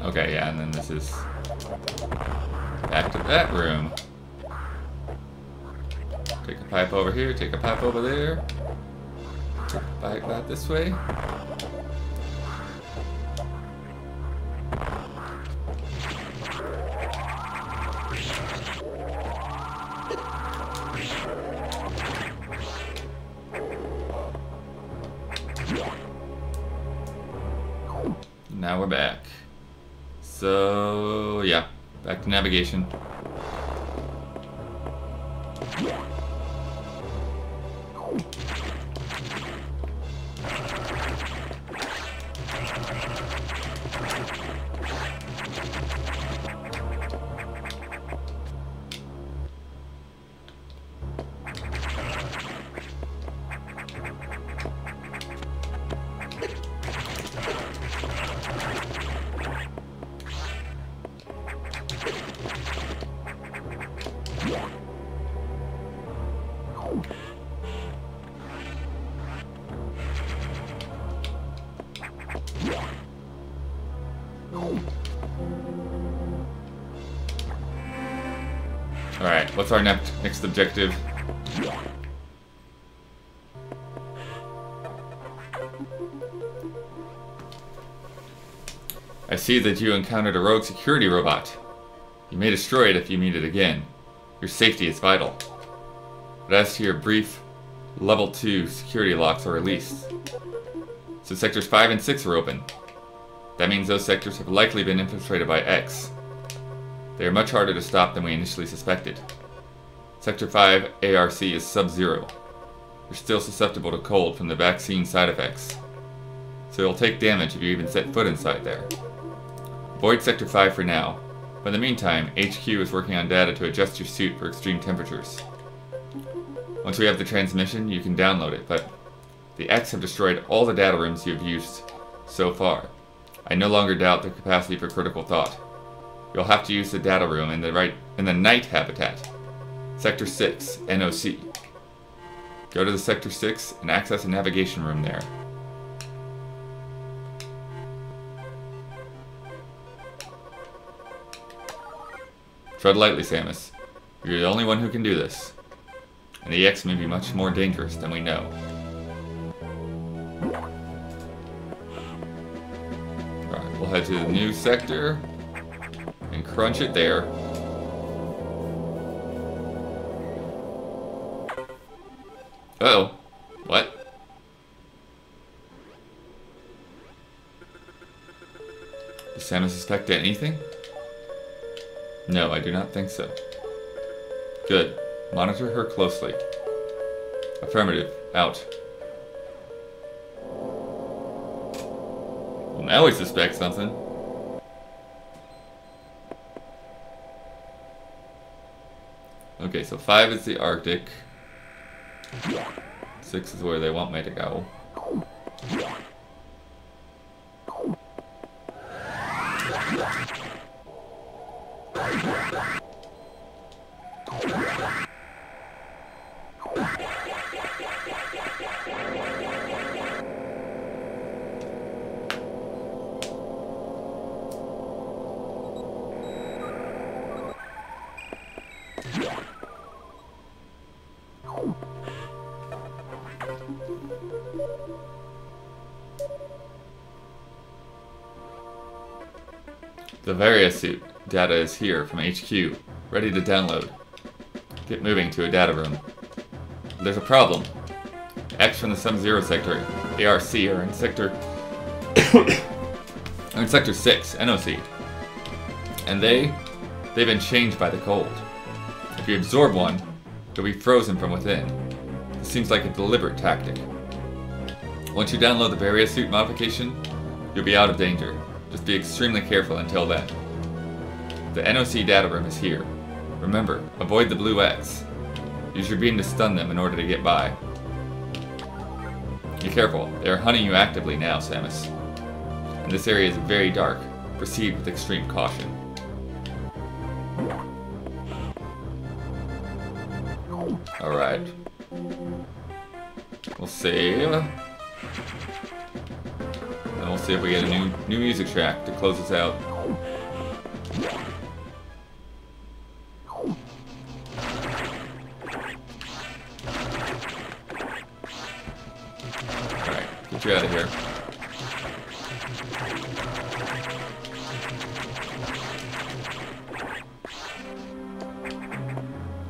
Okay, yeah, and then this is back to that room. Take a pipe over here, take a pipe over there. Take a pipe out this way. Now we're back. So, yeah, back to navigation. Alright, what's our next objective? I see that you encountered a rogue security robot. You may destroy it if you meet it again. Your safety is vital. But as to your brief, level 2 security locks are released. So sectors 5 and 6 are open. That means those sectors have likely been infiltrated by X. They are much harder to stop than we initially suspected. Sector 5 ARC is sub-zero. You're still susceptible to cold from the vaccine side effects. So you'll take damage if you even set foot inside there. Avoid Sector 5 for now. But in the meantime, HQ is working on data to adjust your suit for extreme temperatures. Once we have the transmission, you can download it, but the X have destroyed all the data rooms you have used so far. I no longer doubt their capacity for critical thought. You'll have to use the data room in the night habitat. Sector 6, NOC. Go to the Sector 6 and access a navigation room there. Tread lightly, Samus. You're the only one who can do this. And the X may be much more dangerous than we know. Alright, we'll head to the new sector and crunch it there. Uh-oh. What? Does Samus suspect anything? No, I do not think so. Good. Monitor her closely. Affirmative. Out. Well, now we suspect something. Okay, so 5 is the Arctic. 6 is where they want me to go. The various suit data is here from HQ, ready to download. Get moving to a data room. There's a problem. X from the Sub-Zero sector, ARC, are in sector in sector 6, NOC. And they've been changed by the cold. If you absorb one, you'll be frozen from within. It seems like a deliberate tactic. Once you download the various suit modification, you'll be out of danger. Just be extremely careful until then. The NOC data room is here. Remember, avoid the blue X. Use your beam to stun them in order to get by. Be careful, they are hunting you actively now, Samus. And this area is very dark. Proceed with extreme caution. Alright. We'll save. And we'll see if we get a new music track to close us out. Alright, get you out of here.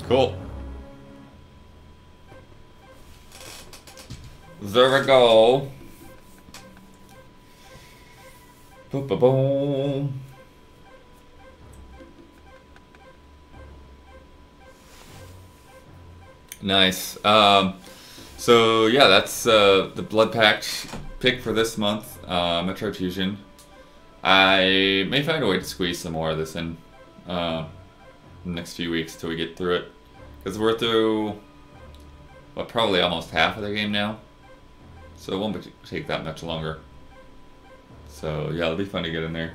Cool. There we go. Boom. Nice. So yeah, that's the Blood Pact pick for this month. Metroid Fusion. I may find a way to squeeze some more of this in the next few weeks till we get through it, because we're through probably almost half of the game now, so it won't take that much longer. So yeah, it'll be fun to get in there.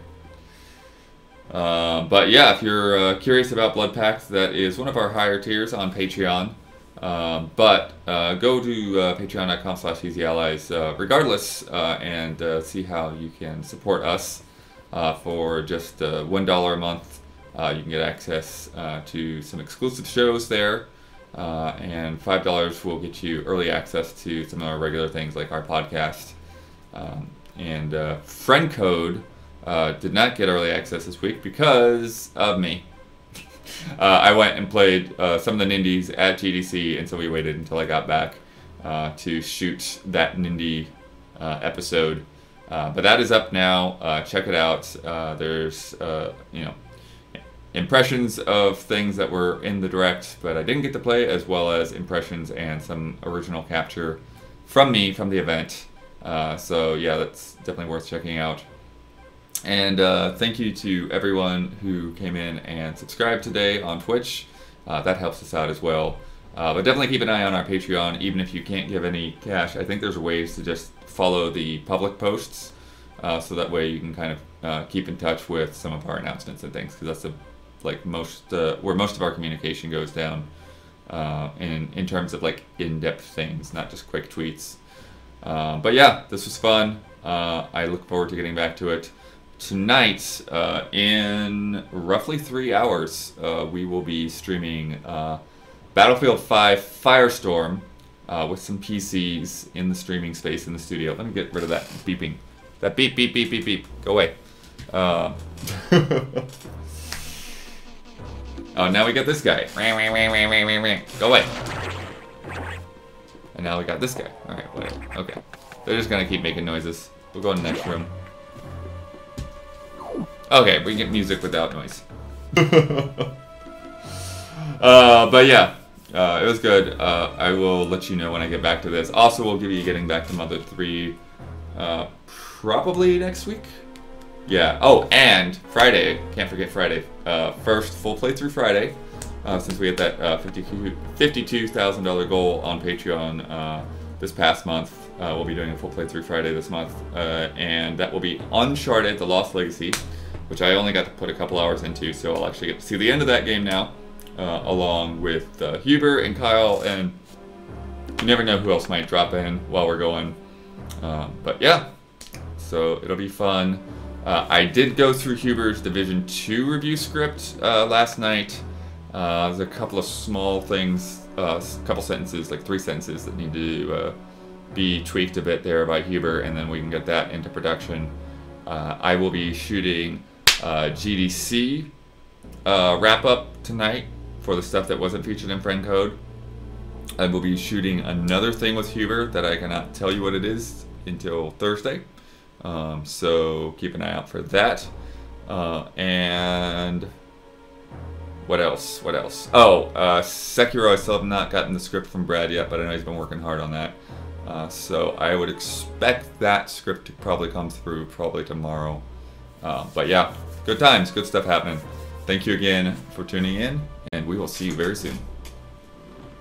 But yeah, if you're curious about Blood Pact, that is one of our higher tiers on Patreon. But go to patreon.com/easyallies regardless, and see how you can support us for just $1 a month You can get access to some exclusive shows there, and $5 will get you early access to some of our regular things like our podcast. And friend code did not get early access this week because of me. I went and played some of the Nindies at GDC, and so we waited until I got back to shoot that Nindy episode. But that is up now. Check it out. There's impressions of things that were in the direct, but I didn't get to play, as well as impressions and some original capture from me from the event. So yeah, that's definitely worth checking out. And thank you to everyone who came in and subscribed today on Twitch. That helps us out as well. But definitely keep an eye on our Patreon, even if you can't give any cash. I think there's ways to just follow the public posts, so that way you can kind of keep in touch with some of our announcements and things, because that's where most of our communication goes down in terms of like in-depth things, not just quick tweets. But yeah, this was fun. I look forward to getting back to it. Tonight, in roughly 3 hours, we will be streaming Battlefield 5 Firestorm with some PCs in the streaming space in the studio. Let me get rid of that beeping. That beep, beep, beep, beep, beep. Go away. Oh, now we got this guy. Go away. And now we got this guy. Alright, whatever. Okay. They're just gonna keep making noises. We'll go in the next room. Okay, we can get music without noise. But yeah, it was good. I will let you know when I get back to this. Also, we'll give you getting back to Mother 3 probably next week. Yeah. Oh, and Friday. Can't forget Friday. First full playthrough Friday. Since we hit that $52,000 goal on Patreon this past month. We'll be doing a full playthrough Friday this month. And that will be Uncharted: The Lost Legacy, which I only got to put a couple hours into, so I'll actually get to see the end of that game now, along with Huber and Kyle, and you never know who else might drop in while we're going. But yeah, so it'll be fun. I did go through Huber's Division 2 review script last night. There's a couple of small things, a couple sentences, like 3 sentences that need to be tweaked a bit there by Huber, and then we can get that into production. I will be shooting GDC wrap-up tonight for the stuff that wasn't featured in Friend Code. I will be shooting another thing with Huber that I cannot tell you what it is until Thursday. So keep an eye out for that. And what else? What else? Oh, Sekiro, I still have not gotten the script from Brad yet, but I know he's been working hard on that. So I would expect that script to probably come through probably tomorrow. But yeah, good times, good stuff happening. Thank you again for tuning in, and we will see you very soon.